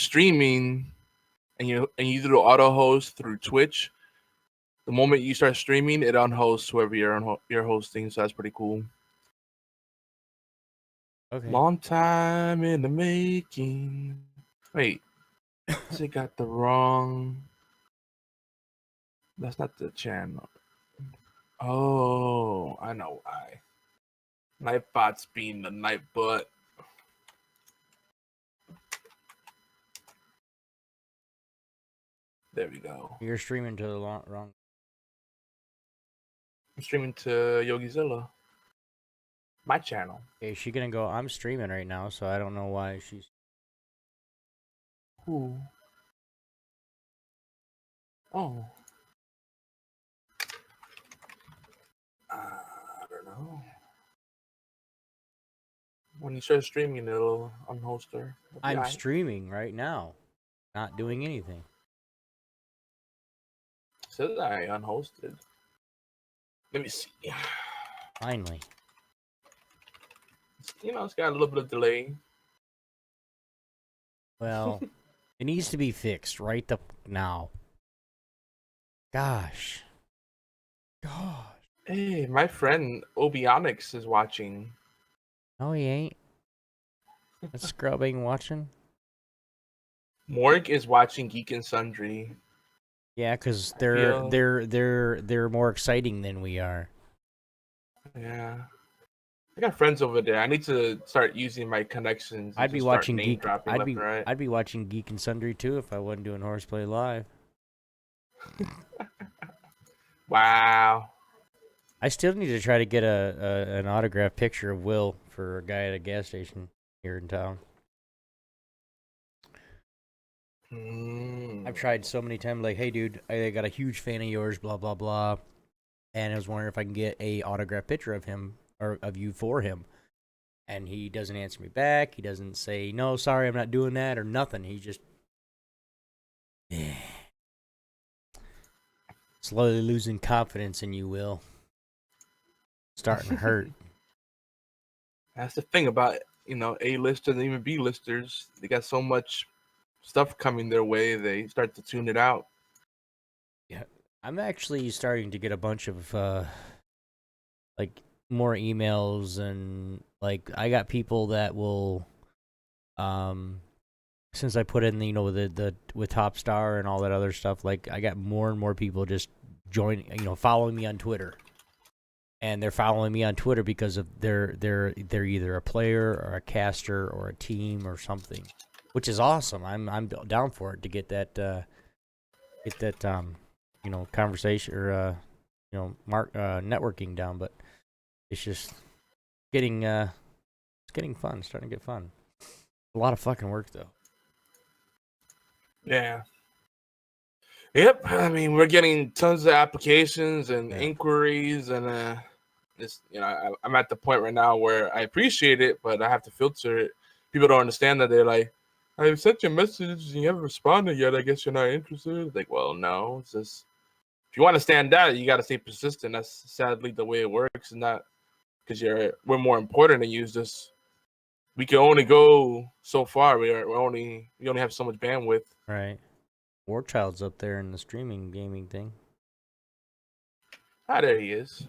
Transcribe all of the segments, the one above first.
streaming and you do the auto host through Twitch, the moment you start streaming, it unhosts whoever you're hosting. So that's pretty cool. Okay. Long time in the making. Wait, it got the wrong. That's not the channel. Oh, I know why. Nightbot's being the night butt. There we go. You're streaming to the wrong. I'm streaming to Yogizilla. My channel. Okay, she gonna go. I'm streaming right now, so I don't know why she's. Who? Oh. I don't know. When you start streaming, it'll unhost her. I'm streaming right now, not doing anything. Says I unhosted. Let me see. Finally. You know, it's got a little bit of delay. Well, it needs to be fixed right now. Gosh. Hey, my friend Obionics is watching. No, he ain't. That's scrubbing watching. Morg is watching Geek and Sundry. Yeah, because they're more exciting than we are. Yeah. I got friends over there. I need to start using my connections. I'd be watching Geek. Right. I'd be watching Geek and Sundry too if I wasn't doing HorsePLAY live. Wow. I still need to try to get an autographed picture of Will for a guy at a gas station here in town. I've tried so many times, like, hey, dude, I got a huge fan of yours, blah, blah, blah. And I was wondering if I can get a autographed picture of him, or of you for him. And he doesn't answer me back. He doesn't say, no, sorry, I'm not doing that, or nothing. He just... slowly losing confidence in you, Will. Starting to hurt. That's the thing about, A-listers and even B-listers. They got so much stuff coming their way, they start to tune it out. Yeah, I'm actually starting to get a bunch of, like, more emails, and, like, I got people that will, since I put in, with Top Star and all that other stuff, like, I got more and more people just joining, following me on Twitter. And they're following me on Twitter because of they're either a player or a caster or a team or something, which is awesome. I'm down for it to get that conversation or networking down, but it's just getting fun, starting to get fun. A lot of fucking work though. Yeah. Yep. I mean, we're getting tons of applications and inquiries, and I'm at the point right now where I appreciate it, but I have to filter it. People don't understand that. They're like, I sent you a message and you haven't responded yet. I guess you're not interested. Like, well, no. It's just, if you want to stand out, you got to stay persistent. That's sadly the way it works, and not because we're more important than you. It's just we can only go so far. We only have so much bandwidth. Right. Warchild's up there in the streaming gaming thing. Ah, there he is.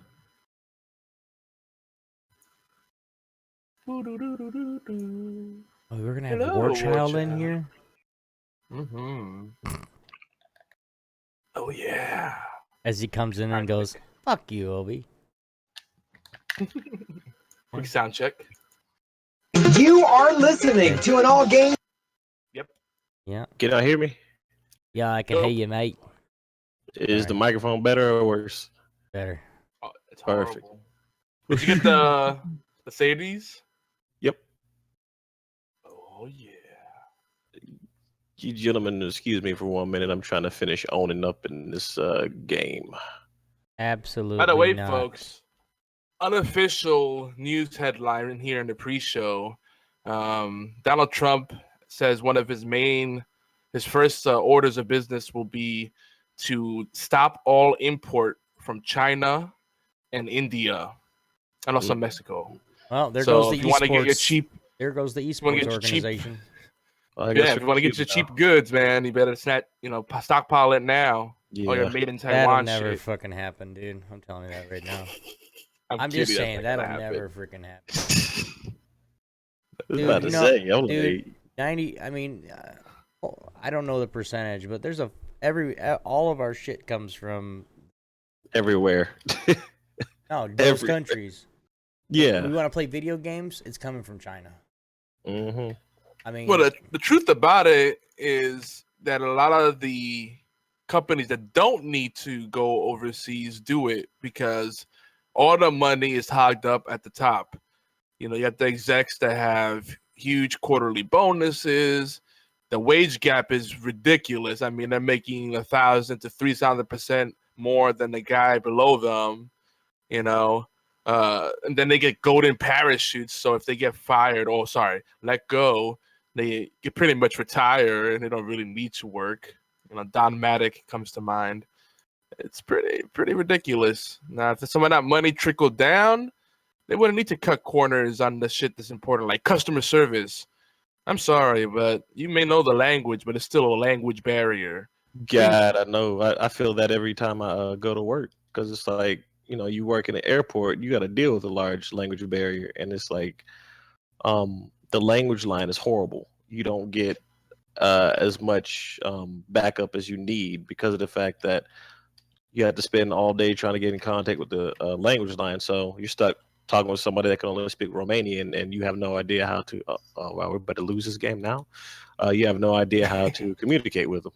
Oh, we're gonna have Warchild in here? Mm-hmm. Oh, yeah. As he comes in and goes, fuck you, Obi. Quick sound check. You are listening to an all game. Yep. Yeah. Can y'all hear me? Yeah, I can hear you, mate. Is the microphone better or worse? Better. Oh, it's perfect. Horrible. Did you get the Mercedes? Yep. Oh, yeah. You gentlemen, excuse me for 1 minute. I'm trying to finish owning up in this game. Absolutely. By the way, not. folks, unofficial news headline here in the pre-show. Donald Trump says one of his first orders of business will be to stop all import from China and India, and also Mexico. Well, there goes the esports. Get your cheap, there goes the esports organization. I guess Yeah, if you want to get your cheap goods, man, you better stockpile it now. All your Yeah. made in That'll Taiwan never shit. fucking happen, dude. I'm telling you that right now. I'm just kidding, saying that's not that'll gonna happen. never freaking happen. I was Dude, about to say, I'm like, 90. I mean, I don't know the percentage, but there's all of our shit comes from everywhere. those Every- countries. Yeah. We want to play video games. It's coming from China. Mm-hmm. I mean, Well, the truth about it is that a lot of the companies that don't need to go overseas do it because all the money is hogged up at the top. You know, you have the execs that have huge quarterly bonuses. The wage gap is ridiculous. I mean, they're making 1,000 to 3,000% more than the guy below them. You know, and then they get golden parachutes. So if they get fired, let go, they get pretty much retire and they don't really need to work. You know, Don Maddock comes to mind. It's pretty ridiculous. Now, if some of that money trickled down, they wouldn't need to cut corners on the shit that's important, like customer service. I'm sorry, but you may know the language, but it's still a language barrier. God, I know. I feel that every time I go to work because it's like, you work in an airport, you got to deal with a large language barrier, and it's like, the language line is horrible. You don't get as much backup as you need because of the fact that you have to spend all day trying to get in contact with the language line. So you're stuck talking with somebody that can only speak Romanian, and you have no idea how to. Well, we're about to lose this game now. You have no idea how to communicate with them.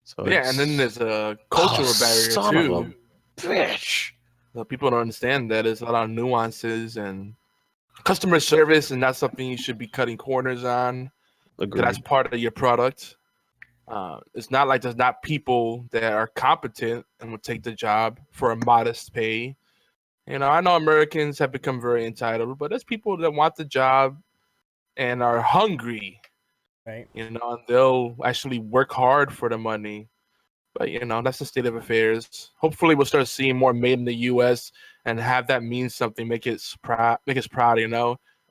So yeah, and then there's a cultural barrier too. Bitch. So people don't understand that there's a lot of nuances and customer service, and that's something you should be cutting corners on. Agreed. That's part of your product. It's not like there's not people that are competent and will take the job for a modest pay. You know, I know Americans have become very entitled, but there's people that want the job and are hungry. right? You know, and they'll actually work hard for the money. But, that's the state of affairs. Hopefully we'll start seeing more made in the U.S. and have that mean something, make us proud,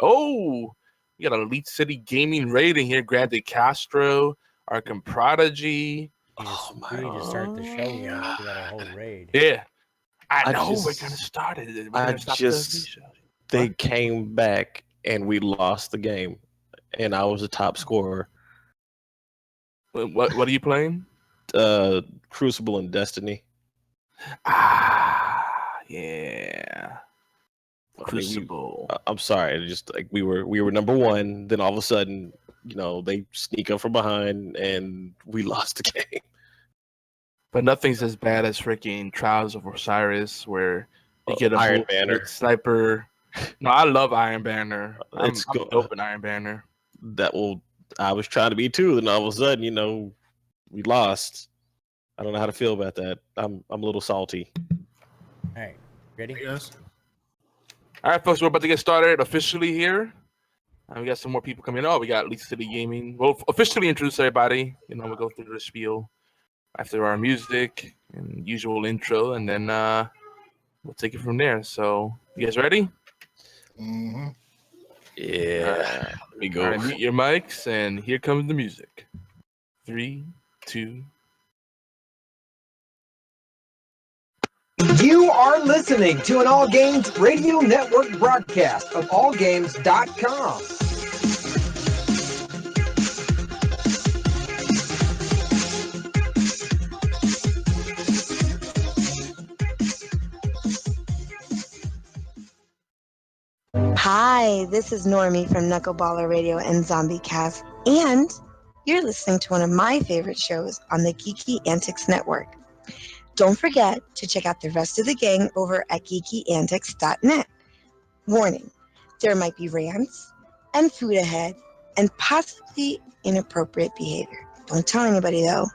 Oh, we got Elite City Gaming rating here. Grande Castro, Arkham Prodigy. We need to start the show again. We got a whole raid. Yeah. I know we're going to start it. We're going to stop the show. They came back and we lost the game. And I was the top scorer. What are you playing? Crucible and Destiny. Yeah. Crucible. I'm sorry. Just like we were number one. Then all of a sudden, they sneak up from behind and we lost the game. But nothing's as bad as freaking Trials of Osiris, where you get a Iron Banner sniper. No, I love Iron Banner. I'm cool. dope in Iron Banner. I was trying to be too. Then all of a sudden, we lost. I don't know how to feel about that. I'm a little salty. All right, ready? Yes. All right, folks, we're about to get started officially here. We got some more people coming. Oh, we got Elite City Gaming. We'll officially introduce everybody. We'll go through the spiel after our music and usual intro, and then we'll take it from there. So, you guys ready? Mm-hmm. Yeah. Let me go. All right, mute your mics, and here comes the music. 3, 2. You are listening to an All Games Radio Network broadcast of allgames.com. Hi, this is Normie from Knuckleballer Radio and Zombie Cast, and you're listening to one of my favorite shows on the Geeky Antics Network. Don't forget to check out the rest of the gang over at geekyantics.net. Warning, there might be rants and food ahead and possibly inappropriate behavior. Don't tell anybody, though.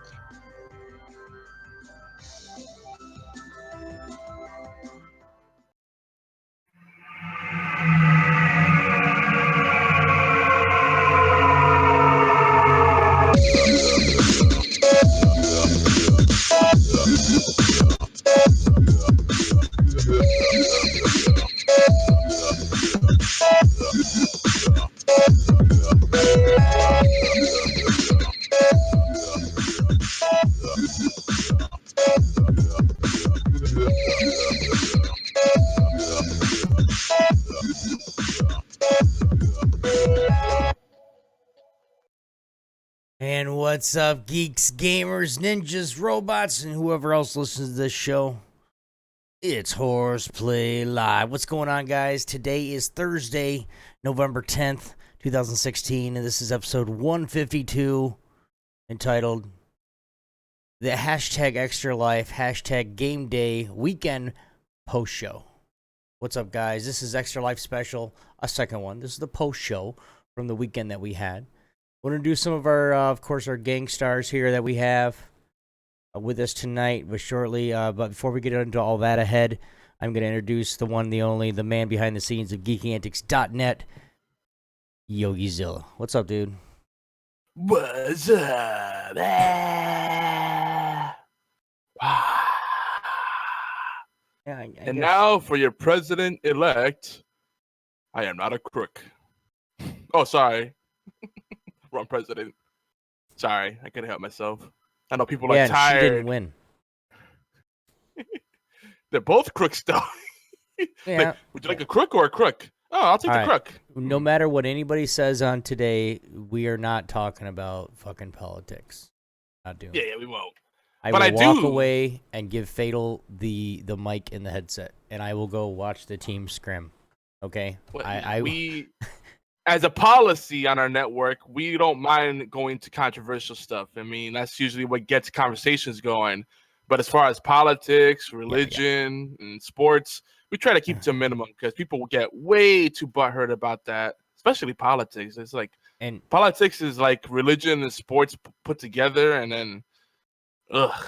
And what's up, geeks, gamers, ninjas, robots, and whoever else listens to this show? It's HorsePLAY Live. What's going on, guys? Today is Thursday, November 10th, 2016, and this is episode 152, entitled the hashtag Extra Life, hashtag Game Day Weekend Post Show. What's up, guys? This is Extra Life Special, a second one. This is the post show from the weekend that we had. We're going to do some of our, of course, our gang stars here that we have with us tonight, but shortly. But before we get into all that ahead, I'm going to introduce the one, the only, the man behind the scenes of GeekyAntics.net, YogiZilla. What's up, dude? What's up? And now for your president-elect, I am not a crook. Oh, sorry. Wrong president. Sorry, I couldn't help myself. I know people are tired. She didn't win. They're both crooks, though. Yeah. Would you like a crook or a crook? Oh, I'll take the crook. No matter what anybody says on today, we are not talking about fucking politics. Not doing it. Yeah, we won't. I will walk away and give Fatal the mic and the headset, and I will go watch the team scrim. Okay? Well, we as a policy on our network, we don't mind going to controversial stuff. I mean, that's usually what gets conversations going. But as far as politics, religion, and sports, we try to keep it to a minimum because people will get way too butthurt about that, especially politics. It's like, politics is like religion and sports put together, and then,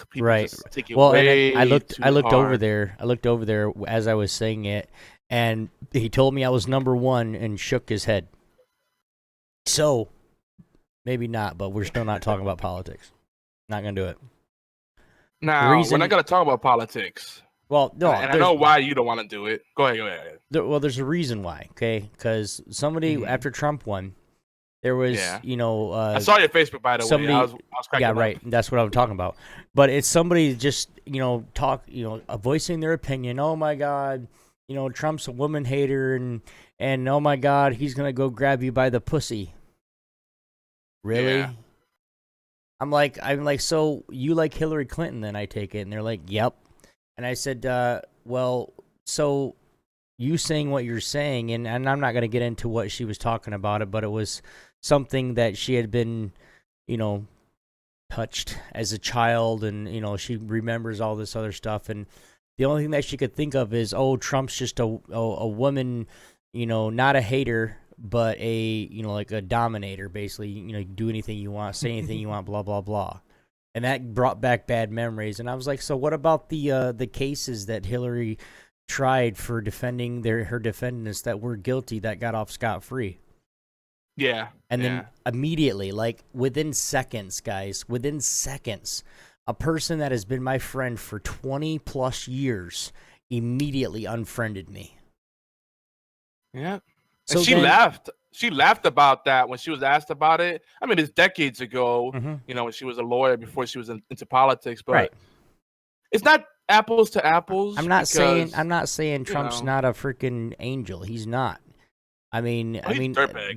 people just take it way I looked hard. over there. I looked over there as I was saying it, and he told me I was number one and shook his head. So, maybe not, but we're still not talking about politics. Not going to do it. Now, we're not going to talk about politics. Well, no. And I know why you don't want to do it. Go ahead. There's a reason why, okay? Because somebody, after Trump won, there was, I saw your Facebook, by the way. I was cracking up. Right. That's what I'm talking about. But it's somebody just, voicing their opinion. Oh, my God. Trump's a woman hater, and oh, my God, he's going to go grab you by the pussy. Really? Yeah. I'm like, so you like Hillary Clinton then, I take it? And they're like, yep. And I said, well, so you saying what you're saying, and I'm not going to get into what she was talking about it, but it was something that she had been, touched as a child, and, she remembers all this other stuff. And the only thing that she could think of is, oh, Trump's just a woman, not a hater, but like a dominator, basically. You do anything you want, say anything you want, blah, blah, blah. And that brought back bad memories. And I was like, so what about the cases that Hillary tried for defending her defendants that were guilty that got off scot-free? Yeah. And then immediately, like within seconds, guys, a person that has been my friend for 20 plus years immediately unfriended me. Yeah. So and she laughed. She laughed about that when she was asked about it. I mean, it's decades ago, when she was a lawyer before she was into politics. But it's not apples to apples. I'm not saying Trump's not a freaking angel. He's not. I mean,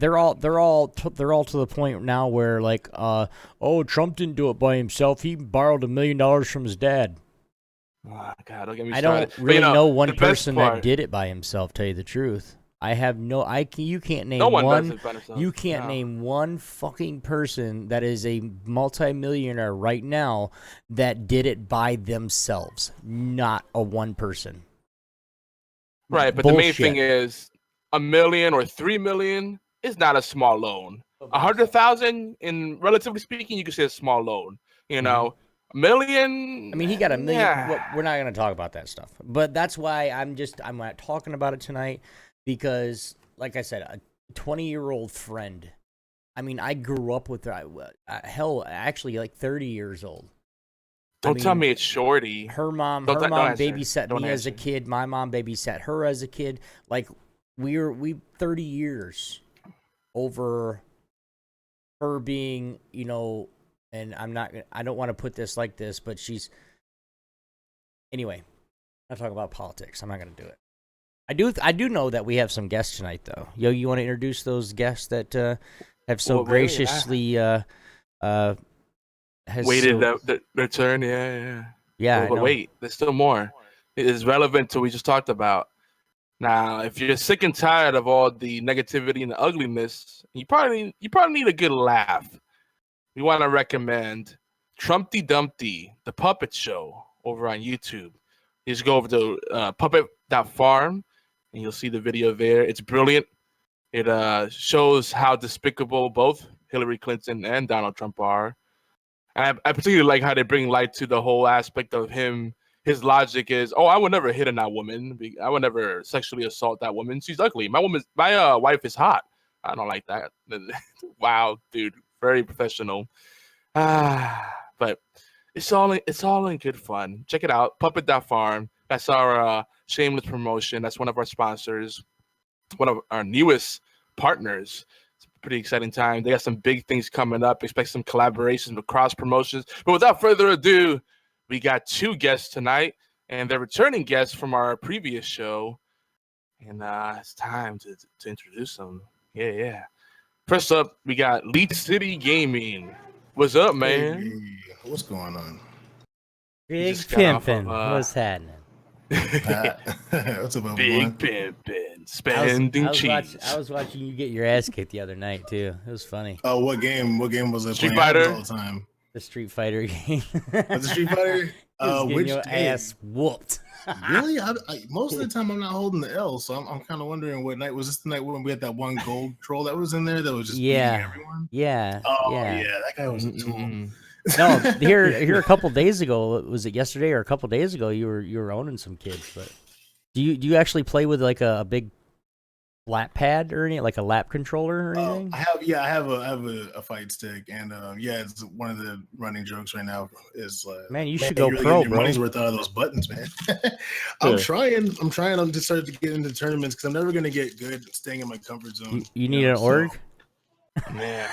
they're all to the point now where like, Trump didn't do it by himself. He borrowed $1 million from his dad. Oh, God, don't get me started. I don't but, really know one person that did it by himself. Tell you the truth. I have you can't name one. You can't name one fucking person that is a multimillionaire right now that did it by themselves. Not a one person. Right, but the main thing is $1 million or $3 million is not a small loan. 100,000, in relatively speaking, you could say a small loan. $1 million. I mean, he got $1 million. Yeah. Well, we're not going to talk about that stuff, but that's why I'm not talking about it tonight. Because, like I said, a 20-year-old friend. I mean, I grew up with her. Actually, like 30 years old. Don't tell me it's Shorty. Her mom babysat me as a kid. My mom babysat her as a kid. Like, we 30 years over her being, and I don't want to put this like this, but she's. Anyway, I'm talking about politics. I'm not going to do it. I do know that we have some guests tonight, though. Yo, you want to introduce those guests that have so graciously has Waited so, their turn. Yeah. yeah, I But know. wait, there's still more. It is relevant to what we just talked about. Now, if you're sick and tired of all the negativity and the ugliness, you probably need a good laugh. We want to recommend Trumpty Dumpty, the puppet show over on YouTube. You just go over to puppet.farm and you'll see the video there. It's brilliant. It shows how despicable both Hillary Clinton and Donald Trump are. And I particularly like how they bring light to the whole aspect of him. His logic is, I would never hit on that woman. I would never sexually assault that woman. She's ugly. My wife is hot. I don't like that. Wow, dude, very professional. But it's all in good fun. Check it out, Puppet.farm. That's our shameless promotion. That's one of our sponsors. One of our newest partners. It's a pretty exciting time. They got some big things coming up. Expect some collaborations with cross promotions. But without further ado, we got two guests tonight, and they're returning guests from our previous show. And it's time to introduce them. Yeah. First up, we got Leech City Gaming. What's up, man? Hey, what's going on? Big just got off pimpin'. of, What's happening? What's up, Big everyone? pimpin', spending cheese. I was watching you get your ass kicked the other night too. It was funny. Oh, what game? What game was I Street playing? Fighter? All the time. The Street Fighter game. Was it Street Fighter? Getting Which your day? ass whooped. Really? Most of the time, I'm not holding the L, so I'm kind of wondering what night was this. The night when we had that one gold troll that was in there that was just beating everyone. Yeah. Oh yeah. that guy was a tool. No, here a couple days ago. Was it yesterday or a couple days ago? You were owning some kids, but do you actually play with like a big lap pad or anything, like a lap controller or anything? I have a fight stick, and it's one of the running jokes right now is man, you should go really pro, get your bro. money's worth out of those buttons, man. I'm trying to start to get into tournaments because I'm never gonna get good staying in my comfort zone. You need an org? Man.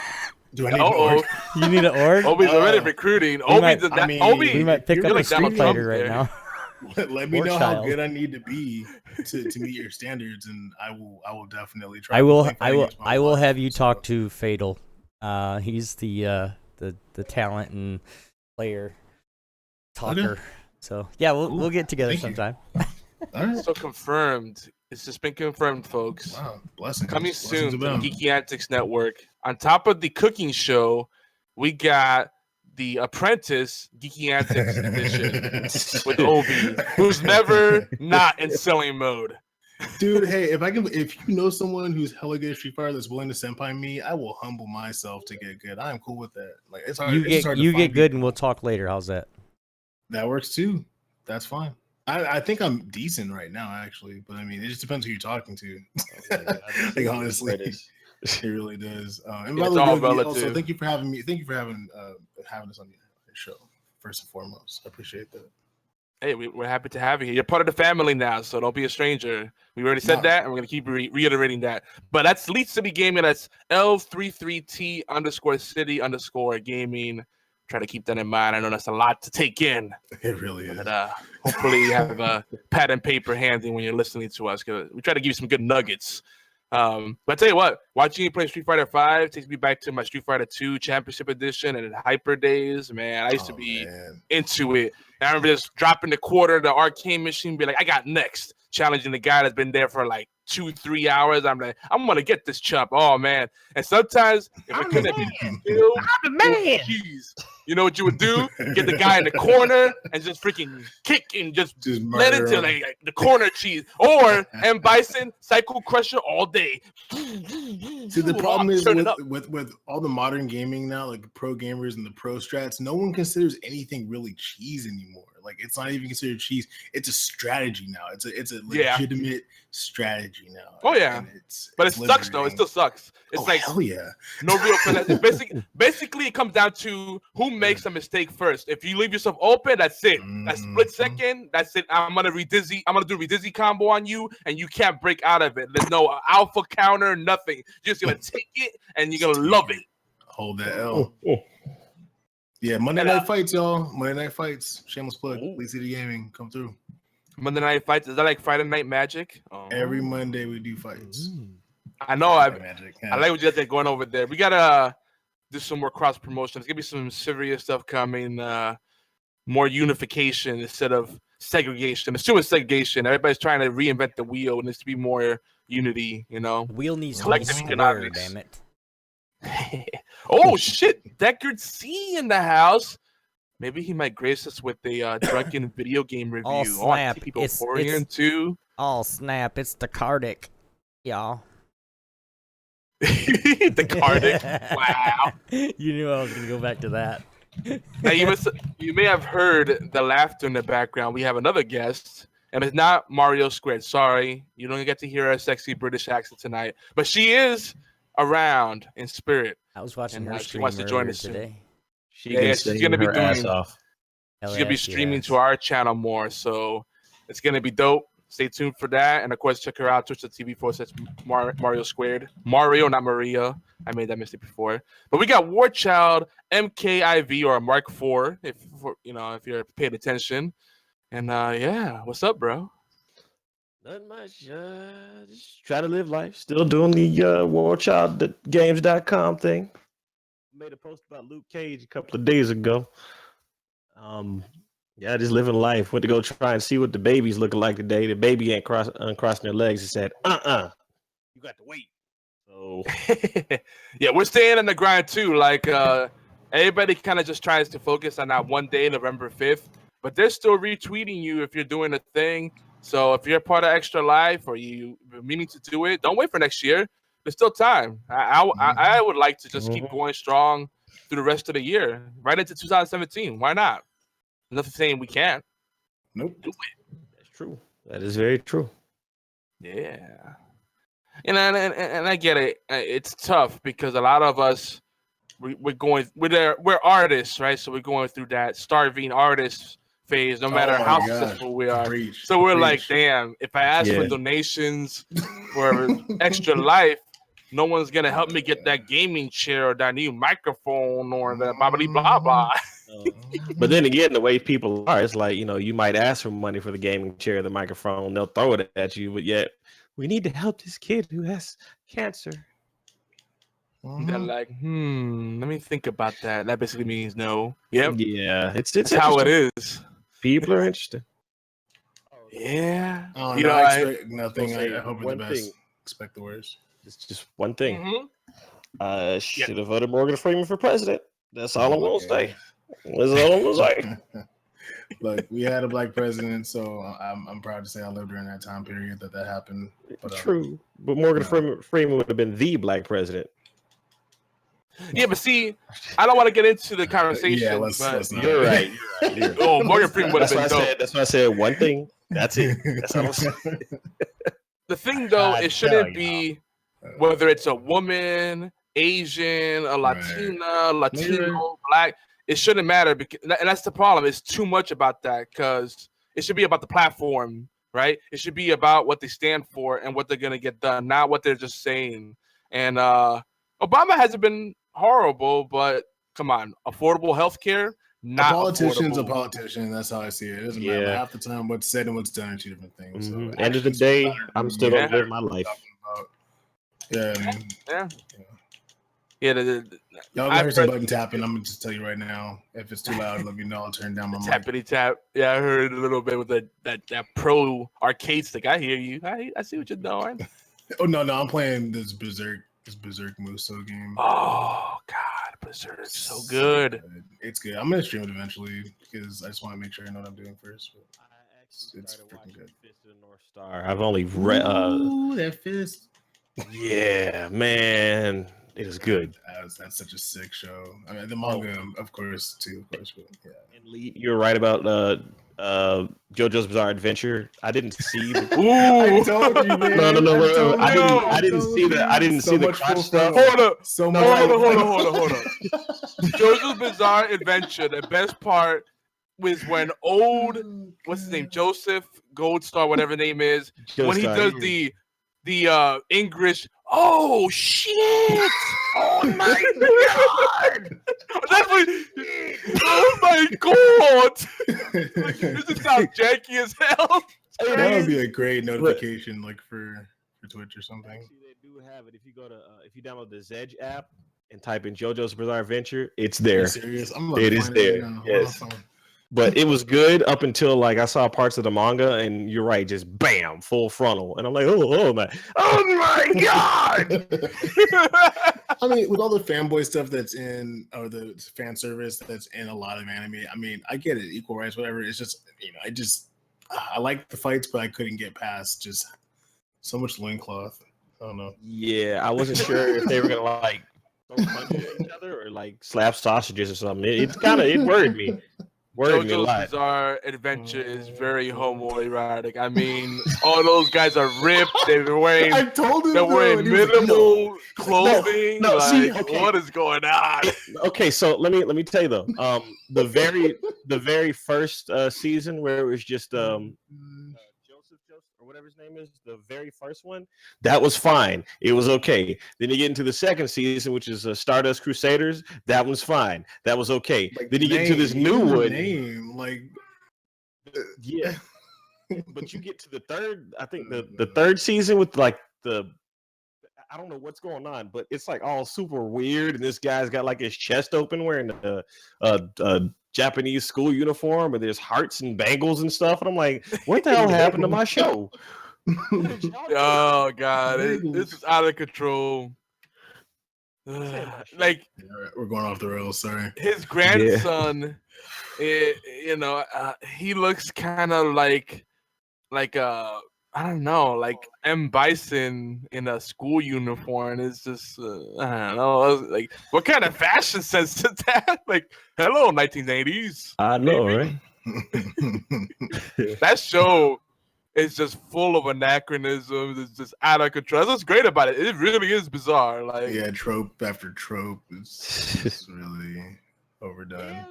Do I need an org? You need an org? Obi's already recruiting. Obi does that. We might pick up you're a like Street Donald Fighter Trump right there. now. Let me Poor know child. how good I need to be to meet your standards, and I will definitely try. I will wife, have you so. talk to Fatal. He's the talent and player talker. Okay. So yeah, we'll get together Thank you. sometime. All right. So confirmed. It's just been confirmed, folks. Wow, blessings. Coming Blessings soon to the abound. Geeky Antics Network. On top of the cooking show, we got the Apprentice Geeky Antics edition with Obi, who's never not in selling mode. Dude, hey, if you know someone who's hella good at Street Fighter that's willing to senpai me, I will humble myself to get good. I am cool with that. Like it's hard. It's hard to You find get good, people. and we'll talk later. How's that? That works too. That's fine. I think I'm decent right now, actually, but I mean, it just depends who you're talking to. Like honestly, it really does. And by It's the all way, relative. also thank you for having me. Thank you for having us on your show. First and foremost, I appreciate that. Hey, we're happy to have you here. You're part of the family now, so don't be a stranger. We already said that, and we're going to keep reiterating that. But that's Leech City Gaming. That's L33T_city_gaming. Try to keep that in mind. I know that's a lot to take in. It really is. But hopefully you have a pad and paper handy when you're listening to us, because we try to give you some good nuggets. But I tell you what, watching you play Street Fighter 5 takes me back to my Street Fighter 2 Championship Edition and Hyper days. Man, I used to be into it. And I remember just dropping the quarter, the arcade machine, be like, I got next. Challenging the guy that's been there for like 2-3 hours. I'm like, I'm gonna get this chump. Oh man. And sometimes if it couldn't be still, I'm the man. You know what you would do? Get the guy in the corner and just freaking kick and just let it to like the corner cheese. Or M Bison, Cycle Crusher all day. See, the problem is with all the modern gaming now, like the pro gamers and the pro strats, no one considers anything really cheese anymore. Like it's not even considered cheese. It's a strategy now. It's a legitimate strategy now. Oh yeah, but it sucks though. It still sucks. It's like hell yeah, no real finesse. Basically, it comes down to who makes a mistake first. If you leave yourself open, that's it. That split second, that's it. I'm gonna do Redizzy combo on you, and you can't break out of it. There's no alpha counter, nothing. You're just gonna take it, and you're gonna love it. Hold that L. Yeah, Monday Night Fights, y'all. Monday Night Fights. Shameless plug. Leech City Gaming, come through. Monday Night Fights. Is that like Friday Night Magic? Oh. Every Monday we do fights. I know. I like what you guys are going over there. We got do some more cross promotion. There's gonna be some serious stuff coming. More unification instead of segregation. It's true with segregation. Everybody's trying to reinvent the wheel. It needs to be more unity. Wheel needs to be Collective square, economics. damn it. Oh shit! Deckard C in the house. Maybe he might grace us with a drunken video game review. Oh, snap. I see people It's- pouring into. Oh, snap. It's the Cardic, y'all. The Cardic. Wow. You knew I was going to go back to that. Now you may have heard the laughter in the background. We have another guest, and it's not Mario Squared. Sorry, you don't get to hear her sexy British accent tonight, but she is around in spirit. I was watching And her she stream wants to join earlier us soon. today. She Yeah, can she's sing gonna be her ass doing- off. Hell She's gonna be yeah, she streaming is. to our channel more, so it's gonna be dope. Stay tuned for that, and of course, check her out twitch.tv/Mario Squared. Mario, not Maria. I made that mistake before. But we got War Child MKIV or Mark IV, if you're paying attention. And yeah, what's up, bro? Nothing much. Just trying to live life. Still doing the warchildgames.com thing. Made a post about Luke Cage a couple of days ago. Yeah, just living life. Went to go try and see what the baby's looking like today. The baby ain't uncrossing their legs. He said, you got to wait. So Yeah, we're staying in the grind too. Like everybody kind of just tries to focus on that one day, November 5th, but they're still retweeting you if you're doing a thing. So if you're part of Extra Life or you meaning to do it, don't wait for next year. There's still time. I would like to just keep going strong through the rest of the year, right into 2017. Why not? Nothing saying we can't. Nope. Do it. that's true. That is very true. Yeah. And I get it. It's tough because a lot of us we're artists, right? So we're going through that starving artist phase, no matter Oh my how gosh. successful we are. Preach. So we're like, Preach. damn, if I ask for Yeah. donations for Extra Life, no one's gonna help me get that gaming chair or that new microphone or the blah blah blah blah. But then again, the way people are, it's like, you might ask for money for the gaming chair, the microphone, they'll throw it at you, but yet we need to help this kid who has cancer. They're like, let me think about that. That basically means no. Yep, Yeah, it's that's how it is. People are interested. Yeah, Oh, you no, know, I expect nothing. say I hope for the one best. thing. Expect the worst. It's just one thing. Mhm. I should have voted Morgan Freeman for president. That's all I'm gonna Okay. say. That's all I'm gonna say. Look, we had a black president, so I'm proud to say I lived during that time period that happened. But, True, but Morgan no. Freeman would have been the black president. Yeah, but see, I don't want to get into the conversation. Yeah, let's but not. You're right. oh, Morgan Freeman would have That's why been I dope. said. That's why I said one thing. That's it. That's all I'm saying. The thing, though, I it shouldn't tell be whether it's a woman, Asian, a Latina, Latino, black. It shouldn't matter, because, and that's the problem. It's too much about that because it should be about the platform, right? It should be about what they stand for and what they're gonna get done, not what they're just saying. And Obama hasn't been horrible, but come on, affordable health care. Not a politician's affordable. a politician. That's how I see it. It doesn't matter. Yeah. Half the time, what's said and what's done are two different things. Mhm. So End of the actions day, matter. I'm still Yeah. gonna live my life. Yeah, I mean, Yeah, y'all I gonna hear some press- button tapping. I'm gonna just tell you right now. If it's too loud, let me know. I'll turn down my mic. tappity tap. Yeah, I heard a little bit with that pro arcade stick. I hear you. I see what you're doing. Oh no, I'm playing this Berserk Muso game. Oh God, Berserk, so good. It's good. I'm gonna stream it eventually because I just want to make sure I know what I'm doing first. But it's freaking good. Fist of the North Star. I've only read. Ooh, that fist. Yeah, man, it is good. That's such a sick show. I mean, the manga, of course, too. Of course, but yeah. And Lee, you're right about JoJo's Bizarre Adventure. I didn't see. The, I told you, man. no. I didn't told see you. the. I didn't So see the much crotch full stuff. frontal. Hold up. So No, much. hold on. JoJo's Bizarre Adventure. The best part was when what's his name, Joseph Goldstar, whatever his name is, when he does the English. Oh shit! Oh my god! That's what, oh my god! This is sound janky as hell. That would be a great notification, like for Twitch or something. Actually, they do have it. If you go to if you download the Zedge app, and type in JoJo's Bizarre Adventure, it's there. Serious? It is there. Right yes. But it was good up until like I saw parts of the manga, and you're right, just bam, full frontal, and I'm like, oh my god! I mean, with all the fanboy stuff that's in, or the fan service that's in a lot of anime, I mean, I get it, equal rights, whatever. It's just, I like the fights, but I couldn't get past just so much loincloth. I don't know. Yeah, I wasn't sure if they were gonna like throw punches at each other or like slap sausages or something. It worried me. JoJo's Bizarre Adventure is very homoerotic. I mean, all those guys are ripped. They're wearing minimal clothing. No, see, okay. What is going on? Okay, so let me tell you though. The very first season where it was just Joseph or whatever his name is, the very first one, that was fine. It was okay. Then you get into the second season, which is Stardust Crusaders. That was fine. That was okay. Like then you get into this new one. Yeah. But you get to the third, I think the third season with like I don't know what's going on, but it's like all super weird. And this guy's got like his chest open wearing a Japanese school uniform, and there's hearts and bangles and stuff. And I'm like, what the hell happened to my show? Oh God, this is out of control. Like, we're going off the rails. Sorry. His grandson, he looks kind of like I don't know, like M. Bison in a school uniform. It's just, I don't know. Like, what kind of fashion sense is that? Like, hello, 1980s. I know, right? That show is just full of anachronisms. It's just out of control. That's what's great about it. It really is bizarre. Like, yeah, trope after trope. It's really overdone.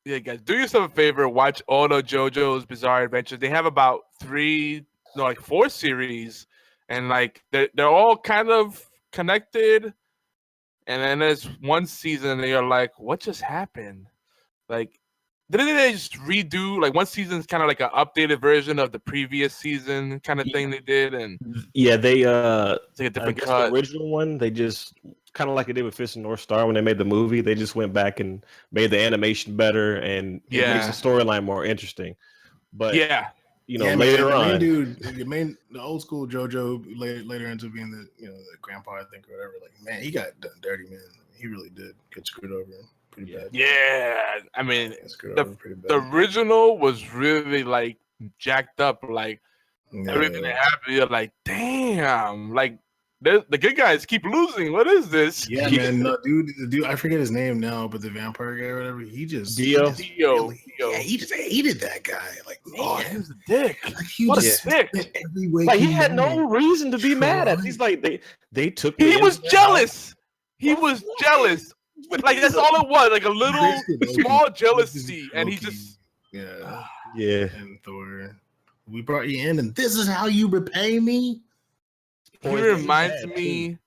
Yeah, guys, do yourself a favor. Watch all the JoJo's Bizarre Adventures. They have about 4 series, and like they're all kind of connected. And then there's one season, and you're like, "What just happened?" Like, didn't they just redo? Like, one season's kind of like an updated version of the previous season, kind of thing they did, and yeah, they it's like a different cut. The original one, they just kind of like they did with Fist and North Star when they made the movie. They just went back and made the animation better, and it makes the storyline more interesting. But later on, the old school JoJo later ends up being the grandpa, I think, or whatever. Like, man, he got done dirty, man. He really did get screwed over pretty bad. Yeah, I mean, the original was really like jacked up, like everything that happened. You're like, damn, like. The good guys keep losing. What is this? Yeah, man. No, dude, I forget his name now, but the vampire guy or whatever, he just Dio. He just hated that guy. Like, he was a dick. Like, what a dick! Like, he had no reason to be mad at. He's like they took. He was jealous. He was jealous. Like, that's all it was. Like a little small jealousy, and he just yeah. And Thor, we brought you in, and this is how you repay me. He reminds me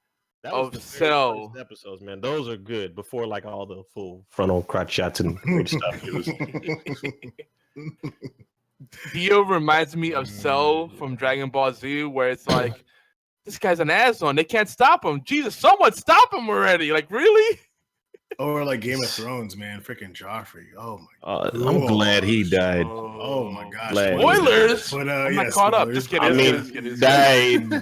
of Cell episodes, man. Those are good before like all the full frontal crotch shots and weird stuff. Dio reminds me of Cell from Dragon Ball Z, where it's like, this guy's an asshole. They can't stop him. Jesus, someone stop him already! Like, really? Or like Game of Thrones, man. Freaking Joffrey. Oh my god. I'm glad he died. Oh my gosh. Spoilers. But I'm not caught up. Just kidding. I mean, died.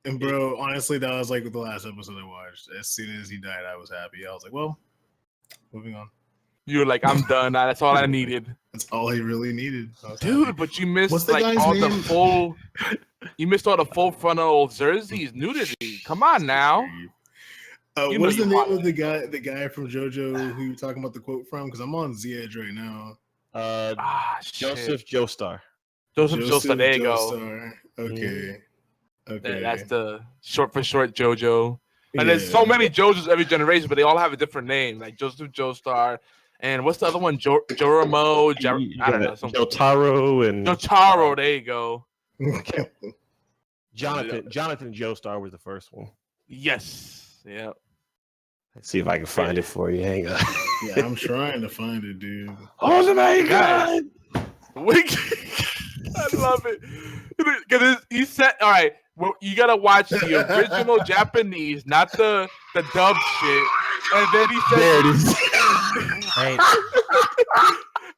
And bro, honestly, that was like the last episode I watched. As soon as he died, I was happy. I was like, well, moving on. You were like, I'm done. That's all I needed. That's all he really needed. Dude, happy. But you missed like all name? The full. You missed all the full frontal Xerxes nudity. Come on now. What's the name of the guy from JoJo who you're talking about the quote from? Because I'm on Z Edge right now. Joseph Joestar. Joseph Joestar. There you go. Okay. Okay. That's the short JoJo. And there's so many JoJos every generation, but they all have a different name. Like Joseph Joestar. And what's the other one? Joromo. I don't know. Jotaro and Jotaro. There you go. Jonathan Joestar was the first one. Yes. Yeah. Let's see if I can find it for you. Hang on. Yeah, I'm trying to find it, dude. Oh my god! I love it. Because he said, all right, well, you got to watch the original Japanese, not the dub shit. And then he said, there it is. Hey,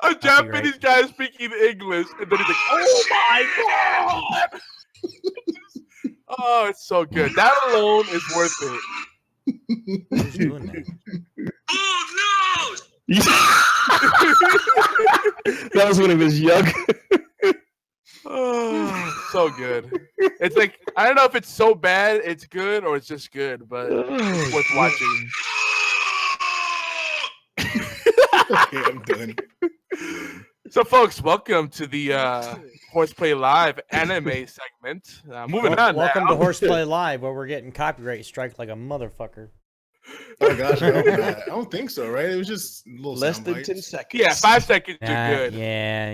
a Japanese guy speaking English. And then he's like, oh my God. Oh, it's so good. That alone is worth it. who's doing that? That was when he was young. Oh, so good. It's like, I don't know if it's so bad it's good or it's just good, but it's worth watching. Okay, I'm done. So, folks, welcome to the HorsePLAY Live anime segment. Moving on Welcome now. to HorsePLAY Live, where we're getting copyright strike like a motherfucker. Oh gosh, I don't think so, right? It was just little Less sound than bites. 10 seconds. Yeah, 5 seconds, you're good. Yeah.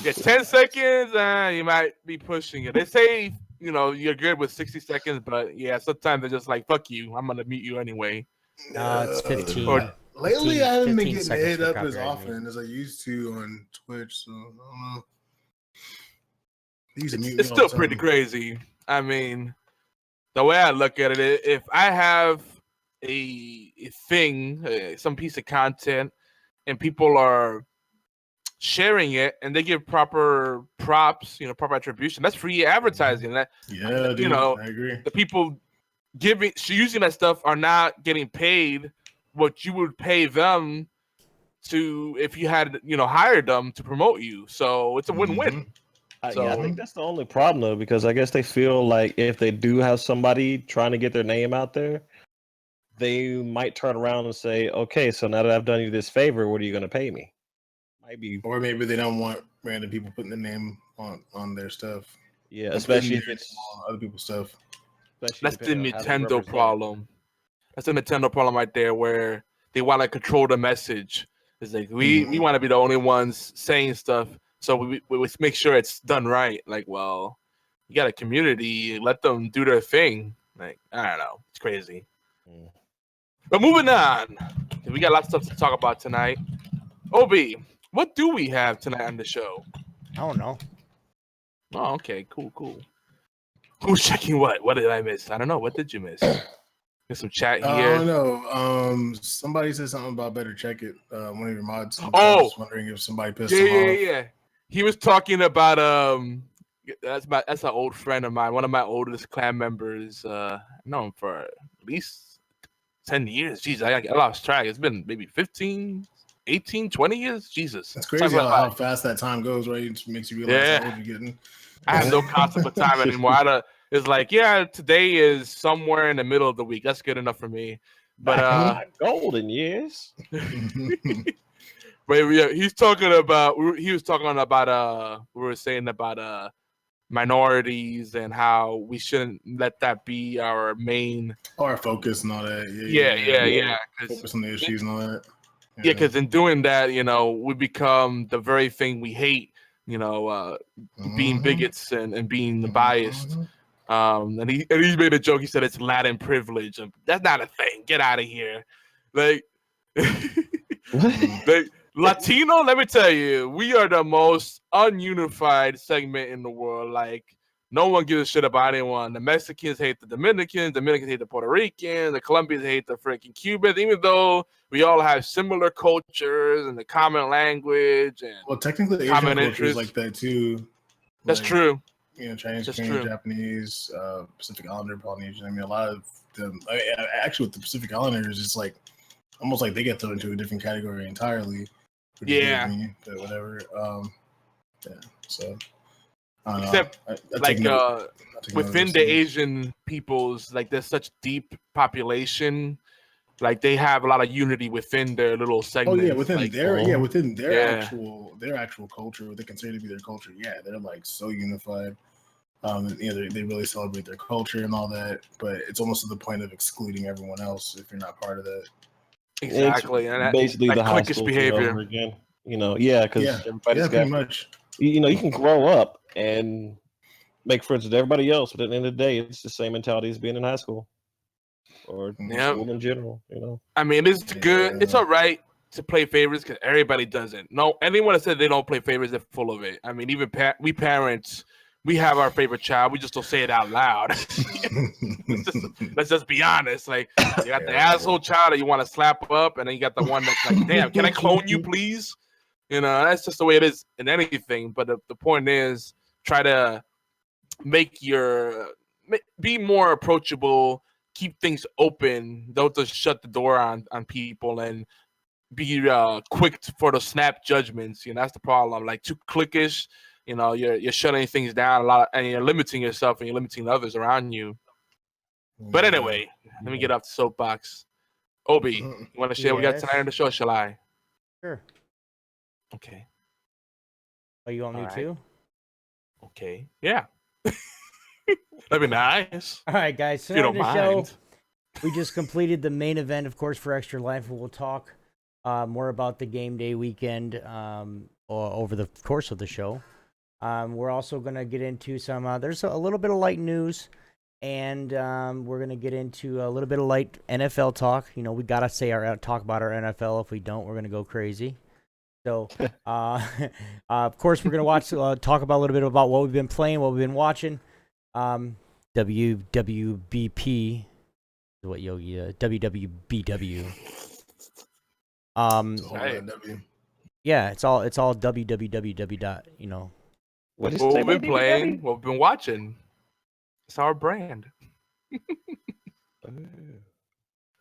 Yeah, 10 seconds, you might be pushing it. They say, you're good with 60 seconds, but yeah, sometimes they're just like, fuck you, I'm going to mute you anyway. No, it's 15. Or- Lately, I haven't been 15 getting seconds hit for up as copyright often as I used to on Twitch, so I don't know. They used to mute me It's all still the pretty time. crazy. I mean, the way I look at it, if I have a thing, some piece of content, and people are sharing it and they give proper props, proper attribution, that's free advertising. That Yeah, dude, I agree. the people using that stuff are not getting paid what you would pay them to if you had hired them to promote you. So it's a win-win. Yeah, I think that's the only problem though, because I guess they feel like if they do have somebody trying to get their name out there, they might turn around and say, "Okay, so now that I've done you this favor, what are you going to pay me?" Or maybe they don't want random people putting their name on their stuff. Yeah, especially if it's other people's stuff. That's the Nintendo problem. That's the Nintendo problem right there, where they want to control the message. It's like we want to be the only ones saying stuff, so we make sure it's done right. Like, well, you got a community, let them do their thing. Like, I don't know, it's crazy. But moving on, we got lots of stuff to talk about tonight. Obi, what do we have tonight on the show? I don't know. Oh, okay, cool. Who's checking what? What did I miss? I don't know. What did you miss? There's some chat here. I don't know. Somebody said something about better check it. One of your mods. Oh, I was wondering if somebody pissed him off. Yeah. He was talking about that's an old friend of mine, one of my oldest clan members. I've known him for at least 10 years. Jeez, I lost track. It's been maybe 15, 18, 20 years. Jesus. It's crazy how fast that time goes, right? It makes you realize how old you're getting. I have no concept of time anymore. It's like, yeah, today is somewhere in the middle of the week. That's good enough for me. But golden years. But yeah, he was talking about we were saying about minorities and how we shouldn't let that be our main our focus and all that. Yeah. Focus on the issues and all that. Yeah, because in doing that, we become the very thing we hate. Being bigots and being biased. And he made a joke. He said it's Latin privilege. That's not a thing. Get out of here. Like Latino, let me tell you, we are the most ununified segment in the world. Like, no one gives a shit about anyone. The Mexicans hate the Dominicans hate the Puerto Ricans, the Colombians hate the freaking Cubans, even though we all have similar cultures and the common language and technically the Asian culture is like that too. That's true. Chinese, Korean, Japanese, Pacific Islander, Polynesian. I mean, a lot of them. Actually, with the Pacific Islanders, it's like almost like they get thrown into a different category entirely. Yeah. But whatever. Yeah. So. Except within the Asian peoples, like there's such deep population, like they have a lot of unity within their little segments. Oh yeah, within their actual culture, what they consider to be their culture. Yeah, they're like so unified. They really celebrate their culture and all that, but it's almost to the point of excluding everyone else if you're not part of that. Exactly, and basically the high school behavior over again. Because everybody's got pretty much. You can grow up and make friends with everybody else, but at the end of the day, it's the same mentality as being in high school or school in general. I mean, it's good. It's all right to play favorites because everybody doesn't. No, anyone that said they don't play favorites, they're full of it. I mean, even we parents, we have our favorite child. We just don't say it out loud. Let's just be honest. Like, you got the asshole child that you want to slap up, and then you got the one that's like, damn, can I clone you, please? That's just the way it is in anything. But the point is, try to be more approachable, keep things open. Don't just shut the door on people and be quick for the snap judgments. That's the problem. Like, too cliquish. You're shutting things down a lot, and you're limiting yourself, and you're limiting the others around you. But anyway, let me get off the soapbox. Obi, you want to share what we got tonight on the show? Shall I? Sure. Okay. Oh, you want me to? Okay. Yeah. That'd be nice. All right, guys. So if you don't on the mind. show, we just completed the main event, of course, for Extra Life. We'll talk more about the game day weekend over the course of the show. We're also going to get into some, there's a little bit of light news, and we're going to get into a little bit of light NFL talk. We got to talk about our NFL. If we don't, we're going to go crazy. So, of course, we're going to talk about a little bit about what we've been playing, what we've been watching. WWBP is what Yogi, WWBW. Yeah, it's all www. What we've been playing, what we've been watching. It's our brand.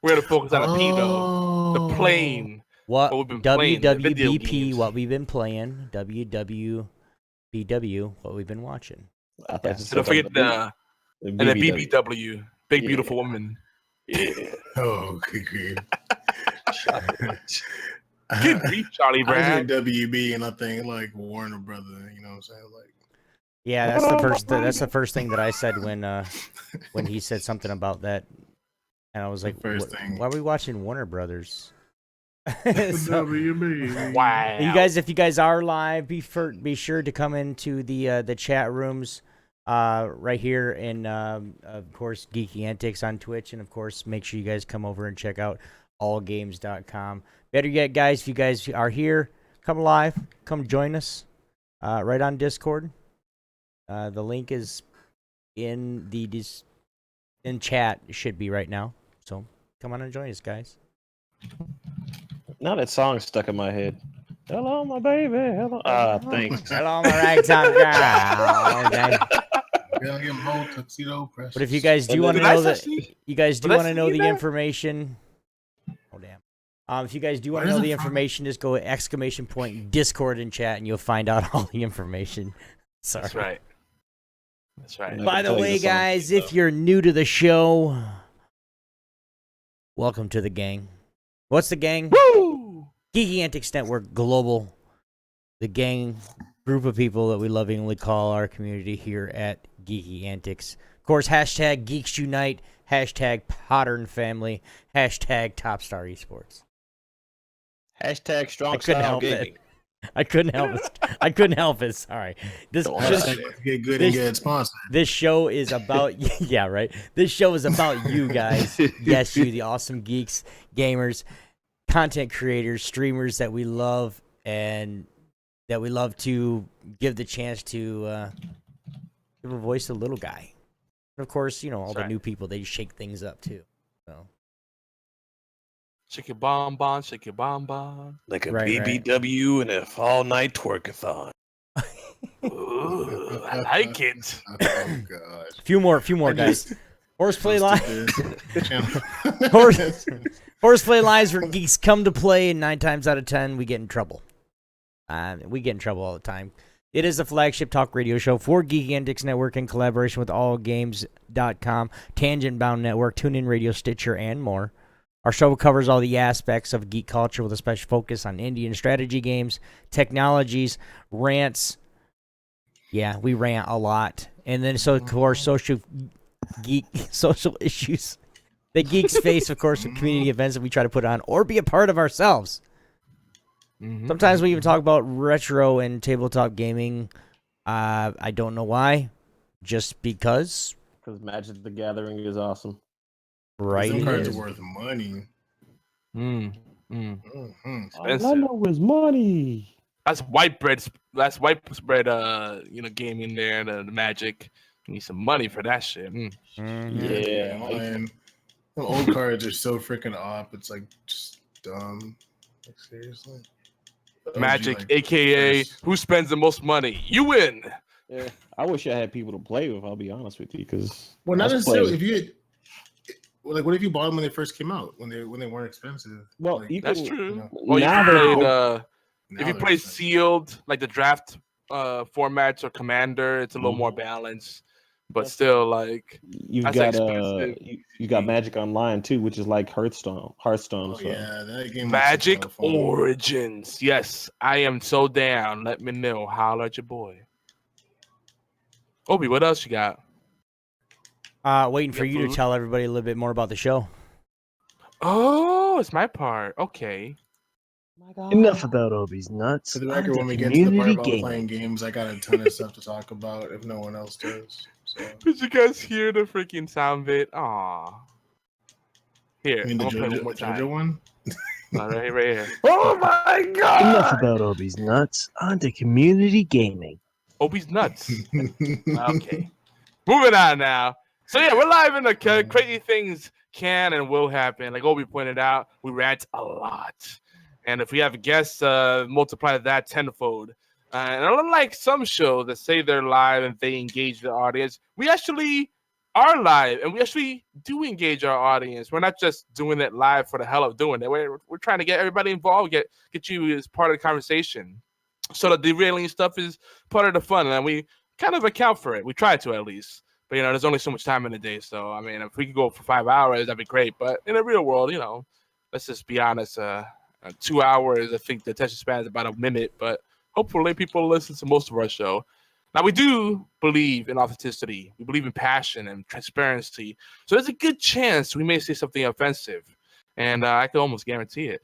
We're gonna focus on the P though. The plane. What we've been playing. WWBP, what we've been playing. WWBW, what we've been watching. Don't forget the BBW, Big Beautiful Woman. Yeah. Oh, good grief. Good grief, Charlie Brown. I hear WB and I think like Warner Brother. You know what I'm saying? Like, yeah, that's the first thing that I said when he said something about that, and I was like, why are we watching Warner Brothers? WB. Wow. If you guys are live, be sure to come into the chat rooms right here, and of course Geeky Antics on Twitch, and of course make sure you guys come over and check out allgames.com. Better yet, guys, if you guys are here, come live, come join us right on Discord. The link is in in chat. It should be right now. So come on and join us, guys. Now that song's stuck in my head. Hello, my baby. Hello. Thanks. Hello, my ragtop girl. But if you guys do want to know the information, oh damn. If you guys do want to know the information, just go !Discord in chat, and you'll find out all the information. Sorry. That's right. By the way, guys, if you're new to the show, welcome to the gang. What's the gang? Woo! Geeky Antics Network Global. The gang, group of people that we lovingly call our community here at Geeky Antics. Of course, hashtag Geeks Unite, hashtag Pottern Family, hashtag Topstar Esports. Hashtag Strong Style Gaming. I couldn't help it. Sorry. This show is about yeah, right. This show is about you guys. Yes, you, the awesome geeks, gamers, content creators, streamers that we love and that we love to give the chance to give a voice to the little guy. And of course, all the new people, they shake things up too. So shake your bonbon, shake your bonbon. Like a BBW and a fall night twerkathon. Ooh, I like it. Oh god. Few more guys. HorsePLAY Live. HorsePLAY Lives where geeks come to play, and 9 times out of 10 we get in trouble. We get in trouble all the time. It is a flagship talk radio show for Geeky Antics Network in collaboration with allgames.com, Tangent Bound Network, TuneIn Radio, Stitcher, and more. Our show covers all the aspects of geek culture with a special focus on indie and strategy games, technologies, rants. Yeah, we rant a lot. And then, of course, social issues that geeks face, of course, with community events that we try to put on or be a part of ourselves. Mm-hmm. Sometimes we even talk about retro and tabletop gaming. I don't know why. Just because. Because Magic the Gathering is awesome. Right. Some cards are worth money. Expensive. All I know is money. That's white bread. That's white bread. Gaming there. The Magic. You need some money for that shit. Yeah. Man. The old cards are so freaking up. It's like just dumb. Like seriously. Magic, like, aka first. who spends the most money? You win. Yeah. I wish I had people to play with. I'll be honest with you, because Well, not necessarily. If you had, like, what if you bought them when they first came out, when they weren't expensive? Well, like, you That's can, true. you know, Well, now you played, now if you they're play expensive. sealed, like the draft formats or commander, it's a little more balanced. But still, like you've that's got expensive. you got Magic Online too, which is like Hearthstone. Oh, So. yeah, that game. Magic looks like a lot of fun. Origins. Yes, I am so down. Let me know. Holler at your boy. Obi, what else you got? Waiting for Got you to food? tell everybody a little bit more about the show. Oh, it's my part. Okay. Enough about Obi's nuts. For the record, On when we get to the part community about gaming. playing games, I got a ton of stuff to talk about if no one else does. So, Did you guys hear the freaking sound bit? Aw. Here, I mean, I'm the gonna play it one more JoJo time. one. Right here. Oh my god! Enough about Obi's nuts. On to community gaming. Obi's nuts. Okay. Moving on now. So yeah, we're live in the crazy things can and will happen. Like Obi pointed out, we rant a lot. And if we have guests, multiply that tenfold. And unlike some shows that say they're live and they engage the audience, we actually are live and we actually do engage our audience. We're not just doing it live for the hell of doing it. We're trying to get everybody involved, get you as part of the conversation. So the derailing stuff is part of the fun, and we kind of account for it. We try to, at least. But, there's only so much time in the day. So, I mean, if we could go for 5 hours, that'd be great. But in the real world, let's just be honest. 2 hours, I think the attention span is about a minute. But hopefully people listen to most of our show. Now, we do believe in authenticity. We believe in passion and transparency. So there's a good chance we may say something offensive. And I can almost guarantee it.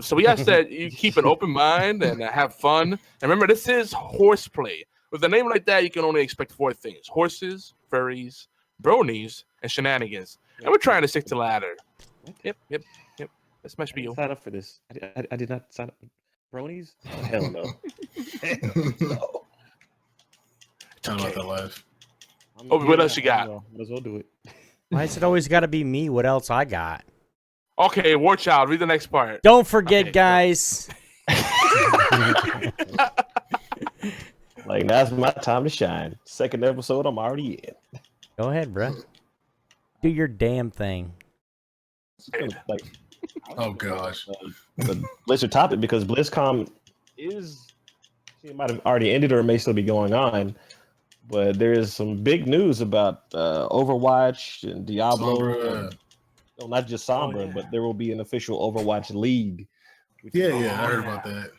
So we ask that you keep an open mind and have fun. And remember, this is HorsePLAY. With a name like that, you can only expect 4 things: horses, furries, bronies, and shenanigans. And we're trying to stick to the latter. Yep. That's my spiel. Sign up for this. I did not sign up. Bronies? Oh, hell no. No. Talk about that live. What else you got? Might as well do it. Why is it always got to be me? What else I got? Okay, War Child, read the next part. Don't forget, Okay, guys. Like, now's my time to shine. Second episode, I'm already in. Go ahead, bro. Do your damn thing. Like, Oh gosh. the Blizzard topic, because BlizzCon it might have already ended or it may still be going on, but there is some big news about Overwatch and Diablo. Sombra. No, not just Sombra, but there will be an official Overwatch League. Yeah, I heard about that.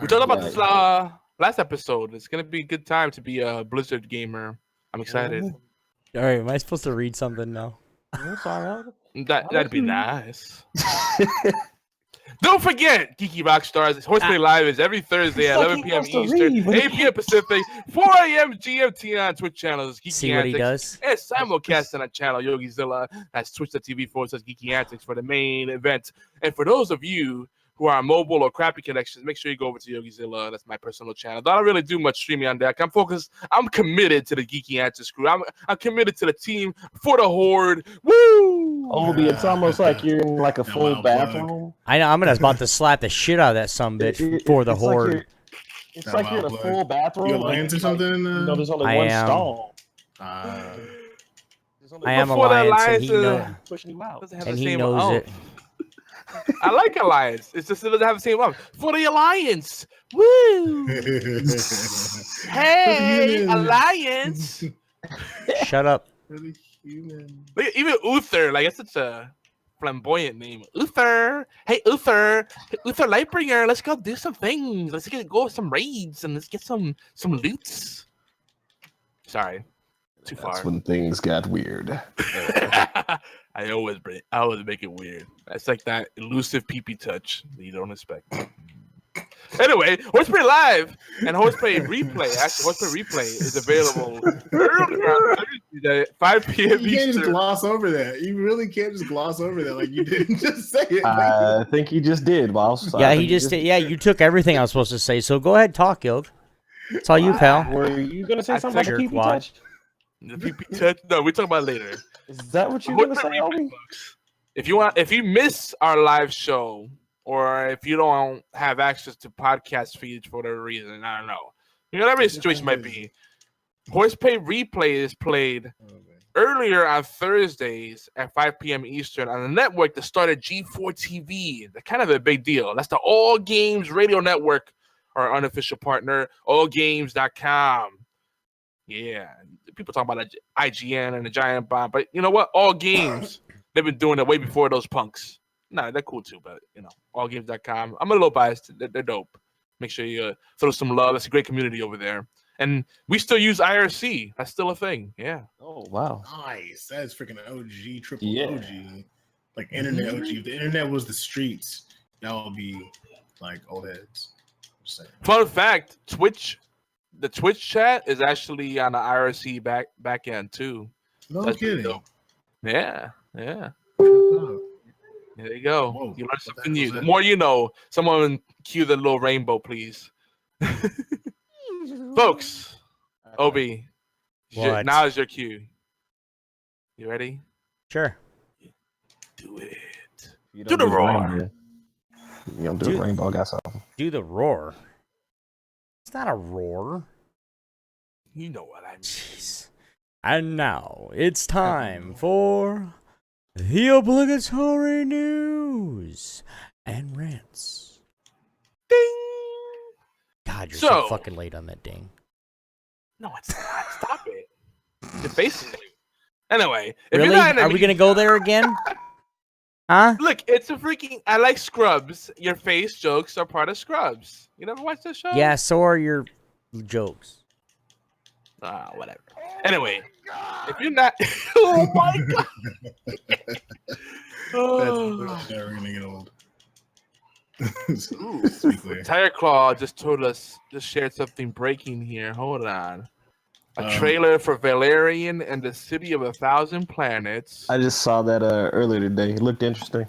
We talked about this last episode. It's gonna be a good time to be a Blizzard gamer. I'm excited. All right, am I supposed to read something now? That'd be nice. Don't forget, Geeky Rockstars. HorsePLAY Live is every Thursday at 11 p.m. Eastern, 8 p.m. Pacific, 4 a.m. GMT on Twitch channels. Geeky See what he Antics, does? and simulcast on our channel, YogiZilla. That's twitch.tv/Geeky Antics for the main event. And for those of you who are on mobile or crappy connections, make sure you go over to YogiZilla. That's my personal channel. I don't really do much streaming on that. I'm committed to the Geeky Antics crew. I'm committed to the team for the Horde. Woo! Obi, it's almost like you're in like a Yeah, full well, bathroom. I know. I'm about to slap the shit out of that sumbitch for the It's Horde. It's like you're in a Wild full bathroom. You Alliance or something? There's only I one am. stall. There's I am Before the Alliance, and he Alliance, knows, pushing you out. doesn't have and the he same knows it. I like Alliance. It's just it doesn't have the same love. For the Alliance. Woo! Hey, Alliance. Shut up. Really human. Look at, even Uther, like it's such a flamboyant name. Uther. Hey, Uther. Uther Lightbringer. Let's go do some things. Let's go some raids and let's get some loots. Sorry. Too far. That's when things got weird. I always make it weird. That's like that elusive pee-pee touch that you don't expect. Anyway, HorsePLAY Live and HorsePLAY Replay. Actually, HorsePLAY Replay is available earlier on Thursday at 5 p.m. You can't just Eastern. gloss over that. You really can't just gloss over that like you didn't just say it. I think he just did, boss. Yeah, he just did. Yeah, you took everything I was supposed to say. So go ahead, talk, Yoke. It's all you, pal. Were you gonna say I something about the figured, PP Wad. touch? The PP touch? No, we're talking about it later. Is that what you're gonna say, Obi? If you miss our live show, or if you don't have access to podcast feeds for whatever reason, I don't know. Whatever the situation might be, HorsePLAY Replay is played earlier on Thursdays at 5 p.m. Eastern on the network that started G4 TV. That's kind of a big deal. That's the All Games Radio Network, our unofficial partner, allgames.com. Yeah, people talk about IGN and the Giant Bomb, but you know what? All Games, they've been doing it way before those punks. Nah, they're cool too, but you know, allgames.com. I'm a little biased. They're dope. Make sure you throw some love. It's a great community over there. And we still use IRC. That's still a thing. Yeah. Oh, wow. Nice. That's freaking OG, triple Yeah. OG. Like internet OG. If the internet was the streets, that would be like old heads. Just saying. Fun fact, the Twitch chat is actually on the IRC back end too. No That's pretty kidding. dope. Yeah. There you go. Whoa, You learn what something the new. heck was The that? more you know. Someone cue the little rainbow, please. Folks, Obi, What? now is your cue. You ready? Sure. Do it. You Do don't the roar. rainbow. You don't do Do- rainbow. I got something. Do the roar. It's not a roar. You know what I mean. Jeez. And now it's time for the obligatory news and rants. Ding. God, you're So- so fucking late on that ding. No, it's not. Stop it. You're facing it. Anyway, if Really? you're not in the Are we gonna go there again? Huh? Look, it's a freaking. I like Scrubs. Your face jokes are part of Scrubs. You never watched that show? Yeah, so are your jokes. Whatever. Anyway, if you're not. Oh my god. That's never gonna get old. Speak clear. Tire Claw just shared something breaking here. Hold on. A Um, trailer for Valerian and the City of 1,000 Planets. I just saw that earlier today. It looked interesting.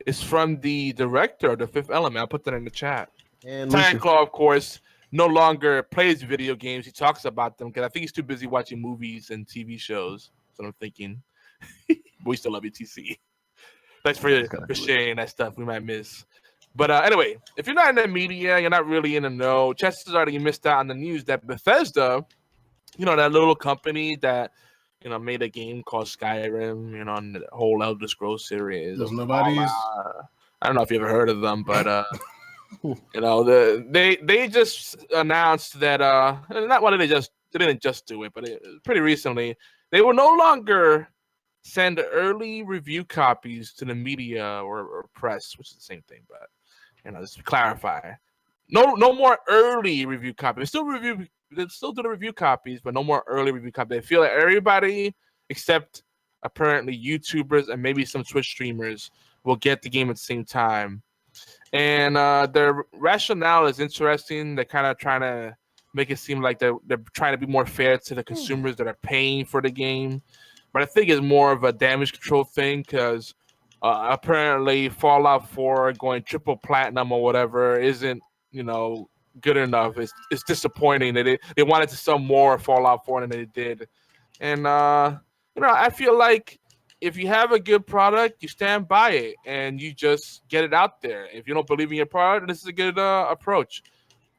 It's from the director of The Fifth Element. I'll put that in the chat. And Tire Lucy, Claw, of course, no longer plays video games. He talks about them because I think he's too busy watching movies and TV shows. That's what I'm thinking. But we still love you, TC. Thanks for sharing that stuff we might miss. But anyway, if you're not in the media, you're not really in the know, chances are that you missed out on the news that Bethesda, you know, that little company that, you know, made a game called Skyrim, you know, and the whole Elder Scrolls series. Those nobodies. I don't know if you ever heard of them, but you know, they just announced that not what they didn't just do it, but pretty recently they will no longer send early review copies to the media or press, which is the same thing, but you know, just to clarify, no more early review copies. They still do the review copies, but no more early review copies. They feel that everybody except apparently YouTubers and maybe some Twitch streamers will get the game at the same time. And their rationale is interesting. They're kind of trying to make it seem like they're trying to be more fair to the consumers that are paying for the game. But I think it's more of a damage control thing because apparently Fallout 4 going triple platinum or whatever isn't, you know, good enough. It's disappointing that they wanted to sell more Fallout 4 than they did. And, you know, I feel like if you have a good product, you stand by it and you just get it out there. If you don't believe in your product, this is a good approach.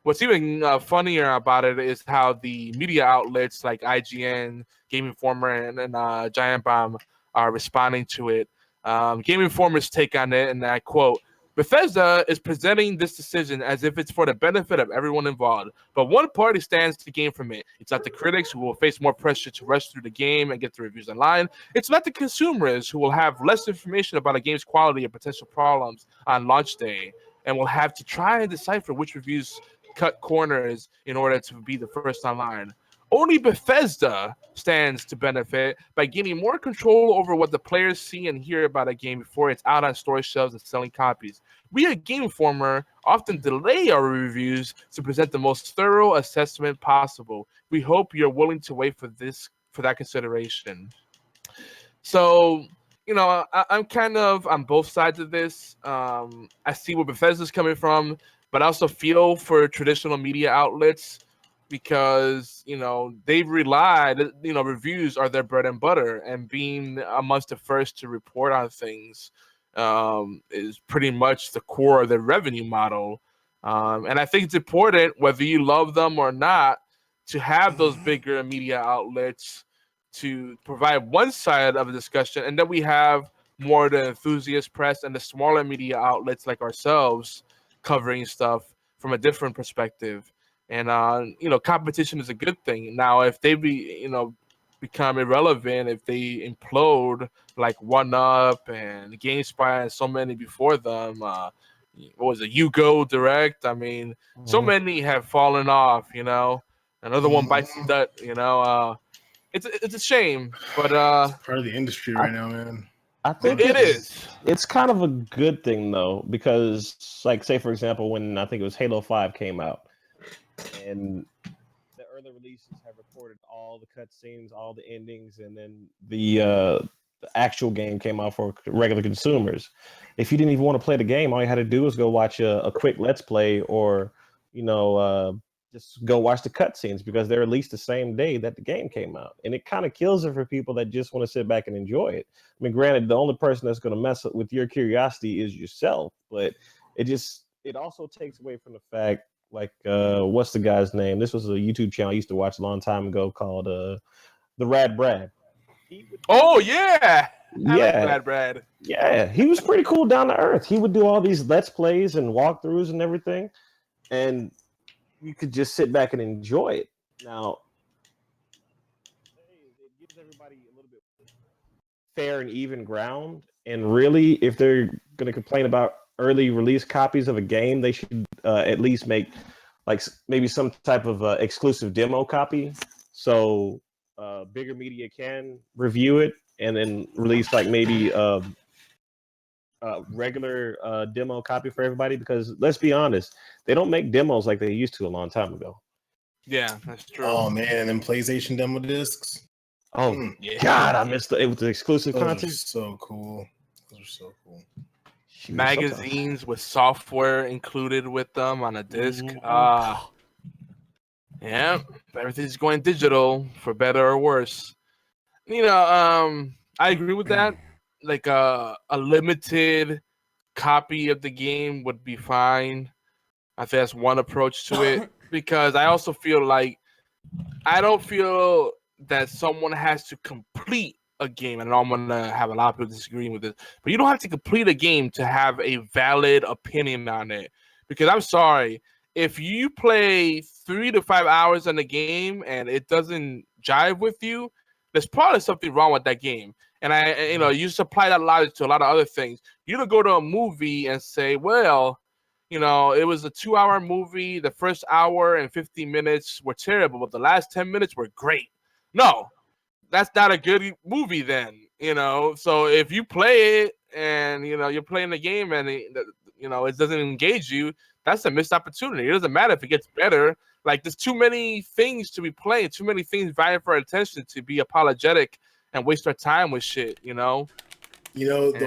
What's even funnier about it is how the media outlets like IGN, Game Informer, and Giant Bomb are responding to it. Game Informer's take on it, and I quote, Bethesda is presenting this decision as if it's for the benefit of everyone involved, but one party stands to gain from it. It's not the critics who will face more pressure to rush through the game and get the reviews online. It's not the consumers who will have less information about a game's quality and potential problems on launch day and will have to try and decipher which reviews cut corners in order to be the first online. Only Bethesda stands to benefit by gaining more control over what the players see and hear about a game before it's out on store shelves and selling copies. we at Game Informer often delay our reviews to present the most thorough assessment possible. We hope you're willing to wait for that consideration. So, I'm kind of on both sides of this. I see where Bethesda's coming from, but I also feel for traditional media outlets because, they've relied, reviews are their bread and butter, and being amongst the first to report on things is pretty much the core of their revenue model. And I think it's important, whether you love them or not, to have those bigger media outlets to provide one side of the discussion, and then we have more the enthusiast press and the smaller media outlets like ourselves covering stuff from a different perspective. And competition is a good thing. Now, if they become irrelevant, if they implode like One Up and GameSpy and so many before them, what was it, Yugo Direct? I mean, so many have fallen off. Another one bites the dust. It's a shame, but it's part of the industry right now, man. I think it is. It's kind of a good thing though, because like say for example, when I think it was Halo 5 came out, and the early releases have recorded all the cutscenes, all the endings, and then the actual game came out for regular consumers. If you didn't even want to play the game, all you had to do was go watch a quick Let's Play, or just go watch the cutscenes, because they're released the same day that the game came out. And it kind of kills it for people that just want to sit back and enjoy it. I mean, granted, the only person that's going to mess up with your curiosity is yourself, but it also takes away from the fact, like, what's the guy's name? This was a YouTube channel I used to watch a long time ago called The Rad Brad. Oh, yeah. I like Yeah. Rad Brad. Yeah, he was pretty cool, down to earth. He would do all these Let's Plays and walkthroughs and everything. And you could just sit back and enjoy it. Now, it gives everybody a little bit fair and even ground. And really, if they're going to complain about early release copies of a game, they should at least make like maybe some type of exclusive demo copy, so bigger media can review it, and then release like maybe regular demo copy for everybody, because let's be honest, they don't make demos like they used to a long time ago. Yeah, that's true. Oh man, and then PlayStation demo discs. Oh yeah. God, I missed it with the exclusive content. So cool. Those are so cool. Magazines with software included with them on a disc. Yeah, everything's going digital for better or worse. I agree with that. Like a limited copy of the game would be fine. I think that's one approach to it, because I also feel like I don't feel that someone has to complete a game, and I'm gonna have a lot of people disagreeing with this, but you don't have to complete a game to have a valid opinion on it. Because I'm sorry, if you play 3 to 5 hours in a game and it doesn't jive with you, there's probably something wrong with that game. And you just apply that logic to a lot of other things. You don't go to a movie and say, well, it was a 2-hour movie. The first hour and 15 minutes were terrible, but the last 10 minutes were great. No, that's not a good movie then, So if you play it and, you're playing the game and, it doesn't engage you, that's a missed opportunity. It doesn't matter if it gets better. Like, there's too many things to be playing, too many things vying for our attention to be apologetic and waste our time with shit, The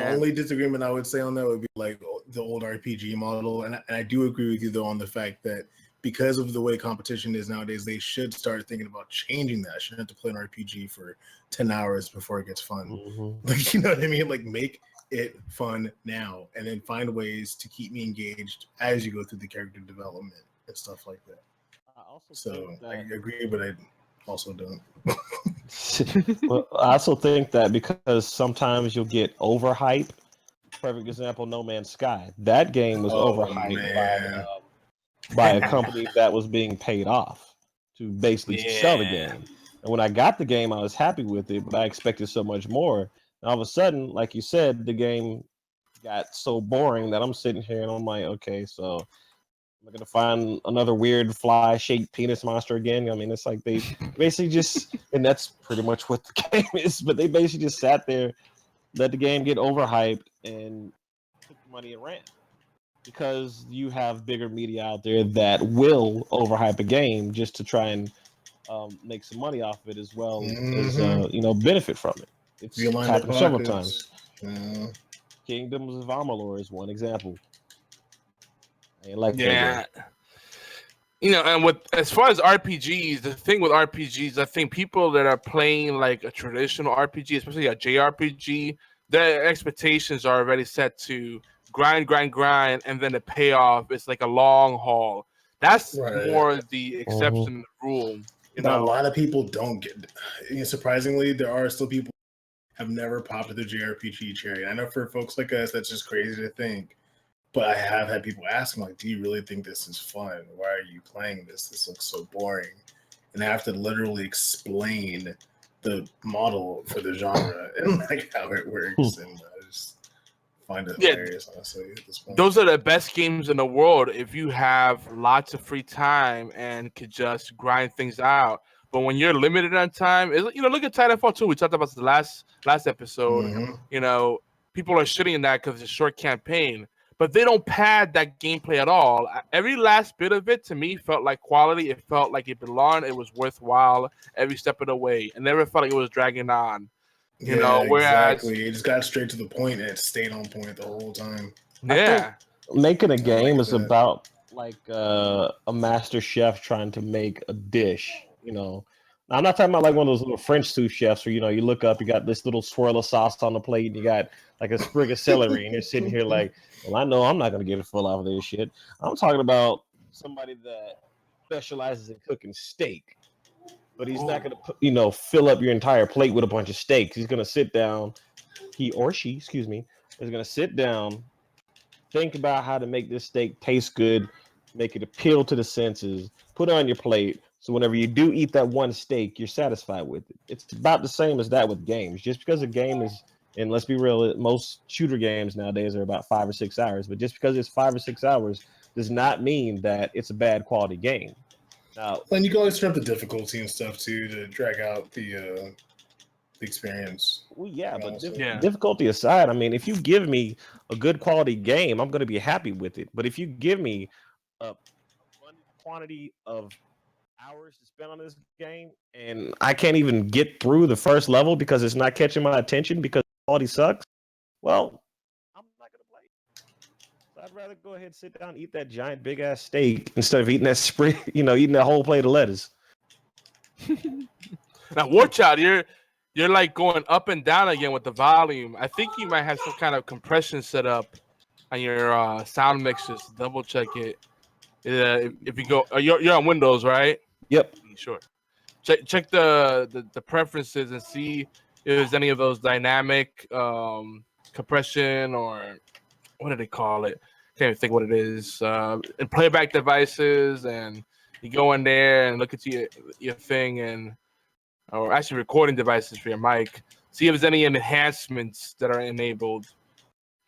only disagreement I would say on that would be like the old RPG model. And I do agree with you, though, on the fact that because of the way competition is nowadays, they should start thinking about changing that. I shouldn't have to play an RPG for 10 hours before it gets fun. Mm-hmm. Like, you know what I mean? Like, make it fun now, and then find ways to keep me engaged as you go through the character development and stuff like that. I agree, but I also don't. Well, I also think that because sometimes you'll get overhyped. Perfect example, No Man's Sky. That game was overhyped by a company that was being paid off to basically sell the game. And when I got the game, I was happy with it, but I expected so much more. And all of a sudden, like you said, the game got so boring that I'm sitting here and I'm like, okay, so am I going to find another weird fly-shaped penis monster again? I mean, it's like they basically just, and that's pretty much what the game is, but they basically just sat there, let the game get overhyped, and took the money and ran. because you have bigger media out there that will overhype a game just to try and make some money off of it as well as benefit from it. It's happened several times. Kingdoms of Amalur is one example. I ain't like that game. And with as far as RPGs, the thing with RPGs, I think people that are playing like a traditional RPG, especially a JRPG, their expectations are already set to grind, and then the payoff is like a long haul. That's more the exception than the rule. But a lot of people don't get. Surprisingly, there are still people who have never popped at the JRPG cherry. I know for folks like us, that's just crazy to think. But I have had people ask me, like, do you really think this is fun? Why are you playing this? This looks so boring. And I have to literally explain the model for the genre and like how it works. And I just find it hilarious, honestly, at this point. Those are the best games in the world if you have lots of free time and could just grind things out. But when you're limited on time, look at Titanfall 2. We talked about the last episode. People are shitting in that because it's a short campaign. But they don't pad that gameplay at all. Every last bit of it, to me, felt like quality. It felt like it belonged. It was worthwhile every step of the way. It never felt like it was dragging on. Whereas exactly. It just got straight to the point and it stayed on point the whole time. Yeah. Making a game is about like a master chef trying to make a dish. I'm not talking about like one of those little French sous chefs where you look up, you got this little swirl of sauce on the plate, and you got like a sprig of celery, and you're sitting here like, well, I know I'm not going to get it full off of this shit. I'm talking about somebody that specializes in cooking steak, but he's not going to fill up your entire plate with a bunch of steaks. He's going to sit down. He or she, is going to sit down, think about how to make this steak taste good, make it appeal to the senses, put it on your plate. So whenever you do eat that one steak, you're satisfied with it. It's about the same as that with games. Just because a game is, and let's be real, most shooter games nowadays are about 5 or 6 hours. But just because it's 5 or 6 hours does not mean that it's a bad quality game. Now, and you can always turn up the difficulty and stuff too to drag out the experience. Well, yeah, but difficulty aside, I mean, if you give me a good quality game, I'm going to be happy with it. But if you give me a quantity of hours to spend on this game and I can't even get through the first level because it's not catching my attention because the quality sucks, well, I'm not going to play. So I'd rather go ahead and sit down and eat that giant big ass steak instead of eating that sprig, eating that whole plate of lettuce. Now, watch out, you're like going up and down again with the volume. I think you might have some kind of compression set up on your sound mixers. Double check it. If you go, you're on Windows, right? Yep. Sure. Check the preferences and see if there's any of those dynamic compression or what do they call it? Can't even think what it is. And playback devices, and you go in there and look at your thing or actually recording devices for your mic. See if there's any enhancements that are enabled.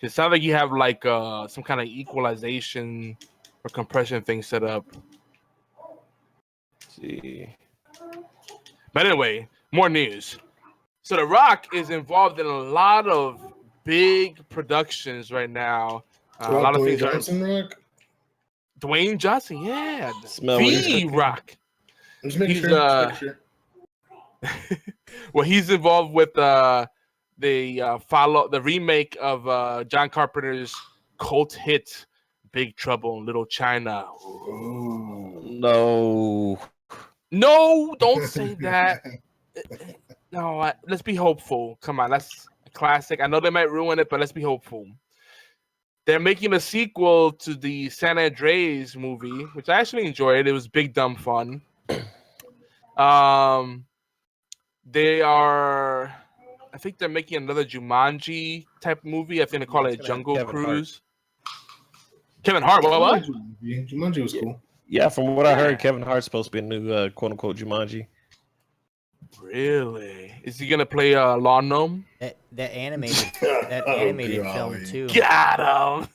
It sounds like you have like some kind of equalization or compression thing set up. Let's see. But anyway, more news. So The Rock is involved in a lot of big productions right now. A lot of Dwayne things Johnson Rock? Dwayne Johnson, yeah. The Rock. Just make sure. Well, he's involved with the remake of John Carpenter's cult hit Big Trouble in Little China. No, don't say that. No, let's be hopeful. Come on, that's a classic. I know they might ruin it, but let's be hopeful. They're making a sequel to the San Andreas movie, which I actually enjoyed. It was big dumb fun. They are, I think they're making another Jumanji type movie. I think they call it Jungle Cruise. Kevin Hart, what? Jumanji was cool. Yeah, from what I heard, Kevin Hart's supposed to be a new quote unquote Jumanji. Really? Is he gonna play Lawn Gnome? That animated film too. Got him.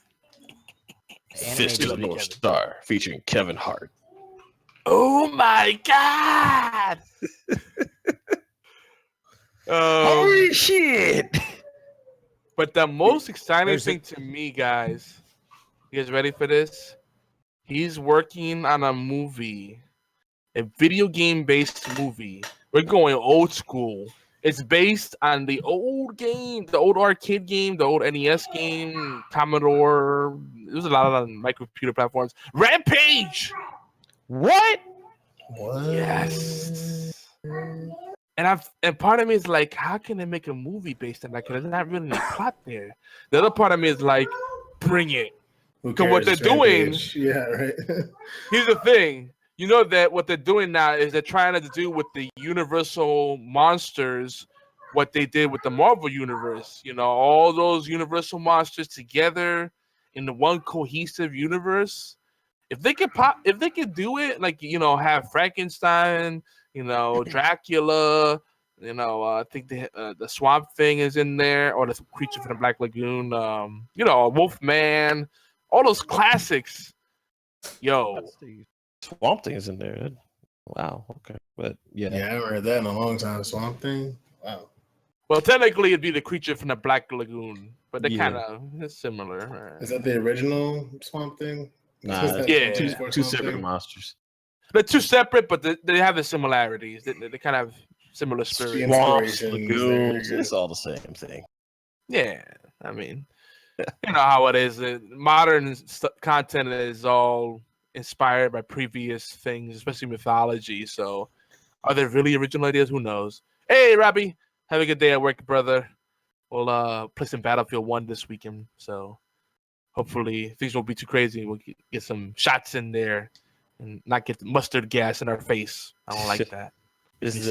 Fist of the North Star featuring Kevin Hart. Oh my god! Holy shit! But the most exciting thing to me, guys, You guys ready for this? He's working on a movie, a video game based movie. We're going old school. It's based on the old game, the old arcade game, the old NES game, Commodore. There's a lot of on microcomputer platforms. Rampage. What? What? Yes. And part of me is like, how can they make a movie based on that? Because there's not really any plot there. The other part of me is like, bring it. Because what they're doing, yeah, right. here's the thing. You know that what they're doing now is they're trying to do with the Universal monsters what they did with the Marvel universe. You know, all those Universal monsters together in the one cohesive universe. If they could do it, like, you know, have Frankenstein, you know, Dracula, you know, I think the Swamp Thing is in there, or the creature from the Black Lagoon, you know, Wolfman, all those classics. Yo, Swamp Thing is in there. Wow. Okay. But yeah. Yeah, I haven't heard that in a long time. Swamp Thing. Wow. well, technically it'd be the creature from the Black Lagoon, but they're Yeah. kind of similar. Is that the original Swamp Thing? Nah, Is that yeah. two separate monsters. They're two separate, but they have the similarities. They kind of have similar The spirits. Swamps, inspirations lagoons, there. it's all the same thing. Yeah, I mean, you know how it is. Modern content is all inspired by previous things, especially mythology. So, are there really original ideas? Who knows? Hey, Robbie, have a good day at work, brother. We'll play some Battlefield 1 this weekend. So, hopefully, things won't be too crazy. We'll get some shots in there and not get the mustard gas in our face. I don't like that. Is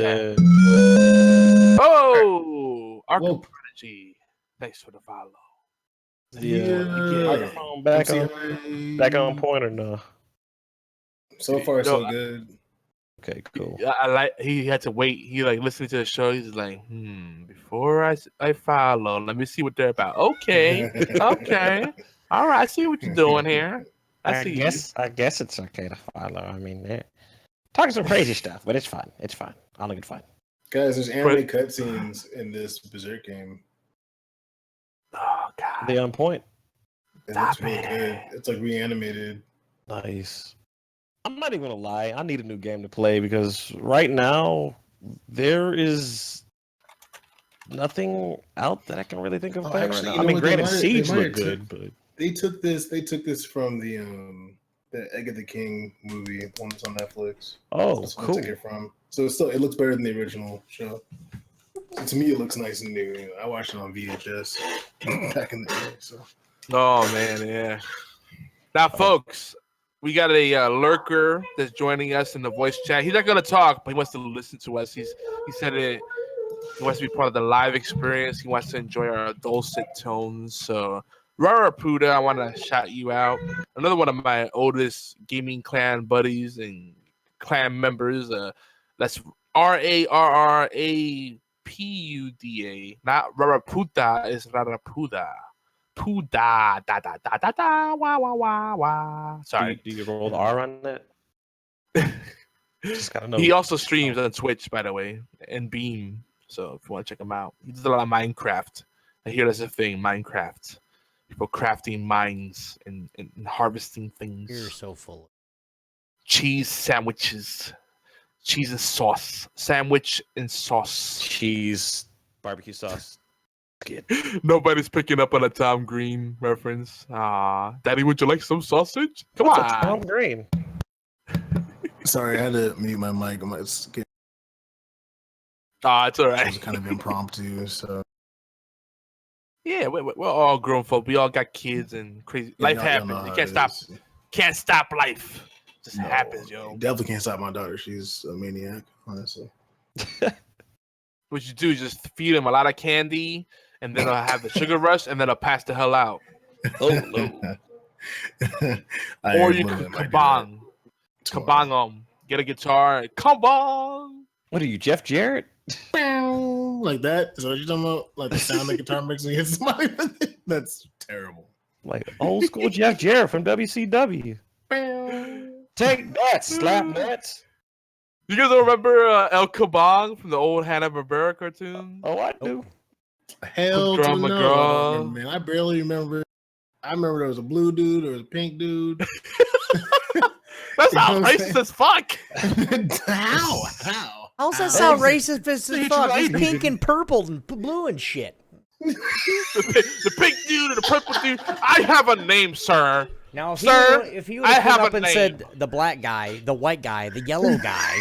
Oh, Arkham Whoa. Prodigy. Thanks for the follow. Yeah. microphone back on point or no? So far, so good. Okay, cool. I like. He had to wait. He like listening to the show. He's like, before I follow, let me see what they're about. Okay, okay, all right. I see what you're doing here. I guess it's okay to follow. I mean, they're talking some crazy stuff, but it's fine. It's fine. I think it's fine. Guys, there's anime cutscenes in this Berserk game. Oh God, They on point. It looks really good. It's like reanimated. Nice. I'm not even gonna lie. I need a new game to play because right now there is nothing out that I can really think of playing right now. I mean, granted, Siege looked good, but they took this from the Egg of the King movie, the one that's on Netflix. Oh, that's cool. Took it from. So it looks better than the original show. So to me, it looks nice and new. I watched it on VHS back in the day. So. Oh man, yeah. Now, folks, we got a lurker that's joining us in the voice chat. He's not gonna talk, but he wants to listen to us. He said it. He wants to be part of the live experience. He wants to enjoy our dulcet tones. So, Rarapuda, I want to shout you out. Another one of my oldest gaming clan buddies and clan members. That's Rarrapuda. Not Rarapuda. It's Rarapuda. Puda da da da da da wah wah wah wah. Sorry. Do you roll the R on that? Just gotta know. He also streams on Twitch, by the way, and Beam. So if you want to check him out, he does a lot of Minecraft. I hear that's a thing, Minecraft. People crafting mines and harvesting things. You're so full. Cheese sandwiches, cheese and sauce, sandwich and sauce, cheese, barbecue sauce. Nobody's picking up on a Tom Green reference. Daddy, would you like some sausage? Come on, Tom Green. Sorry, I had to mute my mic. It's all right. It was kind of impromptu, so. Yeah, we're all grown folk. We all got kids and crazy. Life happens. You can't stop life. It just happens, yo. Definitely can't stop my daughter. She's a maniac, honestly. What you do is just feed him a lot of candy, and then I'll have the sugar rush, and then I'll pass the hell out. Oh no. Or you can kabang. Kabang get a guitar and kabang. What are you, Jeff Jarrett? Like that? Is that what you're talking about? Like the sound the guitar makes when you hit somebody with it? That's terrible. Like old school Jeff Jarrett from WCW. Take that, slap nuts. You guys don't remember El Kabong from the old Hanna-Barbera cartoon? Oh, I do. Hell to no, man. I barely remember. I remember there was a blue dude, there was a pink dude. That's not racist as fuck. How? How's that sound racist as fuck? It's pink and purple and blue and shit. The pink dude and the purple dude. I have a name, sir. Now, if he would I have have come up a and name. said the black guy, the white guy, the yellow guy,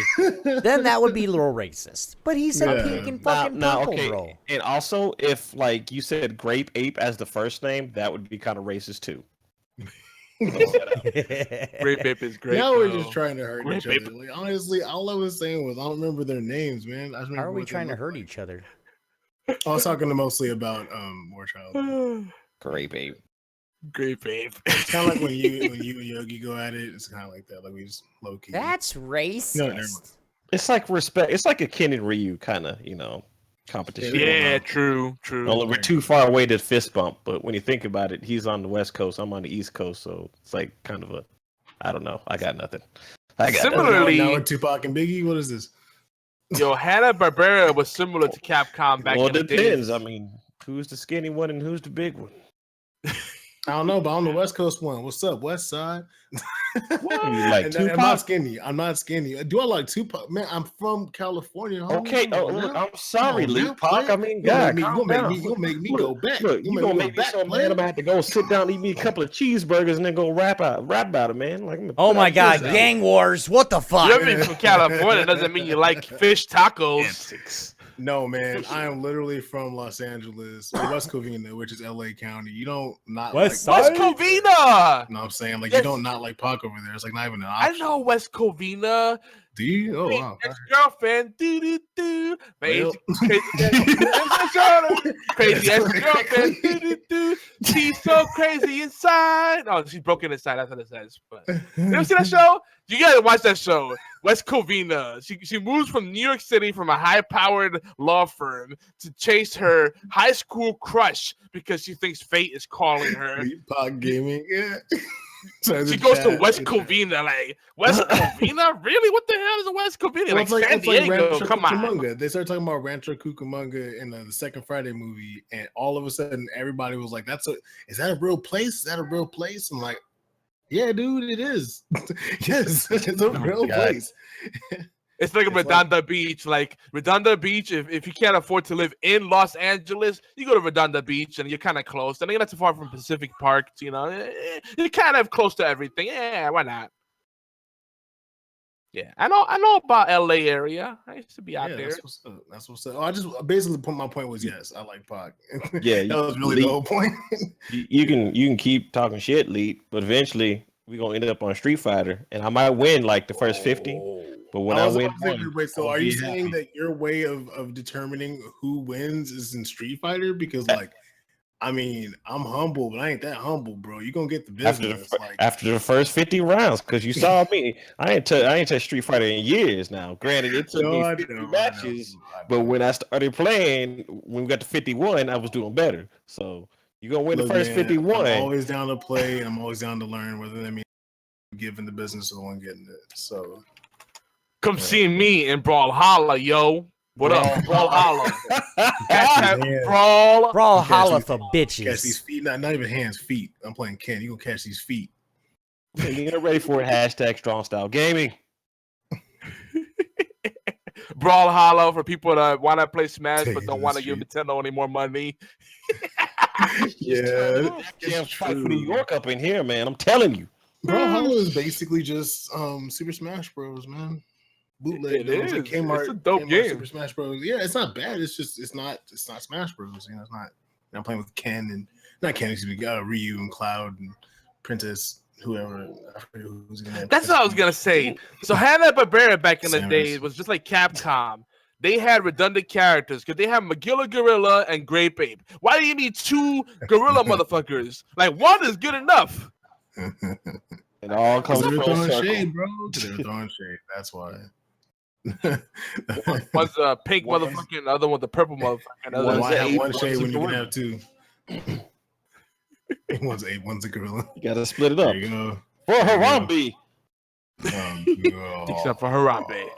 then that would be a little racist. But he said pink and fucking purple, bro. And also, if like you said Grape Ape as the first name, that would be kind of racist too. Grape Ape is great. Now we're bro. just trying to hurt Grape each Ape. other. Like, honestly, all I was saying was I don't remember their names, man. I just How remember are we what they trying to looked hurt like. each other? I was talking mostly about War Child. Grape Ape. Grape Ape. It's kind of like when you and Yogi go at it. It's kind of like that. Like we just low key. That's racist. No, never mind. It's like respect. It's like a Ken and Ryu kind of, competition. Yeah, true. Only we're too far away to fist bump, but when you think about it, he's on the West Coast, I'm on the East Coast, so it's like kind of I don't know. I got nothing. Similarly, now with Tupac and Biggie, what is this? Yo, Hanna-Barbera was similar to Capcom back in the days. Well, it depends. I mean, who's the skinny one and who's the big one? I don't know, but I'm the West Coast one. What's up, West Side? What? You like Tupac? I'm not skinny. Do I like Tupac? Man, I'm from California. Homie. Okay. Look, I'm sorry, Come on, Tupac. I mean, God, you gonna make me go back. Look, you gonna make me so mad. I'm gonna have to go sit down, eat me a couple of cheeseburgers, and then go rap about it, man. Like, Oh my God, gang wars! What the fuck? You're being from California doesn't mean you like fish tacos. No, man, I am literally from Los Angeles, or West Covina, which is LA County. You don't not West like Side? West Covina. No, I'm saying like Yes. you don't not like Pac over there. It's like not even an I option. know West Covina. Do you? Oh wow. Ex-girlfriend. Do. Well. Crazy ex-girlfriend. Do. She's so crazy inside. Oh, she's broken inside. That's what it says. But you ever see that show? You gotta watch that show. West Covina. She moves from New York City from a high-powered law firm to chase her high school crush because she thinks fate is calling her. Pac gaming. Yeah. She goes to West Covina, like West Covina. Really? What the hell is a West Covina? Like San Diego? Rancho Come on. Cucamonga. They started talking about Rancho Cucamonga in the second Friday movie, and all of a sudden, everybody was like, "Is that a real place? Is that a real place?" I'm like, "Yeah, dude, it is. Yes, it's a real place." It's like Redondo Beach. Like Redondo Beach, if you can't afford to live in Los Angeles, you go to Redondo Beach and you're kind of close. And you're not too far from Pacific Park. You're kind of close to everything. Yeah, why not? Yeah, I know about LA area. I used to be out there. That's what's up. Oh, I just basically my point was yes, I like Pac. Yeah, that was really the whole point. you can keep talking shit, Lead, but eventually we're gonna end up on Street Fighter, and I might win like the first 50. But when I win, wait, so are you saying that your way of determining who wins is in Street Fighter? Because like, I mean, I'm humble, but I ain't that humble, bro. You gonna get the business after the first 50 rounds, because you saw me. I ain't touched Street Fighter in years now. Granted, it took me 50 matches, but when I started playing, when we got to 51, I was doing better. So you gonna win the first 51. I'm always down to play. I'm always down to learn. Whether that means giving the business to the one getting it. So. Come see me in Brawlhalla, yo. What up, Brawlhalla? Brawlhalla for bitches. Catch these feet, not even hands, feet. I'm playing Ken. You gonna catch these feet? Get ready for it. # Strong Style Gaming. Brawlhalla for people that want to play Smash but don't want to give Nintendo any more money. Yeah, fight for New York up in here, man. I'm telling you. Brawlhalla is basically just Super Smash Bros, man. Bootleg. It is. Like Kmart, it's a dope Kmart game. Super Smash Bros. Yeah, it's not bad. It's just it's not Smash Bros. You know, it's not. I'm playing with Ken and not Ken. Excuse me, Ryu and Cloud and Princess, whoever. I forget who's gonna. That's what I was gonna say. So Hanna-Barbera back in the day was just like Capcom. They had redundant characters because they have Magilla Gorilla and Grape Ape. Why do you need two gorilla motherfuckers? Like one is good enough. It all comes from throwing shade, bro. They're throwing shade. That's why. One's a pink motherfucker, and the other one's a purple motherfucker. Why have one shade when you can have two? One's ape, one's a gorilla. You gotta split it up. There you go. For Harambe. Except for Harambe.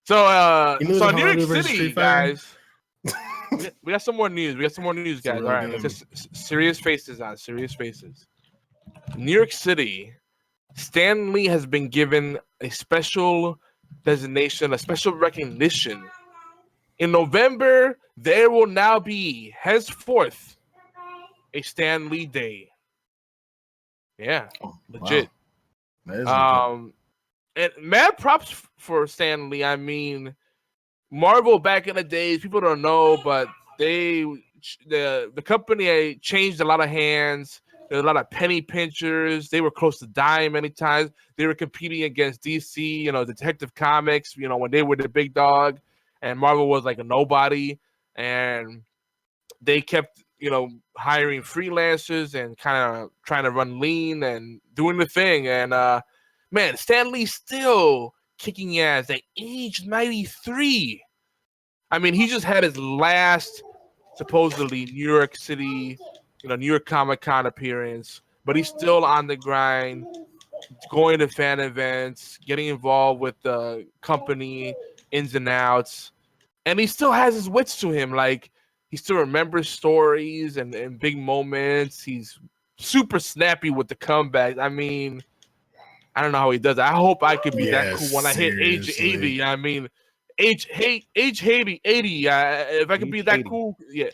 So, so New York City, guys. We got some more news. We got some more news, guys. All right, let's just serious faces on serious faces. New York City, Stan Lee has been given a special designation, a special recognition. In November, there will now be henceforth a Stan Lee Day. Yeah, legit. Wow. That is legit. And mad props for Stan Lee. I mean, Marvel back in the days, people don't know, but the company changed a lot of hands. There were a lot of penny pinchers. They were close to dying many times. They were competing against DC, Detective Comics, when they were the big dog, and Marvel was like a nobody. And they kept, hiring freelancers and kind of trying to run lean and doing the thing. And man, Stan Lee's still kicking ass at age 93. I mean, he just had his last supposedly New York City, New York Comic-Con appearance, but he's still on the grind, going to fan events, getting involved with the company ins and outs, and he still has his wits to him. Like, he still remembers stories and big moments. He's super snappy with the comeback. I mean, I don't know how he does it. I hope I could be that cool when I hit age 80. I mean, age 80. If I could be that cool, yeah.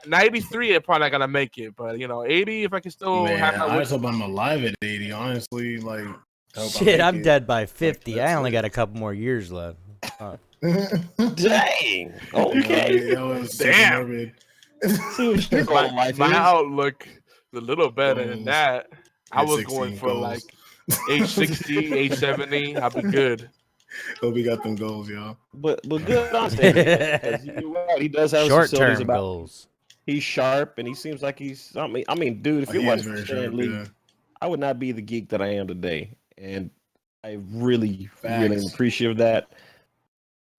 93, I'm probably not gonna make it, but 80, if I can still have my. I just hope I'm alive at 80. Honestly, like, shit, I'm dead by 50. Like, I only got a couple more years left. Dang. Okay. Damn. My outlook is a little better than that. I was going for like age 60, age 70. I'll be good. Hope we got them goals, y'all. But good on Stan. He does have short-term goals. He's sharp and he seems like he's. I mean, dude, if it wasn't for Stan Lee, I would not be the geek that I am today. And I really am appreciative of that.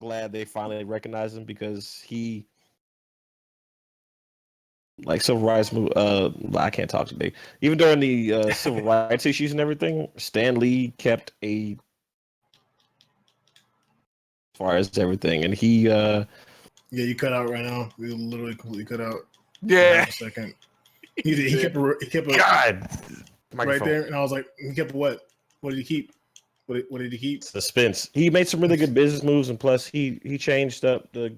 Glad they finally recognized him because he, like, civil rights move. I can't talk today. Even during the civil rights issues and everything, Stan Lee kept as far as everything, and he. Yeah, you cut out right now. We literally completely cut out. Yeah. A second. He kept a God. Right there, and I was like, he kept what? What did he keep? What did he keep? Suspense. He made some really good business moves, and plus he changed up the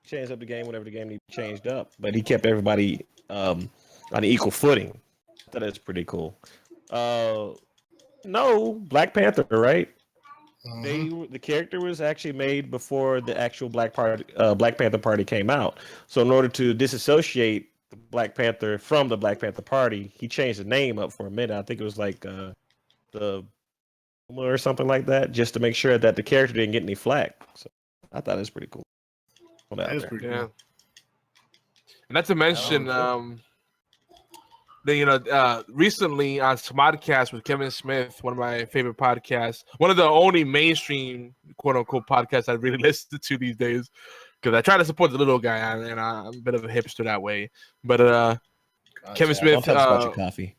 game whenever the game needed changed up. But he kept everybody on an equal footing. I thought that's pretty cool. No, Black Panther, right? The character was actually made before the actual Black Panther Party came out. So in order to disassociate the Black Panther from the Black Panther Party, he changed the name up for a minute. I think it was like the or something like that, just to make sure that the character didn't get any flack. So I thought it was pretty cool. That is pretty cool. And not to mention, recently on Smodcast with Kevin Smith, one of my favorite podcasts, one of the only mainstream quote unquote podcasts I really listen to these days, because I try to support the little guy, and I'm a bit of a hipster that way. But Kevin Smith, don't tell us about your coffee.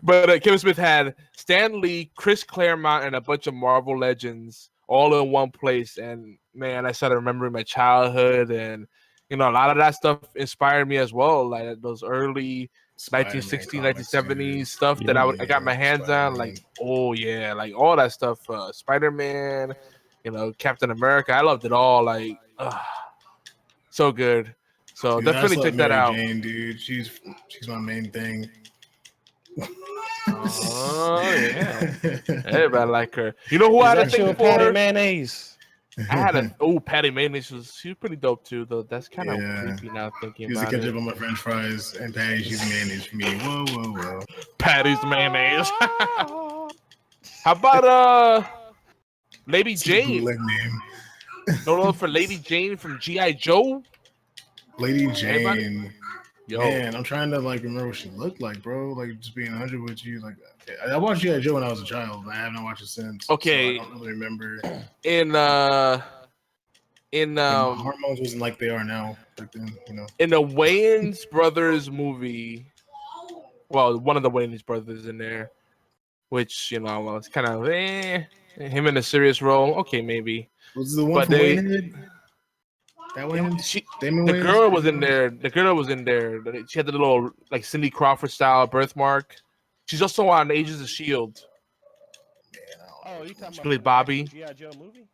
But Kevin Smith had Stan Lee, Chris Claremont, and a bunch of Marvel legends all in one place. And man, I started remembering my childhood, and a lot of that stuff inspired me as well. Like those early 1960s, 1970s stuff that I got my hands on. Like, oh yeah, like all that stuff. Spider-Man, Captain America. I loved it all. Like, so good. So definitely check that out. Jane, dude, she's my main thing. Oh yeah, everybody like her. You know who I had a thing for? Patty Mayonnaise. I had Patty Mayonnaise. She was pretty dope too, though. That's kind of creepy now thinking about it. Used to catch up on my French fries, and Patty, she's mayonnaise for me. Whoa. Patty's mayonnaise. How about Lady Jane? No love for Lady Jane from G.I. Joe. Lady Jane. Everybody? Yo. Man, I'm trying to remember what she looked like, bro. Like, just being 100 with you. Like, I watched G.I. Joe when I was a child, but I haven't watched it since. Okay. So I don't really remember. In hormones wasn't like they are now back then, In the Wayans brothers movie, well, one of the Wayans brothers in there, which it's kind of him in a serious role. Okay, maybe. Was the one from Waynehead? That one. The girl was in there. The girl was in there. She had the little like Cindy Crawford style birthmark. She's also on Agents of Shield. Oh, you talking Billy Bobby? G.I. Joe movie?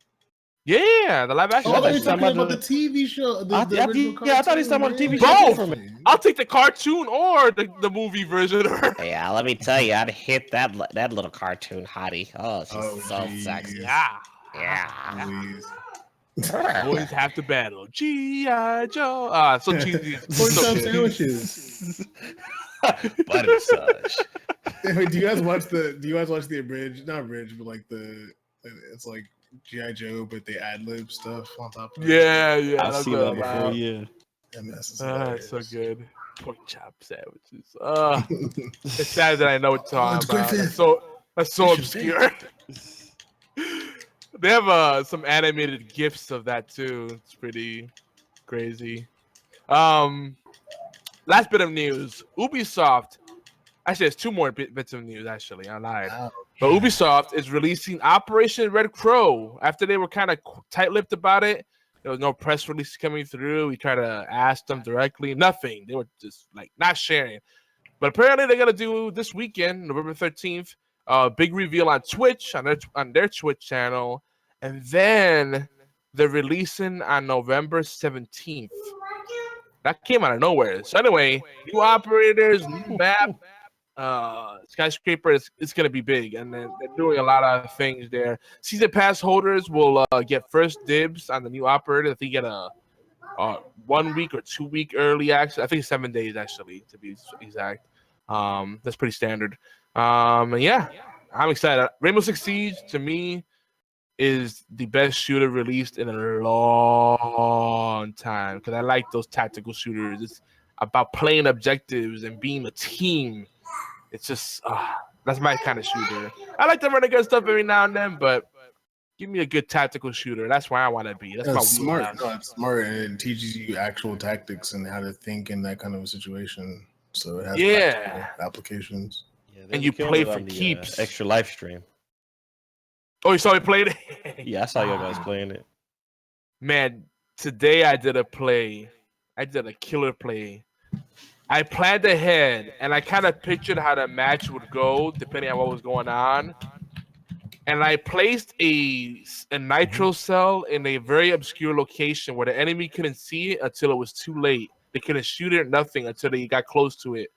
Yeah, the live action. Oh, you're talking about the TV show. The original cartoon, I thought he was talking about the TV show. Both. I'll take the cartoon or the movie version. Yeah, let me tell you, I'd hit that little cartoon hottie. Oh, she's so sexy. Yeah. Boys have to battle. G.I. Joe. So cheesy. Pork sandwiches. Butter sauce. Wait, do you guys watch the abridged? Not abridged, but like it's like G.I. Joe, but they ad lib stuff on top of it. Yeah. I've seen that before. Yeah. It's so good. Pork chop sandwiches. It's sad that I know what you're talking about. That's so obscure. They have some animated GIFs of that too. It's pretty crazy. Last bit of news. Ubisoft. Actually, there's two more bits of news, actually. I lied. But Ubisoft is releasing Operation Red Crow. After they were kind of tight-lipped about it, there was no press release coming through. We tried to ask them directly. Nothing. They were just, like, not sharing. But apparently they're going to do this weekend, November 13th, big reveal on Twitch, on their Twitch channel. And then they're releasing on November 17th. That came out of nowhere. So anyway, new operators, new map, Skyscraper is going to be big. And they're doing a lot of things there. Season pass holders will get first dibs on the new operator. I think you get a 1 week or 2 week early access. I think 7 days, actually, to be exact. That's pretty standard. And yeah, I'm excited. Rainbow Six Siege, to me, is the best shooter released in a long time because I like those tactical shooters. It's about playing objectives and being a team. It's just that's my kind of shooter. I like to run against stuff every now and then, but give me a good tactical shooter. That's where I want to be. That's my smart. No, it's smart, and it teaches you actual tactics and how to think in that kind of a situation. So it has applications. Yeah, and you play for keeps. Extra live stream. Oh, you saw me play it? Yeah, I saw you guys playing it. Man, today I did a play. I did a killer play. I planned ahead, and I kind of pictured how the match would go, depending on what was going on. And I placed a nitro cell in a very obscure location where the enemy couldn't see it until it was too late. They couldn't shoot it or nothing until they got close to it.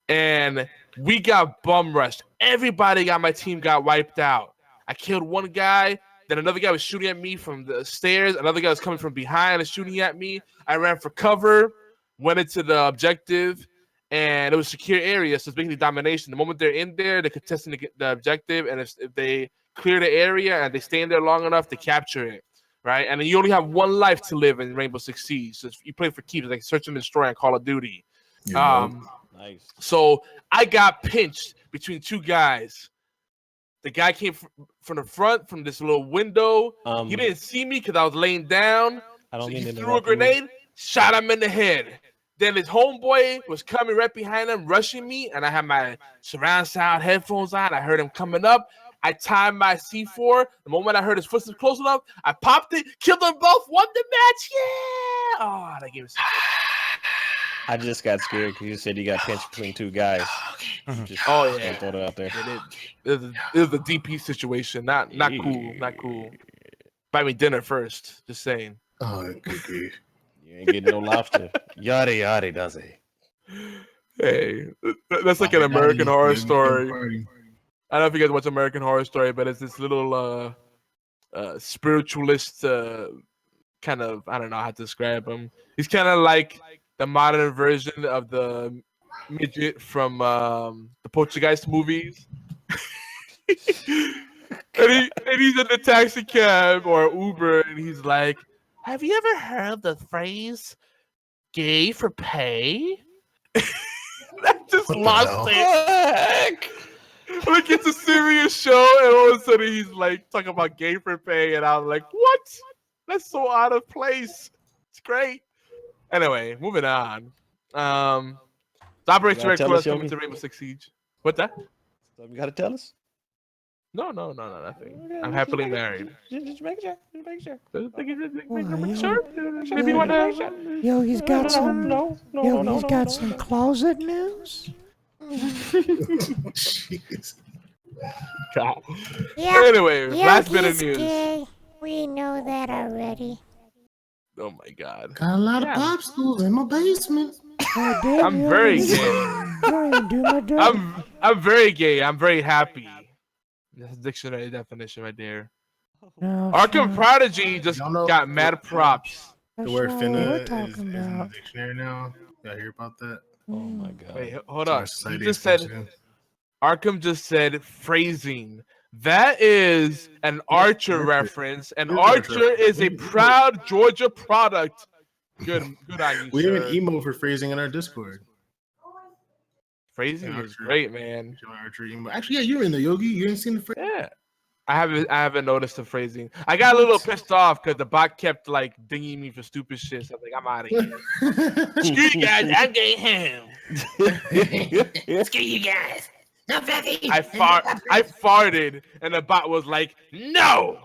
And we got bum rushed. Everybody on my team got wiped out. I killed one guy, then another guy was shooting at me from the stairs. Another guy was coming from behind and shooting at me. I ran for cover, went into the objective, and it was a secure area, so it's basically domination. The moment they're in there, they're contesting the objective, and if they clear the area and they stay in there long enough to capture it, right? And then you only have one life to live in Rainbow Six Siege. So you play for keeps, like Search and Destroy on Call of Duty. Nice. So I got pinched between two guys. The guy came from the front, from this little window. He didn't see me because I was laying down. He threw a grenade, shot him in the head. Then his homeboy was coming right behind him, rushing me, and I had my surround sound headphones on. I heard him coming up. I timed my C4. The moment I heard his footsteps close enough, I popped it, killed them both, won the match. Yeah! Oh, that game is so good. I just got scared because you said you got pinched between two guys. Just throw that out there. It was a DP situation. Not cool. Buy me dinner first. Just saying. Oh, good grief. You ain't getting no lobster. Yada does he? Hey, that's like an American Horror Story. I don't know if you guys watch American Horror Story, but it's this little spiritualist kind of, I don't know how to describe him. He's kind of like the modern version of the midget from the Poltergeist movies. and he's in the taxi cab or Uber, and he's like, have you ever heard the phrase gay for pay? That just lost it. Like, it's a serious show, and all of a sudden he's like talking about gay for pay, and I'm like, what? That's so out of place. It's great. Anyway, moving on. The Operation Red Crow coming to Rainbow Six Siege. What that? Something you gotta tell us? No, nothing. I'm happily married. Just make sure. Just make sure. Maybe you wanna. Yo, he's got some. No. He's got some closet news. Jeez. God. Yeah, Anyway, last bit of he's news. gay. We know that already. Oh my God. Got a lot of popsicles in my basement. I'm very gay. I'm very gay. I'm very happy. That's a dictionary definition right there. Arkham Prodigy just got mad props. The word finna is in the dictionary now. Y'all hear about that? Oh my God. Wait, hold on. You just said Arkham just said phrasing. That is an Archer reference, and Archer is a proud Georgia product. Good on you, We sir. have an emo for phrasing in our Discord. Phrasing is great, man. Archer emo. Actually, yeah, you're in there, Yogi. You ain't seen the phrasing? Yeah. I haven't noticed the phrasing. I got a little pissed off because the bot kept like dinging me for stupid shit. So I'm like, I'm out of here. Screw you guys, I'm getting him. Screw you guys. No, Fluffy. I farted, and the bot was like, "No,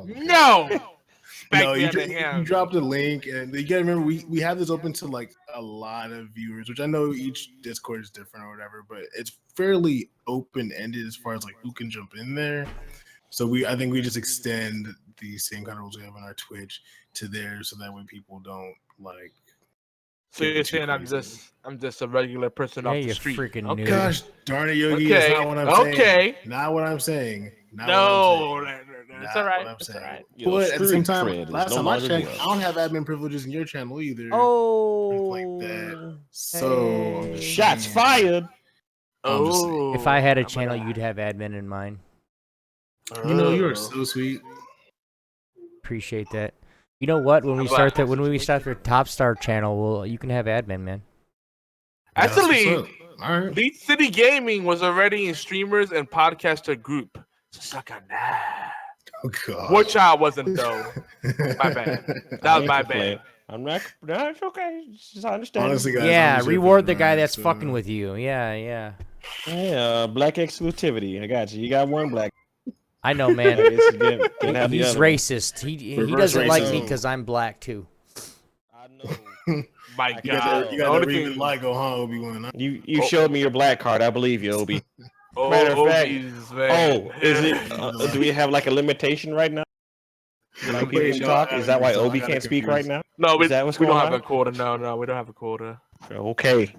no." No, you dropped a link, and you gotta remember we have this open to like a lot of viewers, which I know each Discord is different or whatever, but it's fairly open ended as far as like who can jump in there. So I think we just extend the same kind of rules we have on our Twitch to there, so that way people don't like. So you're saying I'm just a regular person off the street? Freaking okay. Gosh darn it, Yogi! That's not what I'm saying. Okay. Not what I'm saying. No, that's all right. That's all right. But at the same time, last time I checked, I don't have admin privileges in your channel either. Oh, like that. So shots fired. Oh, if I had a channel, you'd have admin in mine. You know, you're so sweet. Appreciate that. You know what? When we start the Top Star channel, you can have admin, man. Actually, Lead City Gaming was already in streamers and podcaster group. Suck on that. Oh God. War Child wasn't though. My bad. That was my bad. I'm not. No, it's okay. Just understand. Honestly, guys, yeah, reward the guy that's fucking with you. Yeah. Yeah, black exclusivity. I got you. You got one black. I know, man. He's racist. He doesn't like me because I'm black too. I know. My God, you got to read the Ligo, huh, Obi-Wan? You showed me your black card. I believe you, Obi. Matter of fact, is it? Do we have like a limitation right now? Like people can talk. Is that why Obi can't speak right now? No, we don't have a quota. No, we don't have a quota. Okay,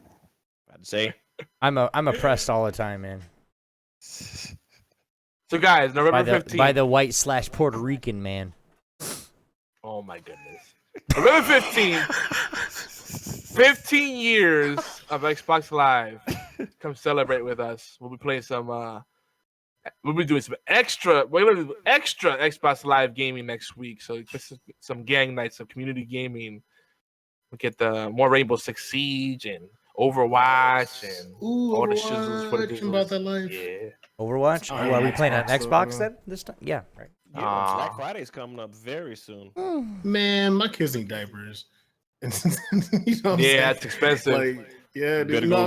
I'd say I'm oppressed all the time, man. So guys, November 15th. By the white / Puerto Rican man. Oh my goodness. November 15th. 15 years of Xbox Live. Come celebrate with us. We'll be playing some we'll be doing some extra Xbox Live gaming next week. So some gang nights of community gaming. We'll get the more Rainbow Six Siege and Overwatch and all the shizzles for the about that life. Yeah. Overwatch? Oh, are we playing on Xbox then this time? Yeah, right. Yeah, Black Friday's coming up very soon. Man, my kids need diapers. You know what I'm it's expensive. Like, yeah, dude. No,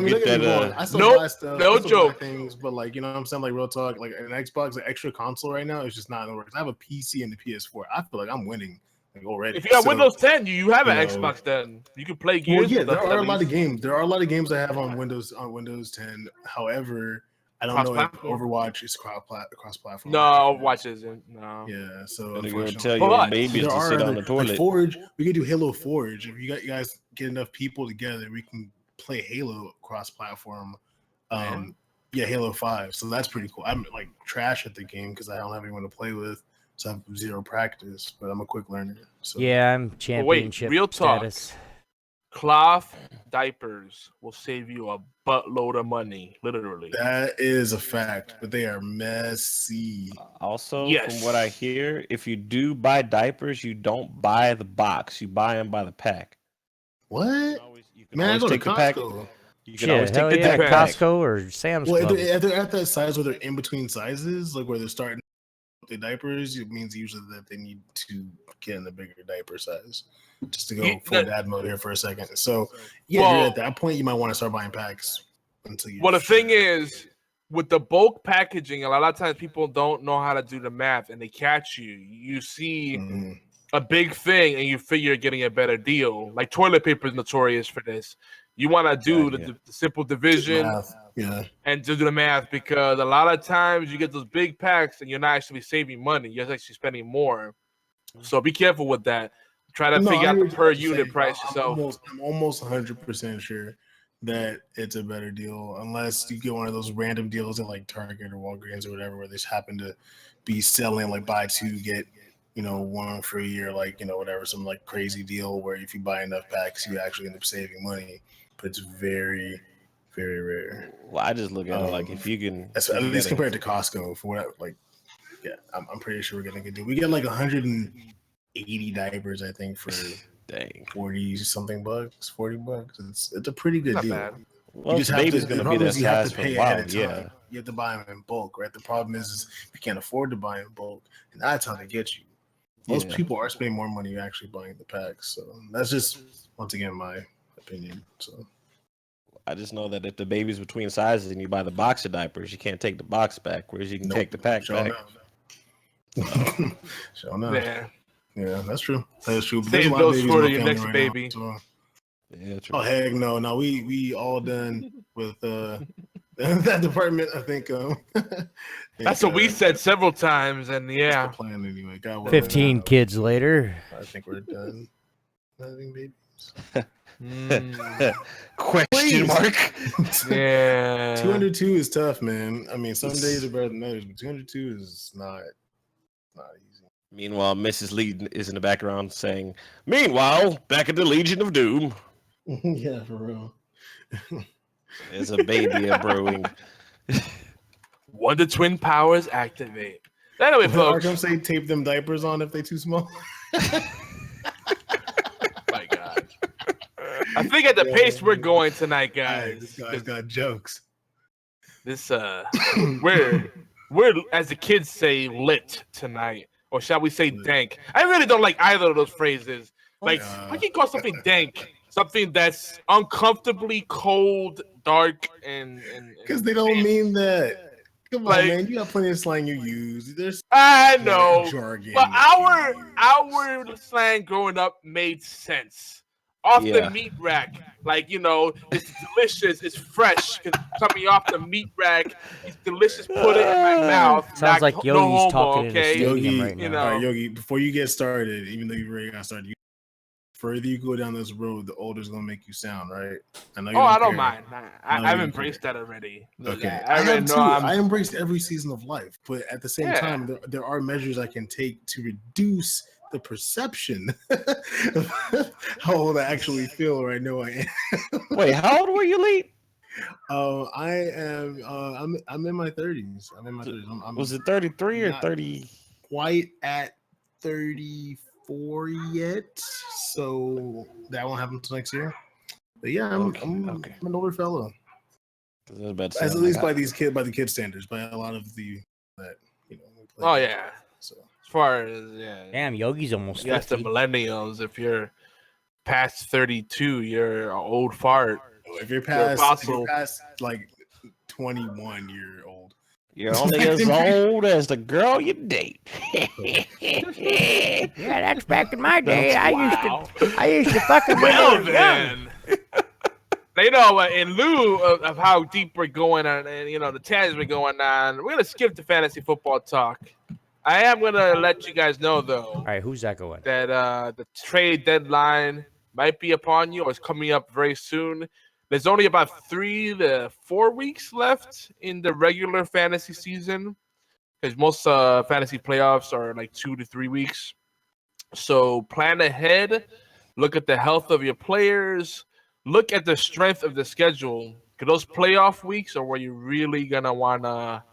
I still buy stuff. No joke. Things, but like, you know what I'm saying? Like, real talk. Like, an Xbox, an extra console right now is just not in the works. I have a PC and the PS4. I feel like I'm winning already. If you got Windows 10, you have an Xbox then. You can play Gears. Well, yeah, there are a lot of games. There are a lot of games I have on Windows 10. However, I don't know if Overwatch is cross-platform. No, Overwatch isn't. No. Yeah, so tell your babies to sit on the toilet. Like Forge, we can do Halo Forge. If you guys get enough people together, we can play Halo cross-platform. Halo 5. So that's pretty cool. I'm like trash at the game because I don't have anyone to play with, so I have zero practice. But I'm a quick learner. So. Yeah, I'm championship real talk. status. Cloth diapers will save you a buttload of money, literally. That is a fact, but they are messy. Also, from what I hear, if you do buy diapers, you don't buy the box. You buy them by the pack. What? You can always take the pack. You can always take the pack. Costco or Sam's Club. If they're at that size where they're in between sizes, like where they're starting the diapers, it means usually that they need to get in the bigger diaper size. Just to go full dad mode here for a second. So, you're at that point, you might want to start buying packs until you. Well, the thing is, with the bulk packaging, a lot of times people don't know how to do the math and they catch you. You see a big thing and you figure you're getting a better deal. Like toilet paper is notorious for this. You want to do the simple division and do the math because a lot of times you get those big packs and you're not actually saving money. You're actually spending more. So be careful with that. Try to figure out the per unit price yourself. I'm almost 100% sure that it's a better deal unless you get one of those random deals at like Target or Walgreens or whatever where they just happen to be selling like buy two get one for a year, like whatever, some like crazy deal where if you buy enough packs you actually end up saving money, but it's very, very rare. Well, I just look at it like if you can, at least compared to Costco for what, like, I'm pretty sure we're getting a good deal. We get like 180 diapers, I think, for dang 40 something bucks, $40. It's a pretty good deal. Bad. Well, baby's going to be that size for a while. Yeah, you have to buy them in bulk, right? The problem is you can't afford to buy in bulk, and that's how they get you. Most people are spending more money actually buying the packs, so that's just once again my opinion. So I just know that if the baby's between sizes and you buy the box of diapers, you can't take the box back, whereas you can take the pack back. Sure enough. Yeah, that's true. That's true. Save those for your next baby. Now, so. Yeah, true. Oh heck no! No, we all done with that department. I think. That's what we said several times, and that's the plan anyway. 15 kids later. I think we're done having babies. Question mark. Yeah. 202 is tough, man. I mean, some days are better than others, but 202 is not easy. Meanwhile, Mrs. Lee is in the background saying, "Meanwhile, back at the Legion of Doom." Yeah, for real. There's a baby brewing. Wonder Twin powers activate. Anyway, folks. Arkham say tape them diapers on if they too small. My God. I think at the pace we're going tonight, guys. This guy's got jokes. This we're as the kids say lit tonight, or shall we say dank? I really don't like either of those phrases. Like, I can call something dank, something that's uncomfortably cold, dark, and because they don't mean that. Come on, man! You got plenty of slang you use. There's I know, jargon, but our slang growing up made sense. Off the meat rack, like it's delicious, it's fresh, coming off the meat rack. It's delicious. Put it in my mouth. Sounds like Yogi's talking in a stadium Yogi, right now. All right, Yogi, before you get started, even though you already got started, further you go down this road, the older it's gonna make you sound, right? I know. I don't mind. I've embraced that already. Okay, I have too. I embraced every season of life, but at the same time, there are measures I can take to reduce the perception of how old I actually feel right now. I am. Wait, how old were you, Lee? I am. I'm in my 30s. Was it 33 or 30? Quite at 34 yet, so that won't happen until next year. But yeah, I'm an older fellow. At least by the kid standards, by a lot of the that Oh yeah. So as far as damn, Yogi's almost 50. That's the millennials. If you're past 32, you're an old fart. If you're past like 21, you're old. You're only as old as the girl you date. Yeah, that's back in my day. I used to fucking well then. In lieu of how deep we're going on, and the tangents we're going on, we're gonna skip the fantasy football talk. I am gonna let you guys know though. All right, who's that going? That the trade deadline might be upon you, or it's coming up very soon. There's only about 3 to 4 weeks left in the regular fantasy season, because most fantasy playoffs are like 2 to 3 weeks. So plan ahead. Look at the health of your players. Look at the strength of the schedule. Because those playoff weeks are where you're really gonna wanna,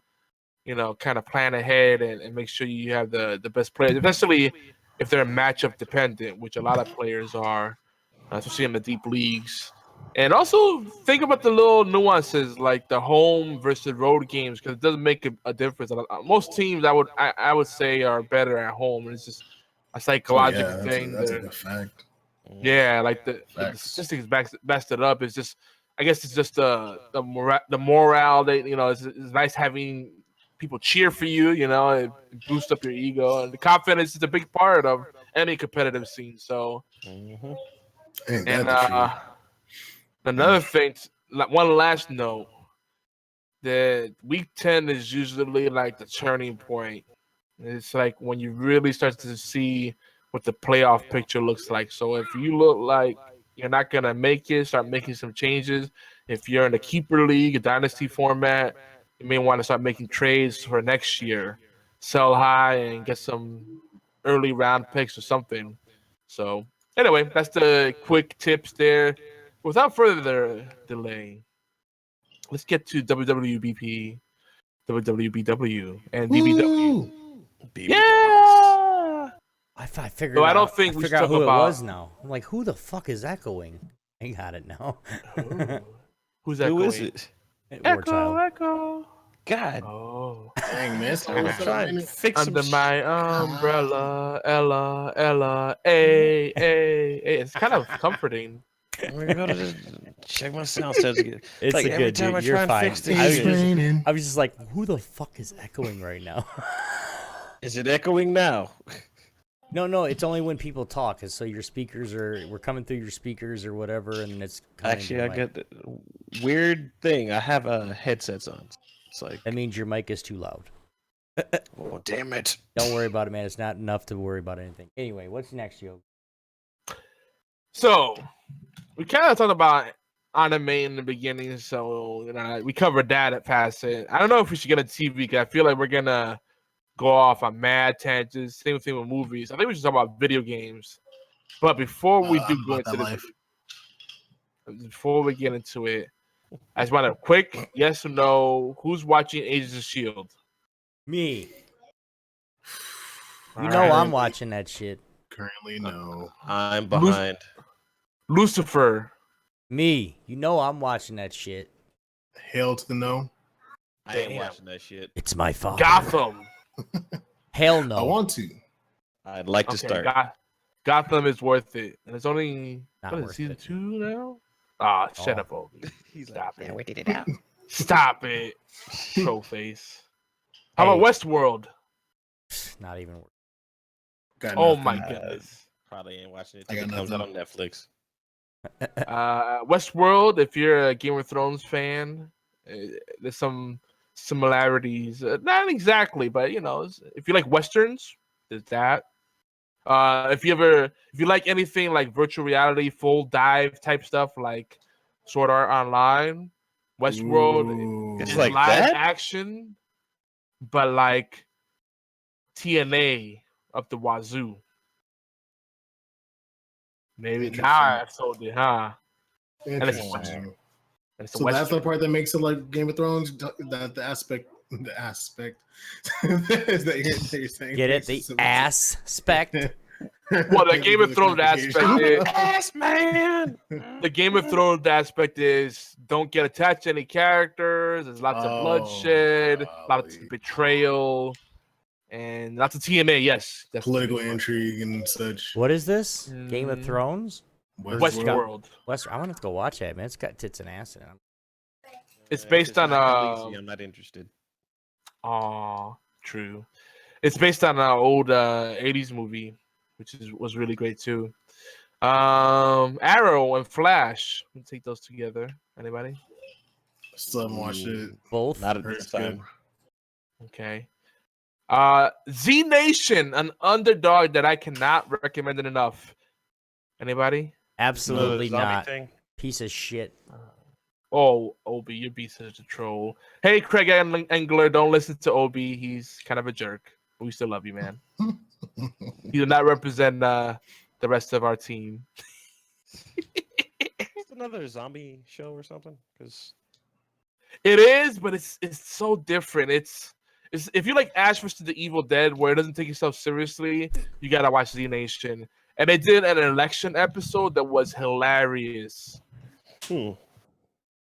kind of plan ahead and make sure you have the best players, especially if they're matchup dependent, which a lot of players are, especially in the deep leagues. And also think about the little nuances like the home versus road games, because it doesn't make a difference. Most teams I would say are better at home. It's just a psychological thing. That's a fact. Yeah, like the statistics backed it up. It's just I guess it's just the morale that it's nice having people cheer for you. It boosts up your ego, and the confidence is a big part of any competitive scene. So, Ain't and that the truth? another thing, one last note, that week 10 is usually like the turning point. It's like when you really start to see what the playoff picture looks like. So if you look like you're not going to make it, start making some changes. If you're in a keeper league, a dynasty format, you may want to start making trades for next year. Sell high and get some early round picks or something. So anyway, that's the quick tips there. Without further delay, let's get to WWBP, WWBW, and BBW. Yeah! I figured So I out. don't think I we should figure out talk who about. it was now. I'm like, who the fuck is echoing? I got it now. Who's echoing? Who is it? Warchild. Echo. God. Oh. Dang, man. So I'm what's up, trying to man? fix some Under my umbrella, Ella, hey. It's kind of comforting. I'm gonna go to check my sound settings again. It's Like a every good time dude. I You're try and fine. fix this I was, shit, just, I was just like, who the fuck is echoing right now? is it echoing now? No, it's only when people talk. So your speakers we're coming through your speakers or whatever, and it's Actually, I got the weird thing. I have headsets on. It's like that means your mic is too loud. Oh, damn it. Don't worry about it, man. It's not enough to worry about anything. Anyway, what's next, yo? So we kind of talked about anime in the beginning, so we covered that at Facet. I don't know if we should get a TV because I feel like we're gonna go off on mad tangents. Same thing with movies. I think we should talk about video games. But before we do go into this, before we get into it, I just want a quick yes or no. Who's watching Agents of S.H.I.E.L.D.? Me. You know I'm watching that shit. Currently, no. I'm behind. Lucifer. Me. You know I'm watching that shit. Hell to the no. I ain't watching that shit. It's my fault. Gotham. Hell no. I want to. I'd like to start. Gotham is worth it. And it's only season 2 now? Shut up, Obi. Stop it. We did it out. Stop it. Pro face. How about Westworld? Not even worth it. Oh my goodness. Probably ain't watching it until it comes out on Netflix. Westworld, if you're a Game of Thrones fan, there's some similarities. Not exactly, but if you like westerns, there's that. If you like anything like virtual reality, full dive type stuff like Sword Art Online, Westworld is like live that? action, but like TNA up the wazoo. Maybe now I sold it, huh? And it's so that's the part that makes it like Game of Thrones. That the aspect is that you're saying. Get it? The aspect. Well, the Game of Thrones aspect is ass man. The Game of Thrones aspect is don't get attached to any characters. There's lots of bloodshed, lots of betrayal, and lots of TNA. Yes, political intrigue and such. What is this? Game of Thrones? Westworld. I want to go watch that, man. It's got tits and ass in it. It's based on I'm not interested. True. It's based on an old 80s movie, which was really great too. Arrow and Flash. Let me take those together. Anybody? Still haven't watched it. Both? Not at this time. Okay. Z Nation, an underdog that I cannot recommend it enough. Anybody? Absolutely not. Piece of shit. Oh, Obi, you're being such a troll. Hey, Craig Engler, don't listen to Obi. He's kind of a jerk. But we still love you, man. He did not represent the rest of our team. It's another zombie show or something? Because it is, but it's so different. It's if you like Ash vs. the Evil Dead, where it doesn't take itself seriously, you gotta watch Z Nation. And they did an election episode that was hilarious.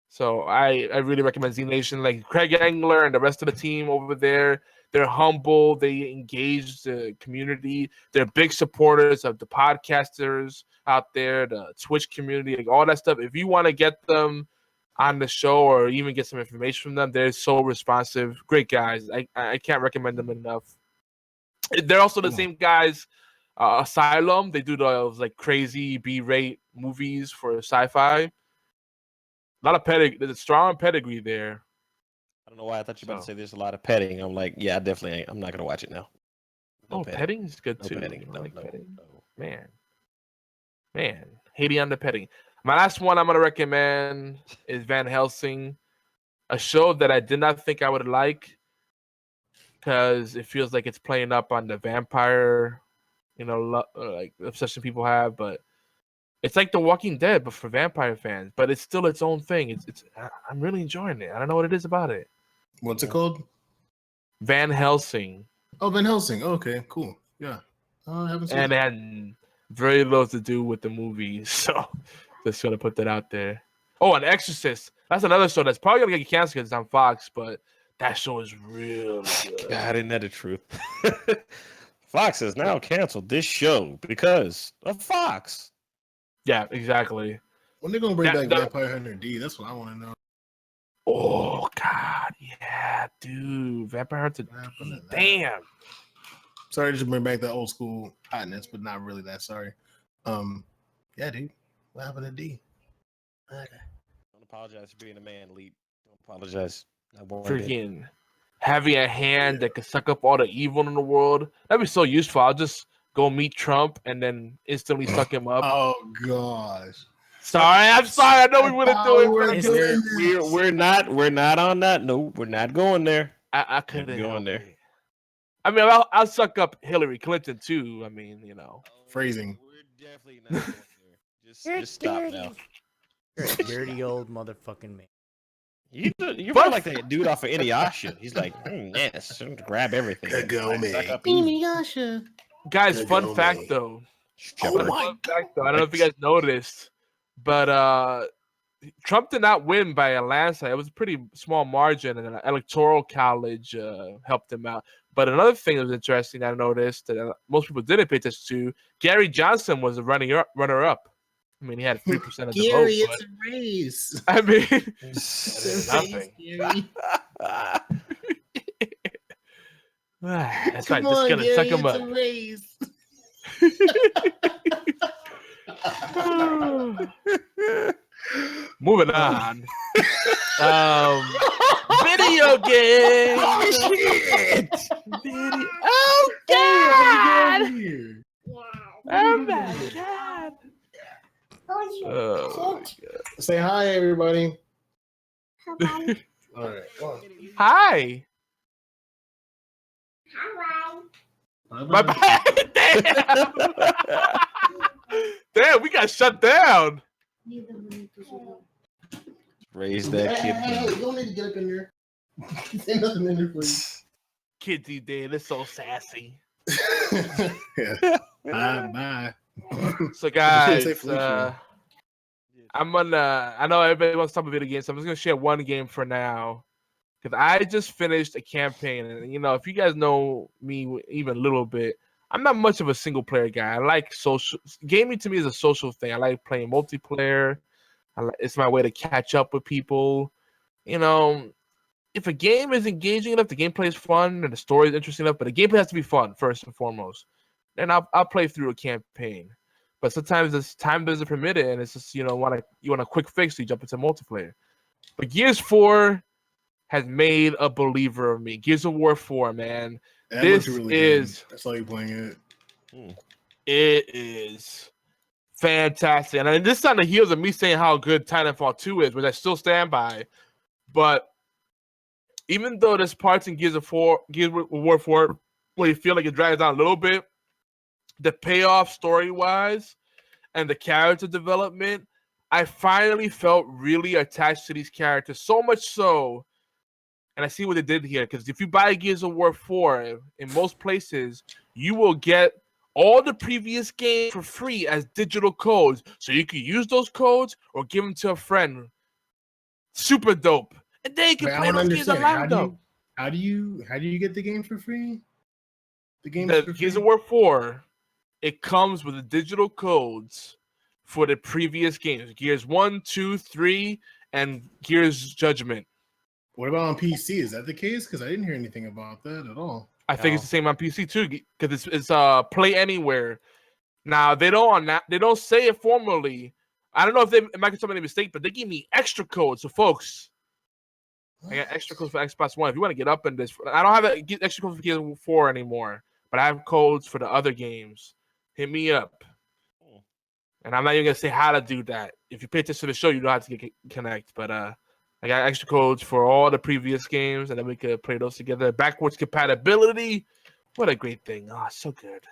So I really recommend Z Nation. Like Craig Engler and the rest of the team over there, they're humble. They engage the community. They're big supporters of the podcasters out there, the Twitch community, like all that stuff. If you want to get them on the show or even get some information from them. They're so responsive. Great guys. I can't recommend them enough. They're also the same guys, Asylum. They do those like crazy B-rate movies for sci-fi. A lot of pedigree. There's a strong pedigree there. I don't know why I thought you were about to say there's a lot of petting. I'm like, yeah, I definitely ain't. I'm not gonna watch it now. No petting is good too. Petting. No, petting. Man. Hating on the petting. My last one I'm gonna recommend is Van Helsing, a show that I did not think I would like because it feels like it's playing up on the vampire, like obsession people have. But it's like The Walking Dead, but for vampire fans. But it's still its own thing. I'm really enjoying it. I don't know what it is about it. What's it called? Van Helsing. Oh, Van Helsing. Okay, cool. Yeah. I haven't seen it had very little to do with the movie, so just gonna put that out there. Oh, and Exorcist. That's another show that's probably gonna get canceled because it's on Fox, but that show is really good. God, isn't that the truth? Fox has now canceled this show because of Fox. Yeah, exactly. When they're gonna bring back Vampire Hunter D? That's what I want to know. Oh God, yeah, dude, Vampire Hunter D. Damn. Sorry to bring back that old school hotness, but not really that sorry. Yeah, dude. What happened to D? Okay. Don't apologize for being a man, Leap. Don't apologize. Freaking having a hand that could suck up all the evil in the world. That'd be so useful. I'll just go meet Trump and then instantly suck him up. Oh gosh. I'm sorry. I know we wouldn't do it. We're not on that. No, we're not going there. I couldn't go in there. I mean, I'll suck up Hillary Clinton too. I mean, phrasing. We're definitely not going there. Just stop now. You're a dirty old motherfucking man. You're more like that dude off of Inuyasha. He's like, yes, grab everything. Inuyasha. Guys, fun fact though. Oh my God. I don't know if you guys noticed, but Trump did not win by a landslide. It was a pretty small margin, and an electoral college helped him out. But another thing that was interesting I noticed that most people didn't pay attention to, Gary Johnson was a runner-up. I mean, he had 3% of the vote. Gary, it's a race. I mean, nothing. That's right. Just gonna suck him up. Moving on. Video game. Oh shit! Oh God! Oh my God! Oh, say hi, everybody. All right. Hi. My bad. Damn. Damn, we got shut down. Raise that kid. Hey, you don't need to get up in here. Say nothing in there, please. Kids these days, they're so sassy. Yeah. Bye. So guys, I know everybody wants to talk about video games, so I'm just gonna share one game for now. Because I just finished a campaign, and if you guys know me even a little bit, I'm not much of a single player guy. I like social gaming. To me is a social thing. I like playing multiplayer. It's my way to catch up with people. If a game is engaging enough, the gameplay is fun, and the story is interesting enough, but the gameplay has to be fun first and foremost. Then I'll play through a campaign. But sometimes this time doesn't permit it, and it's just you want a quick fix, so you jump into multiplayer. But Gears 4 has made a believer of me. Gears of War 4, man. This really is. That's all you playing it. It is fantastic, and this is on the heels of me saying how good Titanfall 2 is, which I still stand by. But even though there's parts in Gears of War 4 where you feel like it drags down a little bit, the payoff story-wise and the character development, I finally felt really attached to these characters, so much so. And I see what they did here, because if you buy Gears of War 4, in most places, you will get all the previous games for free as digital codes. So you can use those codes or give them to a friend. Super dope. And then you can play those games online, though. How do you get the game for free? The Gears of War 4, it comes with the digital codes for the previous games. Gears 1, 2, 3, and Gears Judgment. What about on PC? Is that the case? Because I didn't hear anything about that at all. I think it's the same on PC too, because it's Play Anywhere. Now they don't say it formally. I don't know if Microsoft made a mistake, but they gave me extra codes. So folks, I got extra codes for Xbox One. If you want to get up in this, I don't have extra codes for Gears 4 anymore, but I have codes for the other games. Hit me up. And I'm not even gonna say how to do that. If you pay attention to the show, you know how to connect. But I got extra codes for all the previous games, and then we could play those together. Backwards compatibility. What a great thing. Oh, so good.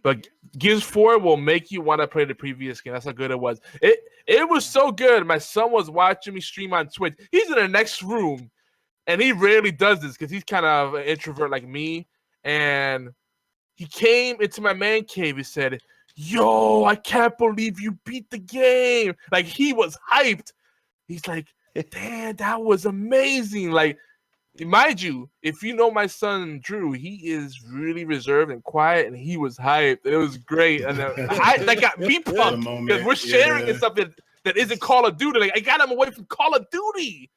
But Gears 4 will make you want to play the previous game. That's how good it was. It was so good. My son was watching me stream on Twitch. He's in the next room, and he rarely does this because he's kind of an introvert like me. And he came into my man cave. He said, "Yo, I can't believe you beat the game." Like, he was hyped. He's like, "Damn, that was amazing." Like, mind you, if you know my son Drew, he is really reserved and quiet, and he was hyped. It was great, and that got me pumped because we're sharing something that isn't Call of Duty. Like, I got him away from Call of Duty,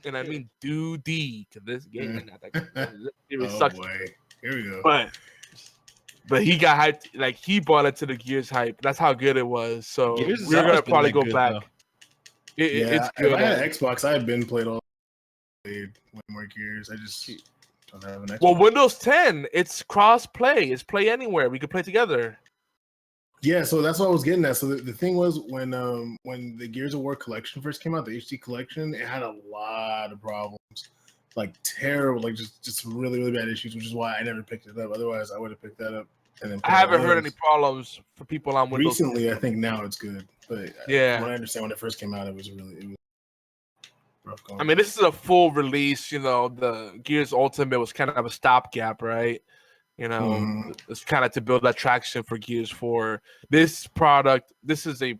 and I mean Duty, because this game is not that good. It sucks. Boy. Here we go. But he got hyped. Like, he bought it to the Gears hype. That's how good it was. So Gears we're gonna probably go good, back. It's good. If I had an Xbox, I had been played all. Played way more Gears. I just don't have an Xbox. Well, Windows 10, it's cross-play. It's Play Anywhere. We could play together. Yeah, so that's what I was getting at. So the thing was, when the Gears of War collection first came out, the HD collection, it had a lot of problems, like terrible, like just really, really bad issues, which is why I never picked it up. Otherwise, I would have picked that up. And then I haven't heard any problems for people on Windows. Recently, I think now it's good, but yeah, what I understand, when it first came out, it was rough going. I mean, this is a full release. You know, the Gears Ultimate was kind of a stopgap, right? You know, it's kind of to build that traction for Gears 4. This product, this is a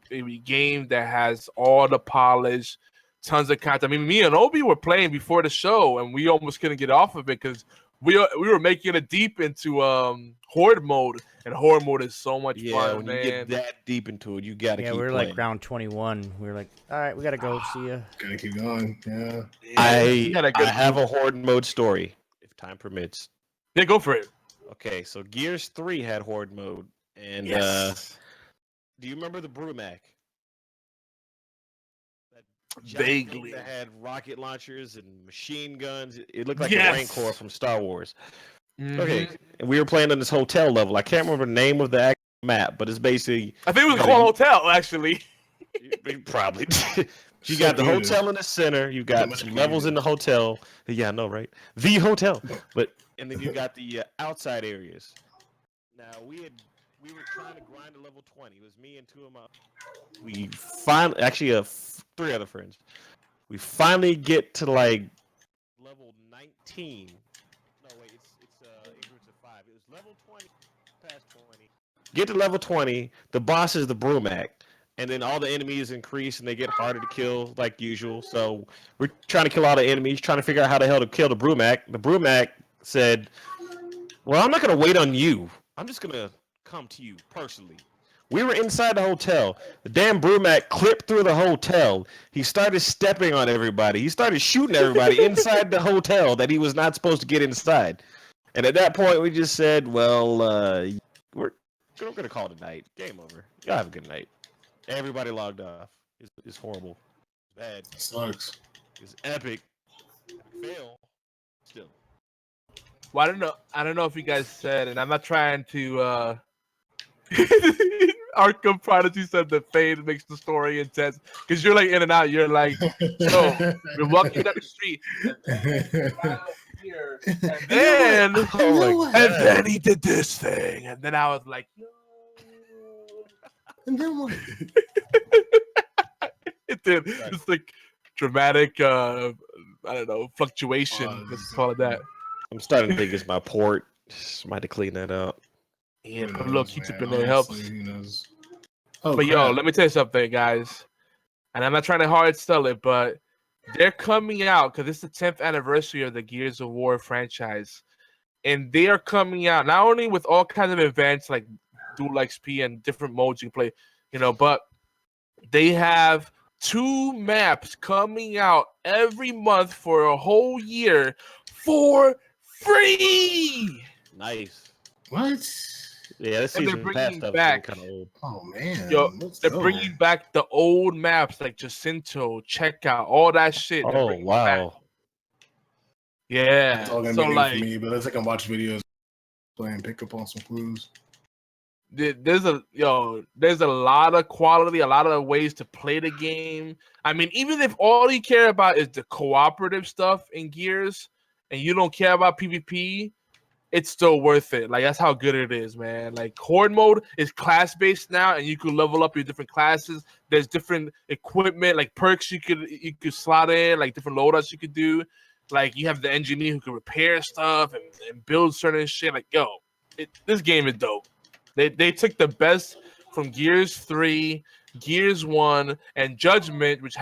game that has all the polish, tons of content. I mean, me and Obi were playing before the show, and we almost couldn't get off of it because we were making it deep into Horde mode, and Horde mode is so much fun, when man. you get that deep into it, you got to keep we're playing. like round 21. We were like, all right, we got to go. See ya. Gotta keep going. Yeah. I have a Horde mode story, if time permits. Yeah, go for it. Okay, so Gears 3 had Horde mode, and do you remember the Brumac? Vaguely. That had rocket launchers and machine guns. It looked like a Rancor from Star Wars. Mm-hmm. Okay, and we were playing on this hotel level. I can't remember the name of the actual map, but it's basically... I think it was called Hotel, actually. Probably. You got the hotel in the center. You got some levels in the hotel. Yeah, I know, right? The hotel. And then you got the outside areas. Now, we were trying to grind to level 20. It was me and two of my... We finally... Actually, 3 other friends. We finally get to, like, level 19. No, wait. It's increments of 5. It was level 20, past 20. Get to level 20. The boss is the Brumac. And then all the enemies increase, and they get harder to kill, like usual. So we're trying to kill all the enemies, trying to figure out how the hell to kill the Brumac. The Brumac said, well, I'm not going to wait on you. I'm just going to come to you personally. We were inside the hotel. The damn Brumac clipped through the hotel. He started stepping on everybody. He started shooting everybody inside the hotel that he was not supposed to get inside. And at that point, we just said, well, we're going to call it a night. Game over. Y'all have a good night. Everybody logged off. It's horrible. It's bad. It sucks. It's epic. Fail. Still. Well, I don't know if you guys said, and I'm not trying to Arkham Prodigy said that fade makes the story intense. Because you're like in and out. You're like, so we're walking down the street. Here, and then he did this thing. And then I was like, yo. And then what? It did. It's like dramatic, I don't know, fluctuation. Let's call it that. I'm starting to think it's my port. Might to clean that up. Yeah, put a little Q-tip in there helps. Oh, but yo, let me tell you something, guys. And I'm not trying to hard sell it, but they're coming out because it's the 10th anniversary of the Gears of War franchise. And they are coming out not only with all kinds of events like Dual XP and different modes you can play, you know, but they have 2 maps coming out every month for a whole year for free. Nice. What? Yeah, this And they're season pass bringing stuff is back. kind of old. Oh man. Yo, Let's they're go. bringing back the old maps like Jacinto, Checkout, all that shit. They're Oh bringing it back. wow. Yeah. It's all gonna So be new like, for me, but let's I can watch videos, play and pick up on some clues. there's a lot of quality, a lot of ways to play the game. I mean, even if all you care about is the cooperative stuff in Gears, and you don't care about PvP, it's still worth it. Like, that's how good it is, man. Like, Horde mode is class based now, and you can level up your different classes. There's different equipment, like perks you could slot in, like different loadouts you could do. Like, you have the engineer who can repair stuff and build certain shit. Like, yo, this game is dope. They took the best from Gears 3, Gears 1, and Judgment, which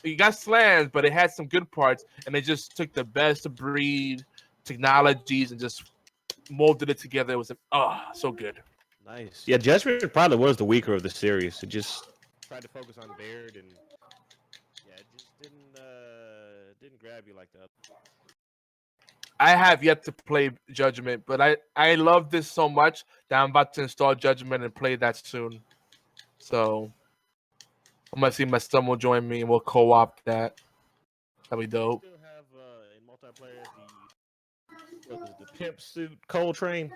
you got slams, but it had some good parts, and they just took the best of breed technologies and just molded it together. It was so good. Nice. Yeah, Judgment probably was the weaker of the series. It just tried to focus on Baird, and yeah, it just didn't grab you like that. I have yet to play Judgment, but I love this so much that I'm about to install Judgment and play that soon. So I'm gonna see my son will join me and we'll co-op that. That'll be dope. Still have in multiplayer the pimp suit Coltrane.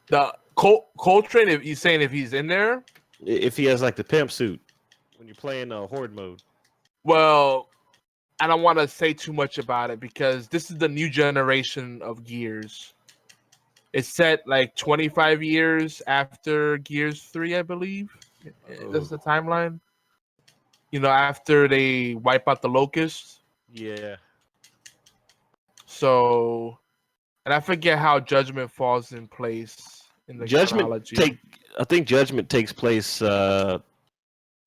The Coltrane, if he's saying if he's in there, If he has like the pimp suit when you're playing Horde mode. well, I don't want to say too much about it because this is the new generation of Gears. It's set like 25 years after Gears 3, I believe. That's the timeline. You know, after they wipe out the locusts. Yeah. So, and I forget how Judgment falls in place in the chronology. I think Judgment takes place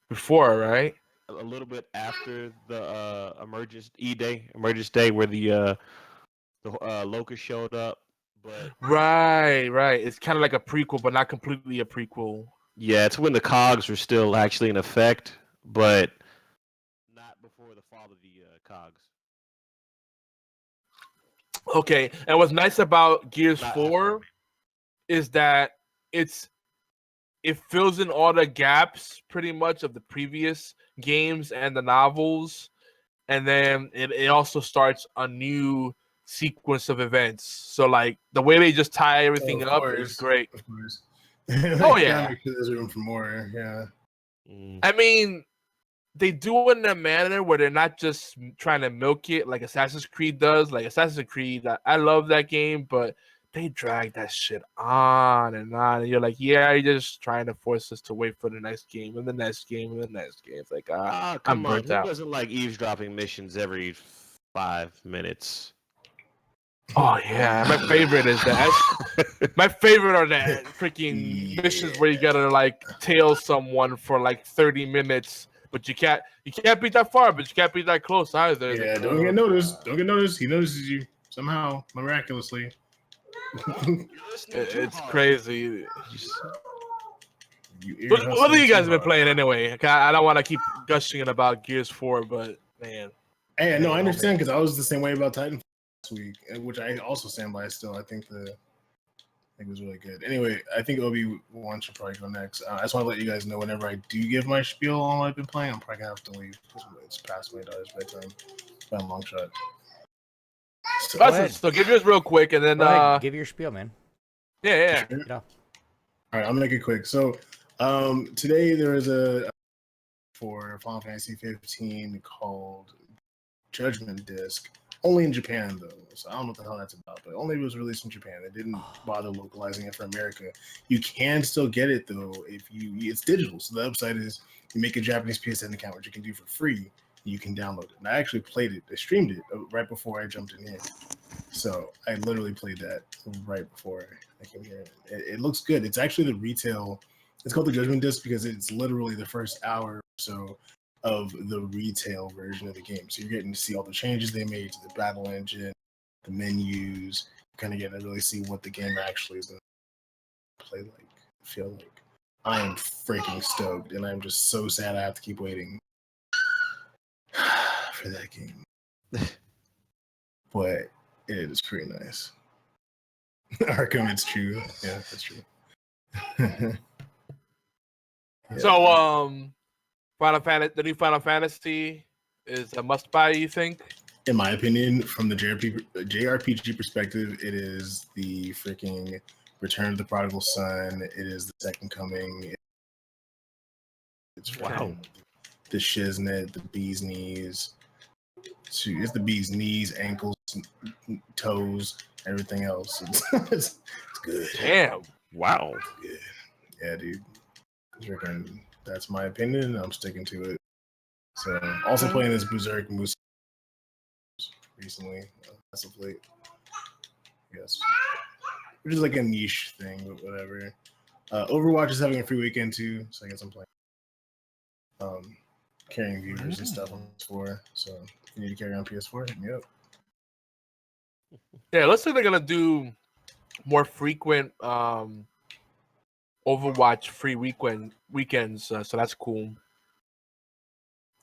before, right? A little bit after the Emergence Day, where the locust showed up. But right. It's kind of like a prequel, but not completely a prequel. Yeah, it's when the cogs were still actually in effect, but not before the fall of the cogs. Okay, and what's nice about Gears 4 is that it fills in all the gaps pretty much of the previous games and the novels, and then it also starts a new sequence of events. So like the way they just tie everything up is great. Of course. Oh yeah. Make sure there's room for more. Yeah. I mean, they do it in a manner where they're not just trying to milk it like Assassin's Creed does. Like Assassin's Creed, I love that game, but they drag that shit on and on. And you're like, yeah, you're just trying to force us to wait for the next game and the next game and the next game. It's like, I'm burnt out. Who doesn't like eavesdropping missions every 5 minutes? Oh yeah, my favorite is that. My favorite are the freaking missions where you gotta like tail someone for like 30 minutes. But you can't beat that far, but you can't beat that close either. Yeah, like, don't get noticed. Don't get noticed. He notices you somehow, miraculously. It's crazy. What have you guys been playing anyway? I don't want to keep gushing about Gears 4, but man. Hey, no, I understand because I was the same way about Titanfall last week, which I also stand by still. I think it was really good. Anyway, I think Obi-Wan should probably go next. I just want to let you guys know whenever I do give my spiel on what I've been playing, I'm probably going to have to leave. It's past my daughter's bedtime by a long shot. So give yours real quick, and then give your spiel, man. Yeah. Sure. All right, I'm going to make it quick. So today there is a for Final Fantasy 15 called Judgment Disc. Only in Japan, though. So I don't know what the hell that's about, but only was released in Japan. They didn't bother localizing it for America. You can still get it, though, it's digital. So the website is you make a Japanese PSN account, which you can do for free. You can download it. And I actually played it. I streamed it right before I jumped in here. So I literally played that right before I came here. It looks good. It's actually the retail. It's called the Judgment Disc because it's literally the first hour or so of the retail version of the game. So you're getting to see all the changes they made to the battle engine, the menus, kind of getting to really see what the game actually is going to play like, feel like. I am freaking stoked, and I'm just so sad I have to keep waiting for that game. But it is pretty nice. Arkham, it's true. Yeah, that's true. Yeah. So, the new Final Fantasy is a must-buy, you think? In my opinion, from the JRPG perspective, it is the freaking Return of the Prodigal Son. It is the Second Coming. It's freaking the shiznit, the bee's knees. It's the bee's knees, ankles, toes, everything else. It's good. Damn. Wow. Good. Yeah, dude. That's my opinion. I'm sticking to it. So, also playing this Berserk Moose recently, as of late. Yes. Which is like a niche thing, but whatever. Overwatch is having a free weekend too, so I guess I'm playing. Carrying viewers and stuff on PS4. So if you need to carry on PS4, hit me up. Yeah, let's say they're gonna do more frequent Overwatch free weekends, so that's cool.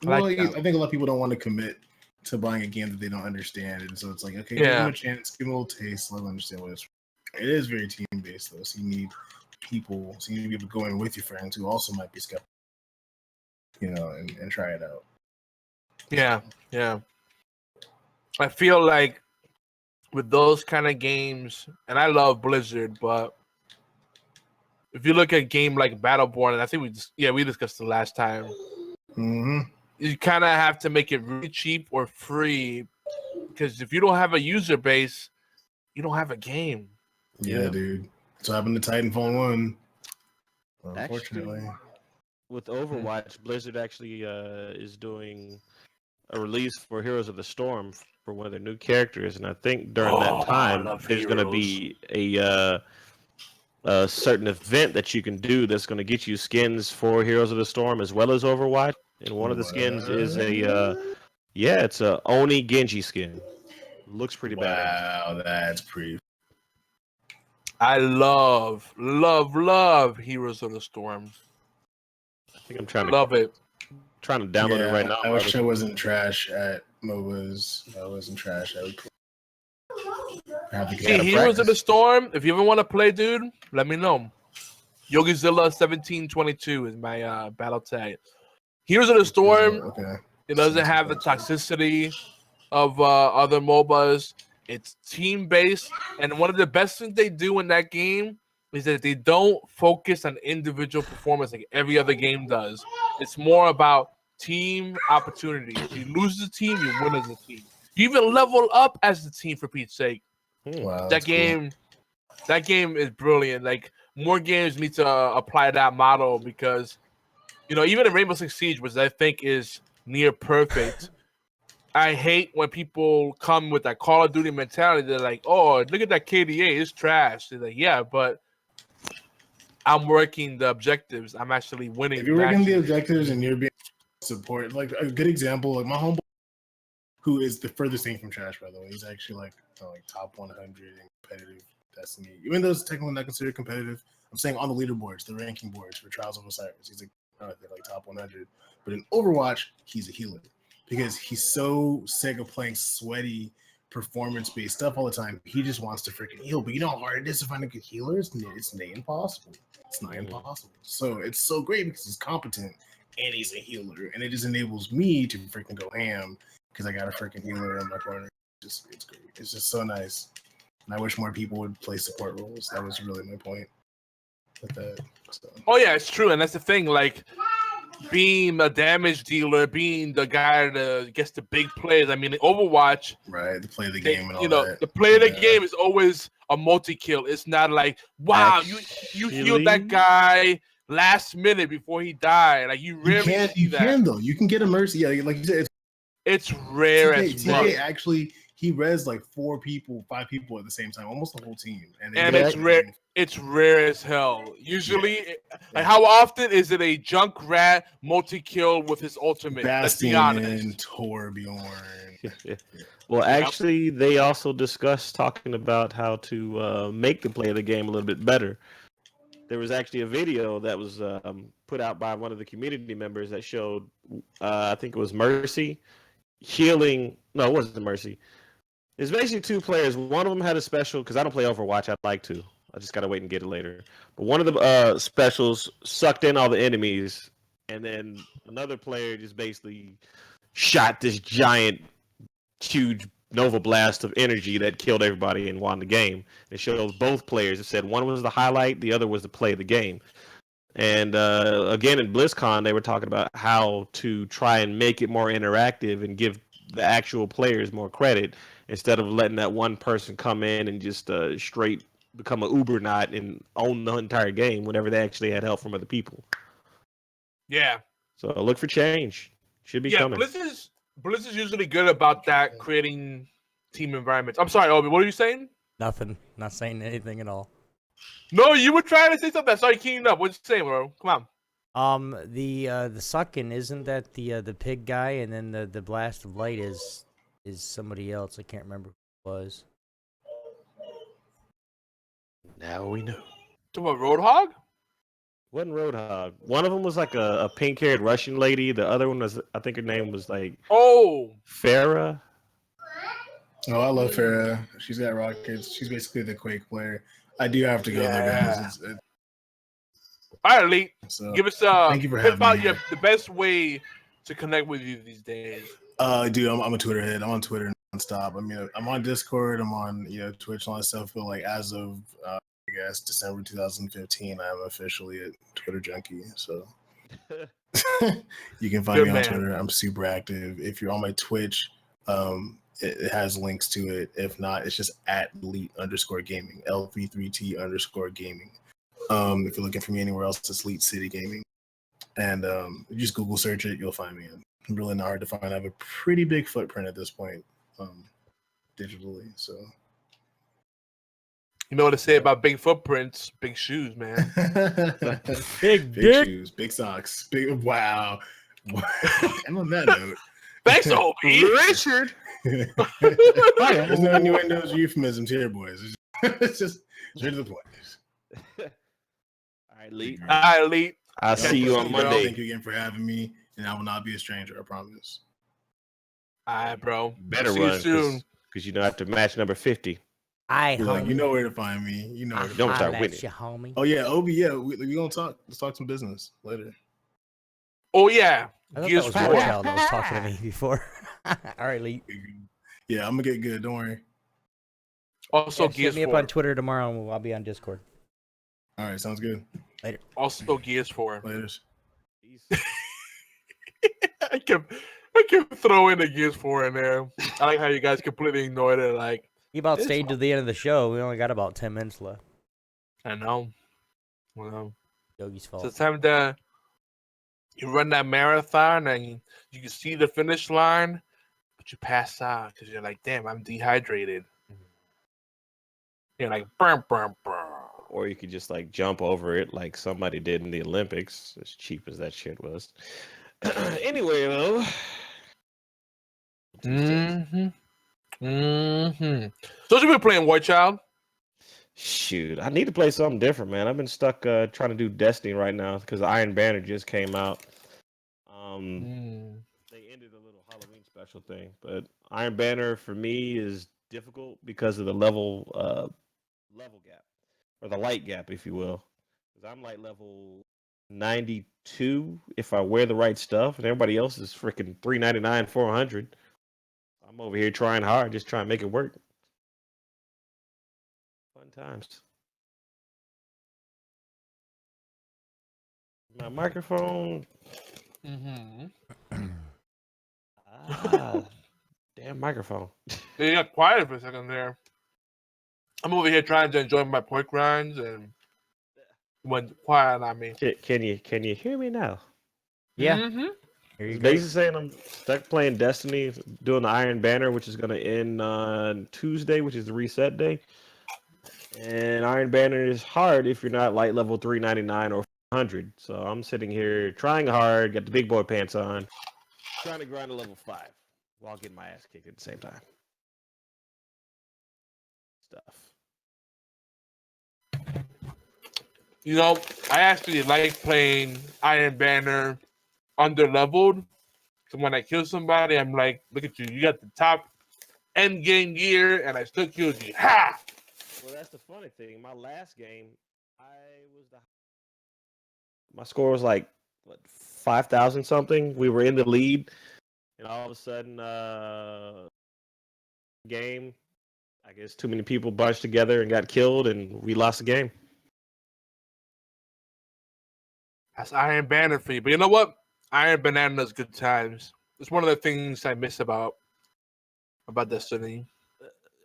Well, I think a lot of people don't want to commit to buying a game that they don't understand, and so it's like, okay, give them a chance, give them a little taste, let them understand what it's. It is very team based though, so you need people going with your friends who also might be skeptical, and try it out. Yeah. I feel like with those kind of games, and I love Blizzard, but if you look at a game like Battleborn, and I think we discussed it last time, you kind of have to make it really cheap or free, because if you don't have a user base, you don't have a game. Yeah, dude. That's what happened to Titanfall 1. Unfortunately. Actually, with Overwatch, Blizzard actually is doing a release for Heroes of the Storm for one of their new characters, and I think during that time there's going to be a certain event that you can do that's going to get you skins for Heroes of the Storm as well as Overwatch. And one of the skins is it's a Oni Genji skin. Looks pretty badass. Wow, that's pretty. I love Heroes of the Storm. I think I'm trying to download it right now. I wish I wasn't trash at MOBAs. I wasn't trash. I would see Heroes of the Storm. If you ever want to play, dude, let me know. Yogizilla 1722 is my battle tag. Heroes of the Storm. It doesn't have the toxicity of other MOBAs. It's team based, and one of the best things they do in that game is that they don't focus on individual performance like every other game does. It's more about team opportunities. You lose the team, you win as a team. You even level up as the team, for Pete's sake. Wow, that game is brilliant. Like, more games need to apply that model, because even in Rainbow Six Siege, which I think is near perfect, I hate when people come with that Call of Duty mentality. They're like, oh, look at that KDA, it's trash. They're like, yeah, but I'm working the objectives. I'm actually winning. If you're working the objectives and you're being supported, like a good example, like my homeboy, who is the furthest thing from trash, by the way. He's actually like top 100 in competitive Destiny. Even though it's technically not considered competitive, I'm saying on the leaderboards, the ranking boards for Trials of Osiris, he's like top 100. But in Overwatch, he's a healer because he's so sick of playing sweaty, performance-based stuff all the time. He just wants to freaking heal. But you know how hard it is to find a good healer? It's impossible. It's not impossible. So it's so great because he's competent and he's a healer, and it just enables me to freaking go ham because I got a freaking healer in my corner. It's great. It's just so nice. And I wish more people would play support roles. That was really my point with that. So. Oh yeah, it's true, and that's the thing. Like, being a damage dealer, being the guy that gets the big plays. I mean, in Overwatch, right? To play the game and all that. The play of the game is always a multi-kill. It's not like, wow, you healed that guy last minute before he died. Like, you rarely see that. You can though. You can get a mercy. Yeah, like you said, it's rare as fuck. TK actually, he res like 5 people at the same time, almost the whole team. And it's rare. It's rare as hell. Usually, like, how often is it a Junkrat multi-kill with his ultimate? Let's be honest. And Torbjorn. Well, actually, they also discussed talking about how to make the play of the game a little bit better. there was actually a video that was put out by one of the community members that showed, I think it was Mercy, healing. No, it wasn't Mercy. It's basically two players. One of them had a special, because I don't play Overwatch. I'd like to. I just got to wait and get it later. But one of the specials sucked in all the enemies, and then another player just basically shot this giant, huge Nova Blast of energy that killed everybody and won the game. It shows both players. It said one was the highlight, the other was the play of the game. And again, in BlizzCon, they were talking about how to try and make it more interactive and give the actual players more credit instead of letting that one person come in and just straight become an Uber nut and own the entire game whenever they actually had help from other people. Yeah. So look for change. Should be coming. Blizz is usually good about that, creating team environments. I'm sorry, Obi, what are you saying? Nothing. Not saying anything at all. No, you were trying to say something. I saw you keying up. What you saying, bro? Come on. The sucking, isn't that the pig guy, and then the blast of light is somebody else. I can't remember who it was. Now we know. To what, Roadhog? Wasn't Roadhog. One of them was like a pink-haired Russian lady. The other one was, I think her name was like Farah. Oh, I love Farah. She's got rockets. She's basically the Quake player. I do have to go there, guys. All right, Elite. So, give us thank you for having me. The best way to connect with you these days. Dude, I'm a Twitter head. I'm on Twitter nonstop. I mean, I'm on Discord. I'm on Twitch, all that stuff. But like as of I guess December 2015, I'm officially a Twitter junkie. So you can find me on Twitter. I'm super active. If you're on my Twitch, it has links to it. If not, it's just @elite_gaming, LP3T_gaming. If you're looking for me anywhere else, it's Elite City Gaming. And you just Google search it, you'll find me. I'm really not hard to find. I have a pretty big footprint at this point, digitally. So you know what to say about big footprints, big shoes, man. big shoes, big socks, big wow. And on that note, thanks, Obi. Richard. There's no innuendos or euphemisms here, boys. It's just straight to the point. All right, Elite. Elite. I'll see you on Monday. Thank you again for having me, and I will not be a stranger. I promise. All right, bro. Better run soon, because you know after match number 50. You know where to find me. You know where to don't start winning. Homie. Oh yeah, Obi. Yeah, we gonna talk. Let's talk some business later. Oh yeah, I thought that was Warchild that was talking to me before. All right, Elite. Yeah, I'm gonna get good. Don't worry. Also, hit me up on Twitter tomorrow, and I'll be on Discord. All right, sounds good. Later. Also, Gears 4. Later. I kept throwing the Gears 4 in there. I like how you guys completely ignored it. Like, you about stayed to the end of the show. We only got about 10 minutes left. I know. Well, Yogi's fault. So it's time to you run that marathon and you can see the finish line, but you pass out because you're like, damn, I'm dehydrated. You're like, burn. Or you could just like jump over it like somebody did in the Olympics, as cheap as that shit was. Anyway, though. So you've been playing White Child? Shoot, I need to play something different, man. I've been stuck trying to do Destiny right now because Iron Banner just came out. They ended a little Halloween special thing, but Iron Banner for me is difficult because of the level gap, or the light gap, if you will. Because I'm like level 92 if I wear the right stuff, and everybody else is freaking 399, 400. I'm over here trying hard, just trying to make it work. Fun times. My microphone. Damn microphone. You got quiet for a second there. I'm over here trying to enjoy my pork rinds and went quiet on me. Can you hear me now? Yeah. He's basically saying I'm stuck playing Destiny, doing the Iron Banner, which is going to end on Tuesday, which is the reset day. And Iron Banner is hard if you're not light level 399 or 400. So I'm sitting here trying hard, got the big boy pants on, trying to grind to level 5 while getting my ass kicked at the same time. Stuff. You know, I actually like playing Iron Banner underleveled. So when I kill somebody, I'm like, look at you. You got the top end game gear, and I still killed you. Ha! Well, that's the funny thing. My last game, my score was like what 5,000 something. We were in the lead, and all of a sudden, game. I guess too many people bunched together and got killed, and we lost the game. That's Iron Banner for you. But you know what? Iron Banana's good times. It's one of the things I miss about Destiny.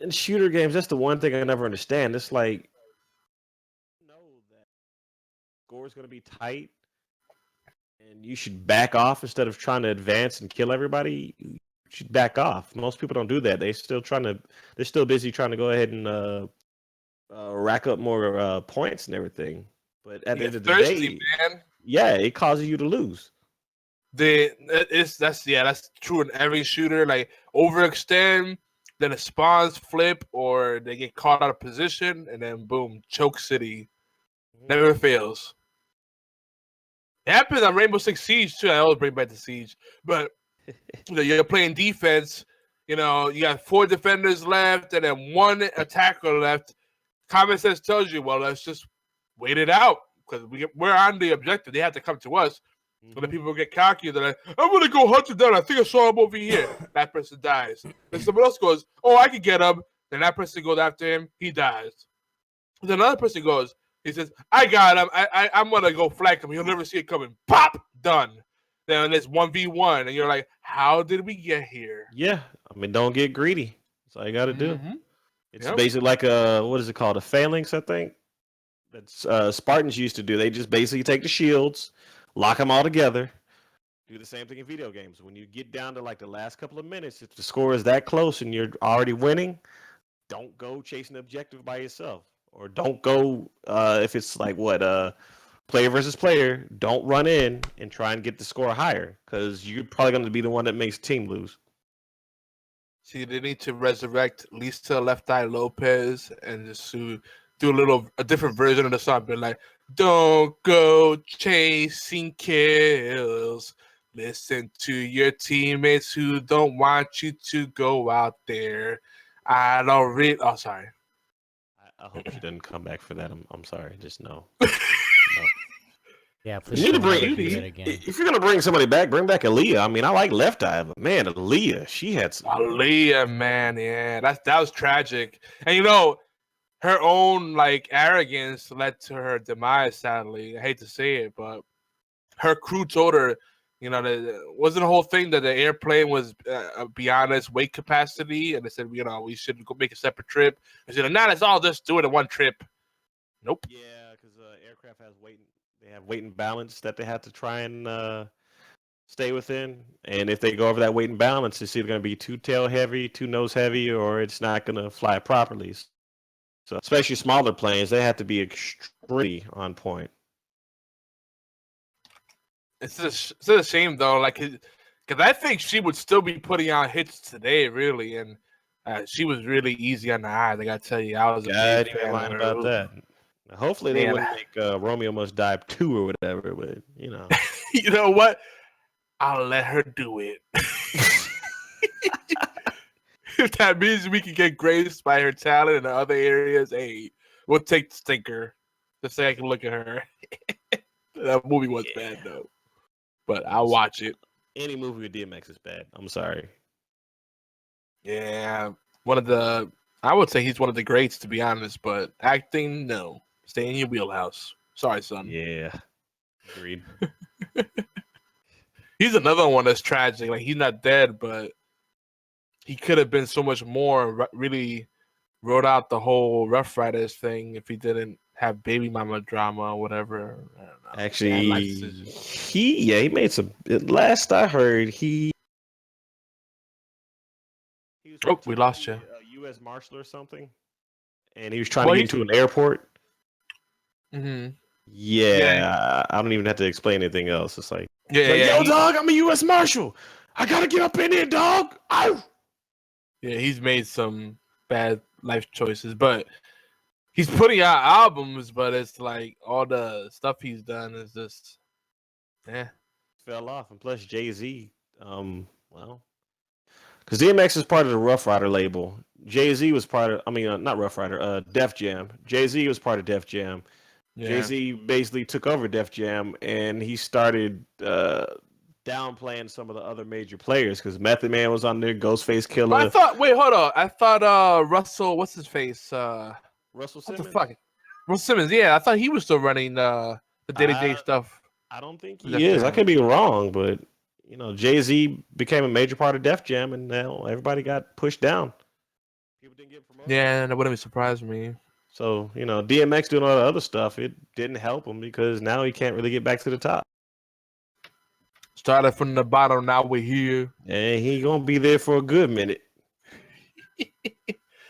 In shooter games, that's the one thing I never understand. It's like, you know that score is going to be tight, and you should back off instead of trying to advance and kill everybody. You should back off. Most people don't do that. They're still busy trying to go ahead and rack up more points and everything. But at the end of the day, man. Yeah, it causes you to lose. That's true in every shooter. Like overextend, then it spawns flip, or they get caught out of position, and then boom, choke city. Never fails. It happens on Rainbow Six Siege too. I always bring back the Siege, but you're playing defense. You got 4 defenders left, and then 1 attacker left. Common sense tells you, well, let's just wait it out because we're on the objective. They have to come to us. So the people get cocky. They're like, I'm going to go hunt him down. I think I saw him over here. That person dies. Then someone else goes, oh, I can get him. Then that person goes after him. He dies. Then another person goes, he says, I got him. I'm going to go flank him. You'll never see it coming. Pop! Done. Then it's 1v1. And you're like, how did we get here? Yeah. I mean, don't get greedy. That's all you got to do. It's basically like what is it called? A phalanx, I think. That's Spartans used to do. They just basically take the shields, lock them all together, do the same thing in video games. When you get down to like the last couple of minutes, if the score is that close and you're already winning, don't go chasing the objective by yourself. Or don't go, if it's like player versus player, don't run in and try and get the score higher because you're probably going to be the one that makes the team lose. See, they need to resurrect Lisa Left Eye Lopez and just do a different version of the song. Be like, don't go chasing kills. Listen to your teammates who don't want you to go out there. I don't read. Oh, sorry. I hope she doesn't come back for that. I'm sorry. Just no. Yeah, please. If you're gonna bring somebody back, bring back Aaliyah. I mean, I like Left Eye, but man, Aaliyah, she had some. Aaliyah, man, yeah, that was tragic. And her own arrogance led to her demise. Sadly, I hate to say it, but her crew told her, wasn't the whole thing that the airplane was beyond its weight capacity, and they said, we should go make a separate trip. I said, nah, let's all just do it in one trip. Nope. Yeah, because aircraft has weight. They have weight and balance that they have to try and stay within. And if they go over that weight and balance, it's either going to be too tail heavy, too nose heavy, or it's not going to fly properly. So, especially smaller planes, they have to be extremely on point. It's a shame though, because I think she would still be putting out hits today, really, and she was really easy on the eyes. I gotta tell you, I was a big fan lying about that. Hopefully they wouldn't make Romeo Must Die 2 or whatever, but you know what? I'll let her do it. If that means we can get graced by her talent in the other areas, hey, we'll take the stinker. Just say I can look at her. That movie was bad though, but I'll watch it. Any movie with DMX is bad. I'm sorry. Yeah, I would say he's one of the greats, to be honest, but acting, no. Stay in your wheelhouse. Sorry, son. Yeah. Agreed. He's another one that's tragic. He's not dead, but he could have been so much more. Really wrote out the whole Rough Riders thing if he didn't have baby mama drama or whatever. I don't know. Actually, he made some. Last I heard, he was we lost you. A U.S. Marshal or something, and he was trying to get into an airport. Mm-hmm. Yeah, I don't even have to explain anything else. It's like, yo, dog, I'm a U.S. Marshal. I gotta get up in here, dog. Ow! Yeah, he's made some bad life choices, but he's putting out albums, but it's like all the stuff he's done is just, fell off, and plus Jay-Z, well, because DMX is part of the Rough Rider label. Jay-Z was part of, not Rough Rider, Def Jam. Jay-Z was part of Def Jam. yeah. Jay-Z basically took over Def Jam, and he started downplaying some of the other major players because Method Man was on there, Ghostface Killer. But I thought, wait, hold on. I thought Russell, what's his face? Russell What Simmons. the fuck? Russell Simmons. Yeah, I thought he was still running the day-to-day stuff. I don't think Def he is. I Jam. could be wrong, but Jay-Z became a major part of Def Jam, and now everybody got pushed down. People didn't get promoted. Yeah, that wouldn't surprise me. So, DMX doing all the other stuff, it didn't help him because now he can't really get back to the top. Started from the bottom, now we're here. And he gonna be there for a good minute.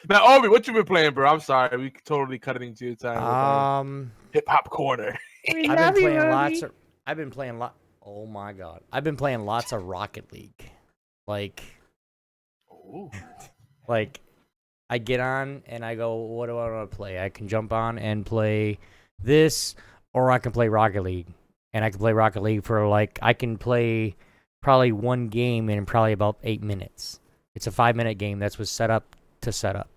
Now, Obi, what you been playing, bro? I'm sorry, we totally cut it into your time. Hip hop corner. I've been playing Oh my god, I've been playing lots of Rocket League. Like I get on and I go, what do I want to play? I can jump on and play this, or I can play Rocket League. And I can play Rocket League for I can play probably one game in probably about 8 minutes. It's a 5-minute game. That's what's set up to set up.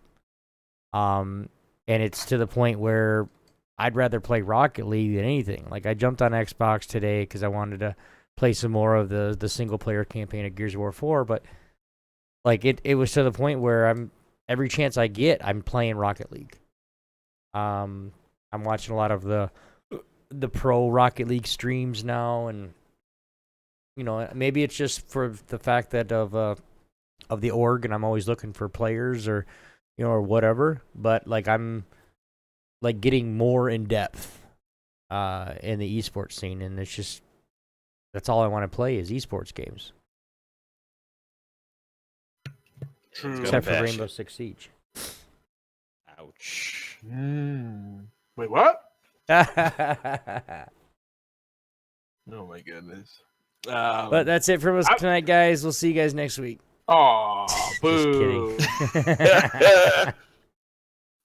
And it's to the point where I'd rather play Rocket League than anything. Like, I jumped on Xbox today because I wanted to play some more of the single-player campaign of Gears of War 4, but it was to the point where every chance I get, I'm playing Rocket League. I'm watching a lot of the pro Rocket League streams now, and maybe it's just for the fact that of the org, and I'm always looking for players or or whatever, but I'm getting more in depth in the esports scene, and it's just that's all I want to play is esports games. True. Except for Rainbow Six Siege. Ouch. Wait, what? Oh my goodness. But that's it from us tonight, guys. We'll see you guys next week. Oh, boo. Just kidding.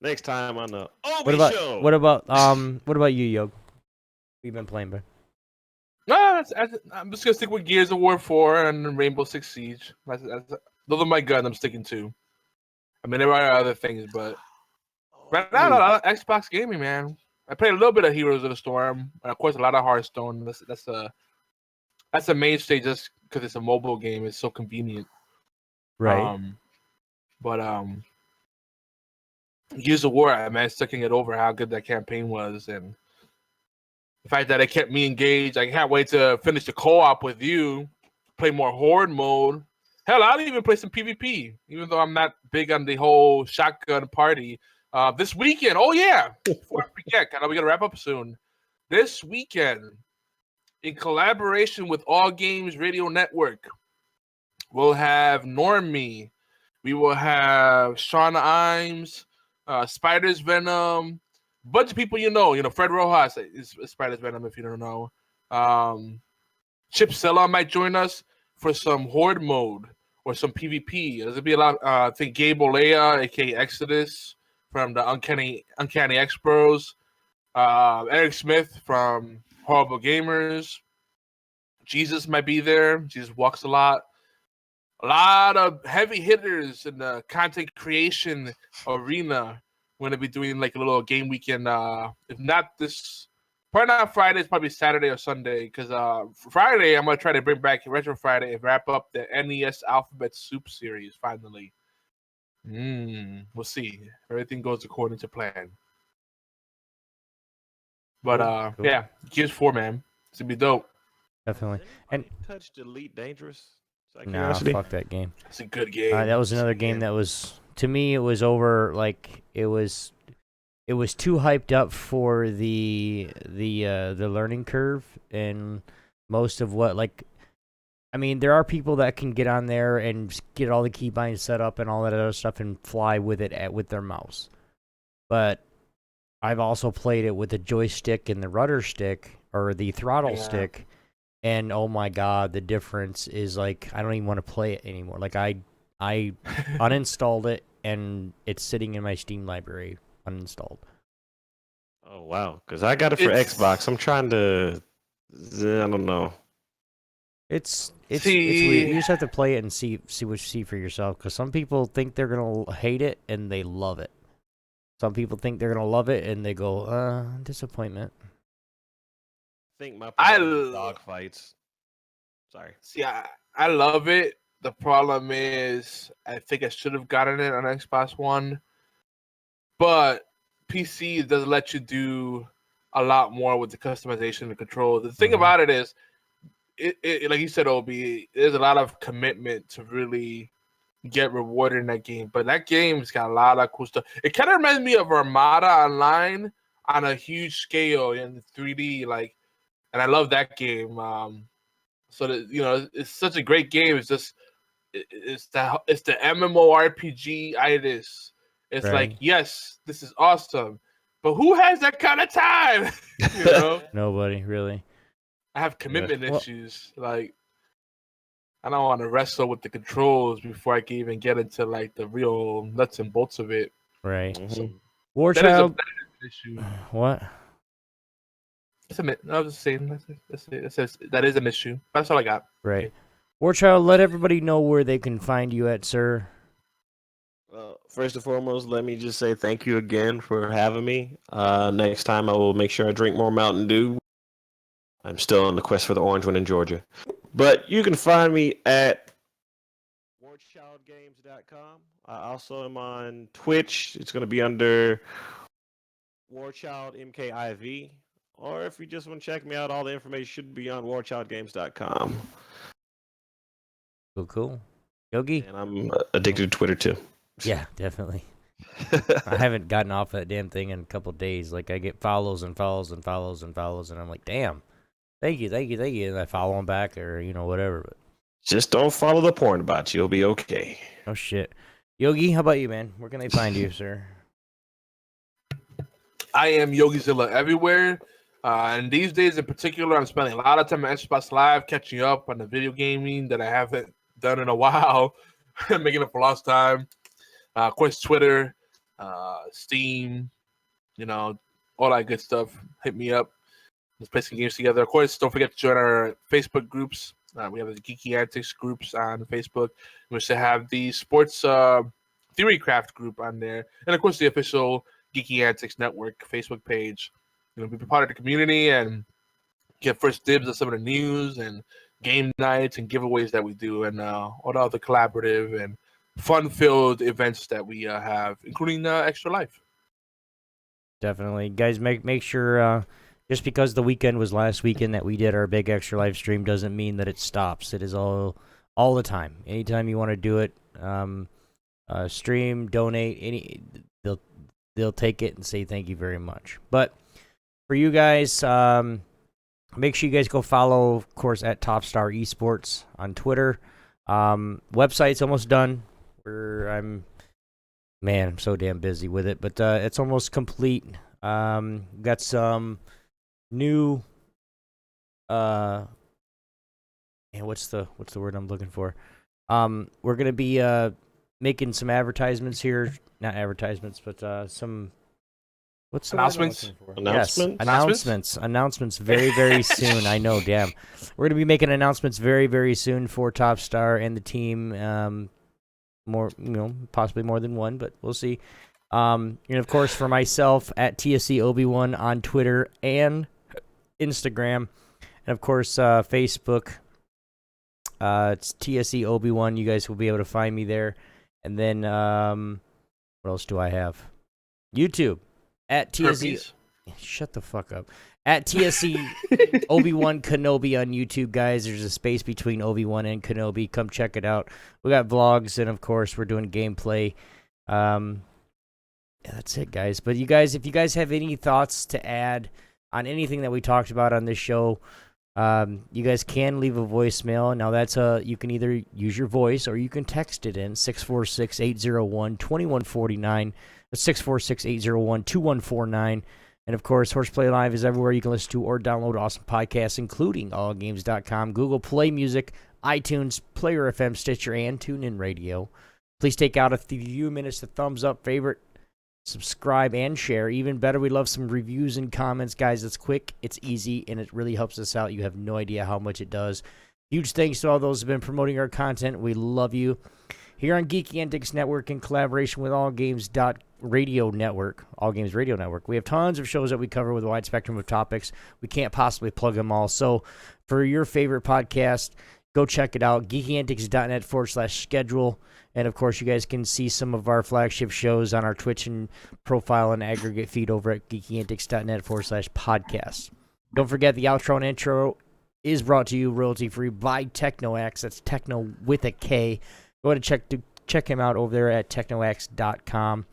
Next time on the Obi Show. What about you, Yog? We've been playing, bro. No, I'm just gonna stick with Gears of War 4 and Rainbow Six Siege. Those are my guns I'm sticking to. I mean, there are other things, but right now, Xbox gaming, man. I played a little bit of Heroes of the Storm, and of course, a lot of Hearthstone. That's a mainstay just because it's a mobile game. It's so convenient, right? Gears of War, man, sticking it over how good that campaign was, and the fact that it kept me engaged. I can't wait to finish the co-op with you, play more Horde mode. Hell, I'll even play some PvP, even though I'm not big on the whole shotgun party. This weekend, oh yeah, before I forget, I know we gotta wrap up soon. This weekend, in collaboration with All Games Radio Network, we'll have Normie, we will have Shauna Imes, Spider's Venom, a bunch of people Fred Rojas is Spider's Venom if you don't know. Chip Sella might join us for some Horde mode or some PvP. There's gonna be a lot. I think Gabe Olea, aka Exodus, from the Uncanny X Bros, Eric Smith from Horrible Gamers, Jesus might be there. Jesus walks a lot of heavy hitters in the content creation arena. We're gonna be doing a little game weekend. If not this, probably not Friday. It's probably Saturday or Sunday. Because Friday, I'm gonna try to bring back Retro Friday and wrap up the NES Alphabet Soup series finally. We'll see. Everything goes according to plan. But Cool. yeah, Gears 4, man. It's gonna be dope. Definitely. And touched Elite Dangerous. nah, fuck that game. It's a good game. That was another game that was, to me, it was over. It was too hyped up for the learning curve, and most of what there are people that can get on there and get all the keybinds set up and all that other stuff and fly with it with their mouse. But I've also played it with the joystick and the rudder stick or the throttle stick, and oh my god, the difference is I don't even want to play it anymore. I uninstalled it and it's sitting in my Steam library uninstalled. Oh wow, because I got it for Xbox. I'm trying to. I don't know. It's weird. You just have to play it and see what you see for yourself. Because some people think they're gonna hate it and they love it. Some people think they're gonna love it and they go, disappointment. I think my dog fights. Sorry. See, I love it. The problem is, I think I should have gotten it on Xbox One, but PC does let you do a lot more with the customization and control. The thing about it is, it like you said, Obi, there's a lot of commitment to really get rewarded in that game. But that game's got a lot of cool stuff. It kind of reminds me of Armada Online on a huge scale in 3D, like, and I love that game. So that, you know, it's such a great game. It's just it's the MMORPG-itis. It's like, yes, this is awesome, but who has that kind of time? You know, nobody really. I have commitment issues. Like, I don't want to wrestle with the controls before I can even get into like the real nuts and bolts of it. Right. So, Warchild. that is an issue. What? I was just saying that is an issue. That's all I got. Right. Warchild, let everybody know where they can find you at, sir. Well, first and foremost, let me just say thank you again for having me. Next time I will make sure I drink more Mountain Dew. I'm still on the quest for the orange one in Georgia. But you can find me at warchildgames.com. I also am on Twitch. It's going to be under warchildmkiv. Or if you just want to check me out, all the information should be on warchildgames.com. Cool. Yogi? And I'm addicted to Twitter too. Yeah, definitely. I haven't gotten off that damn thing in a couple days. Like, I get follows and follows and follows and follows, and I'm like, damn. Thank you. And I follow them back or, whatever. But just don't follow the porn about you. You'll be okay. Oh, shit. Yogi, how about you, man? Where can they find you, sir? I am YogiZilla everywhere. And these days in particular, I'm spending a lot of time at Xbox Live catching up on the video gaming that I haven't done in a while. Making up for lost time. Of course, Twitter, Steam, all that good stuff. Hit me up. Let's play some games together. Of course, don't forget to join our Facebook groups. We have the Geeky Antics groups on Facebook. We should have the Sports Theory Craft group on there. And, of course, the official Geeky Antics Network Facebook page. Be part of the community and get first dibs on some of the news and game nights and giveaways that we do and all the other collaborative and fun-filled events that we have, including Extra Life. Definitely. Guys, make sure... just because the weekend was last weekend that we did our big Extra Life stream doesn't mean that it stops. It is all the time. Anytime you want to do it, stream, donate, they'll take it and say thank you very much. But for you guys, make sure you guys go follow, of course, at Topstar Esports on Twitter. Website's almost done. I'm so damn busy with it, but it's almost complete. Got some new what's the word I'm looking for? We're gonna be making some advertisements here, not advertisements, but some what's the announcements? Yes, announcements very, very soon. I know, damn. We're gonna be making announcements very, very soon for Topstar and the team. More, possibly more than one, but we'll see. And of course, for myself at TSC Obi-Wan on Twitter and Instagram, and of course Facebook. It's TSC Obi-Wan. You guys will be able to find me there. And then what else do I have? YouTube at TSC. Shut the fuck up. At TSC Obi-Wan Kenobi on YouTube, guys. There's a space between Obi-Wan and Kenobi. Come check it out. We got vlogs, and of course, we're doing gameplay. Yeah, that's it, guys. But you guys, if you guys have any thoughts to add on anything that we talked about on this show, you guys can leave a voicemail. Now that's you can either use your voice or you can text it in 646-801-2149. That's 646-801-2149. And of course, HorsePLAY Live is everywhere you can listen to or download awesome podcasts, including allgames.com, Google Play Music, iTunes, Player FM, Stitcher, and TuneIn Radio. Please take out a few minutes to thumbs up, favorite, subscribe, and share. Even better, we love some reviews and comments, guys. It's quick, it's easy, and it really helps us out. You have no idea how much it does. Huge thanks to all those who have been promoting our content. We love you. Here on Geeky Antics Network, in collaboration with All Games Radio Network, we have tons of shows that we cover with a wide spectrum of topics. We can't possibly plug them all. So for your favorite podcast, go check it out, geekyantics.net/schedule. And, of course, you guys can see some of our flagship shows on our Twitch and profile and aggregate feed over at geekyantics.net/podcast. Don't forget, the outro and intro is brought to you royalty-free by TechnoX. That's Techno with a K. Go ahead and check him out over there at technox.com.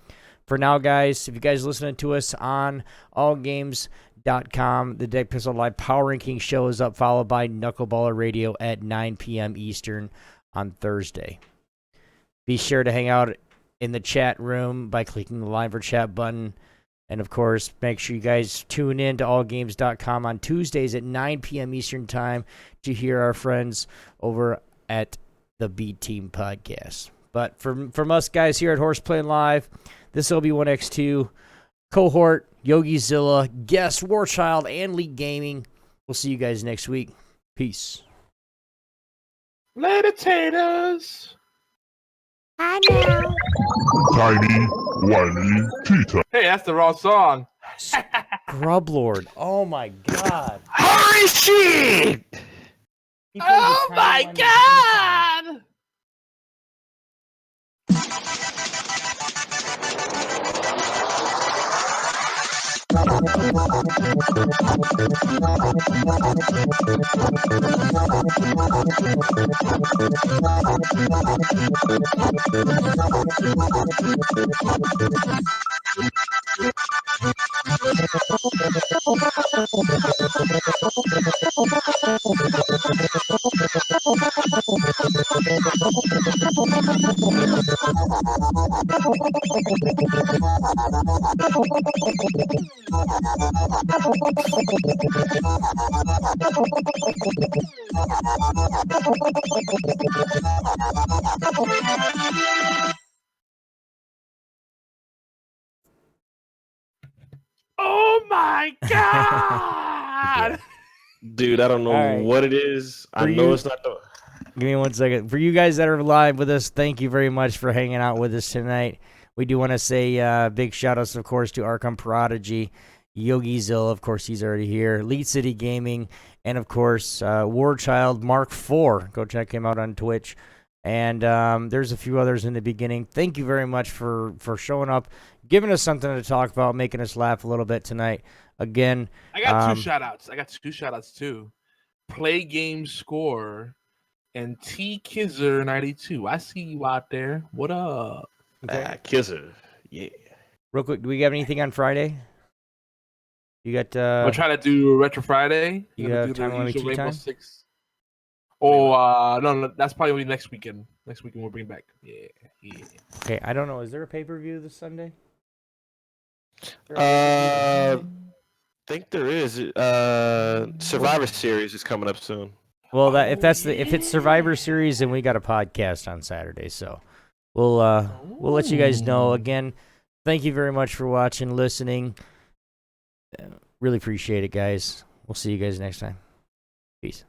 For now, guys, if you guys are listening to us on allgames.com, the Deck Pistol Live Power Ranking show is up, followed by Knuckleballer Radio at 9 p.m. Eastern on Thursday. Be sure to hang out in the chat room by clicking the Live or Chat button. And, of course, make sure you guys tune in to allgames.com on Tuesdays at 9 p.m. Eastern Time to hear our friends over at the B Team Podcast. But from us guys here at HorsePLAY Live, this will be Obi-Wan-X2, cohort, YogiZilla, guest, Warchild, and League Gaming. We'll see you guys next week. Peace. Later, taters. I know. Tiny, whiny Tita. Hey, that's the wrong song. Grublord. Oh, my God. Holy shit! Oh, my God! Oh my God! Dude, I don't know what it is. I know it's not the... Give me 1 second. For you guys that are live with us, thank you very much for hanging out with us tonight. We do want to say big shout-outs, of course, to Arkham Prodigy, YogiZilla, of course, he's already here, Lead City Gaming, and, of course, Warchild Mark IV. Go check him out on Twitch. And there's a few others in the beginning. Thank you very much for showing up, giving us something to talk about, making us laugh a little bit tonight. Again, I got two shout-outs, too. Play Game Score and T Kizzer 92. I see you out there. What up? Okay. Kizzer. Yeah. Real quick, do we have anything on Friday? You got we're trying to do Retro Friday. You have time limit key time? Six. Oh, no, that's probably next weekend. Next weekend we'll bring back. Yeah. Okay, I don't know. Is there a pay-per-view this Sunday? Think there is. Survivor Series is coming up soon. Well, if it's Survivor Series, then we got a podcast on Saturday, so we'll let you guys know. Again, thank you very much for watching, listening. Really appreciate it, guys. We'll see you guys next time. Peace.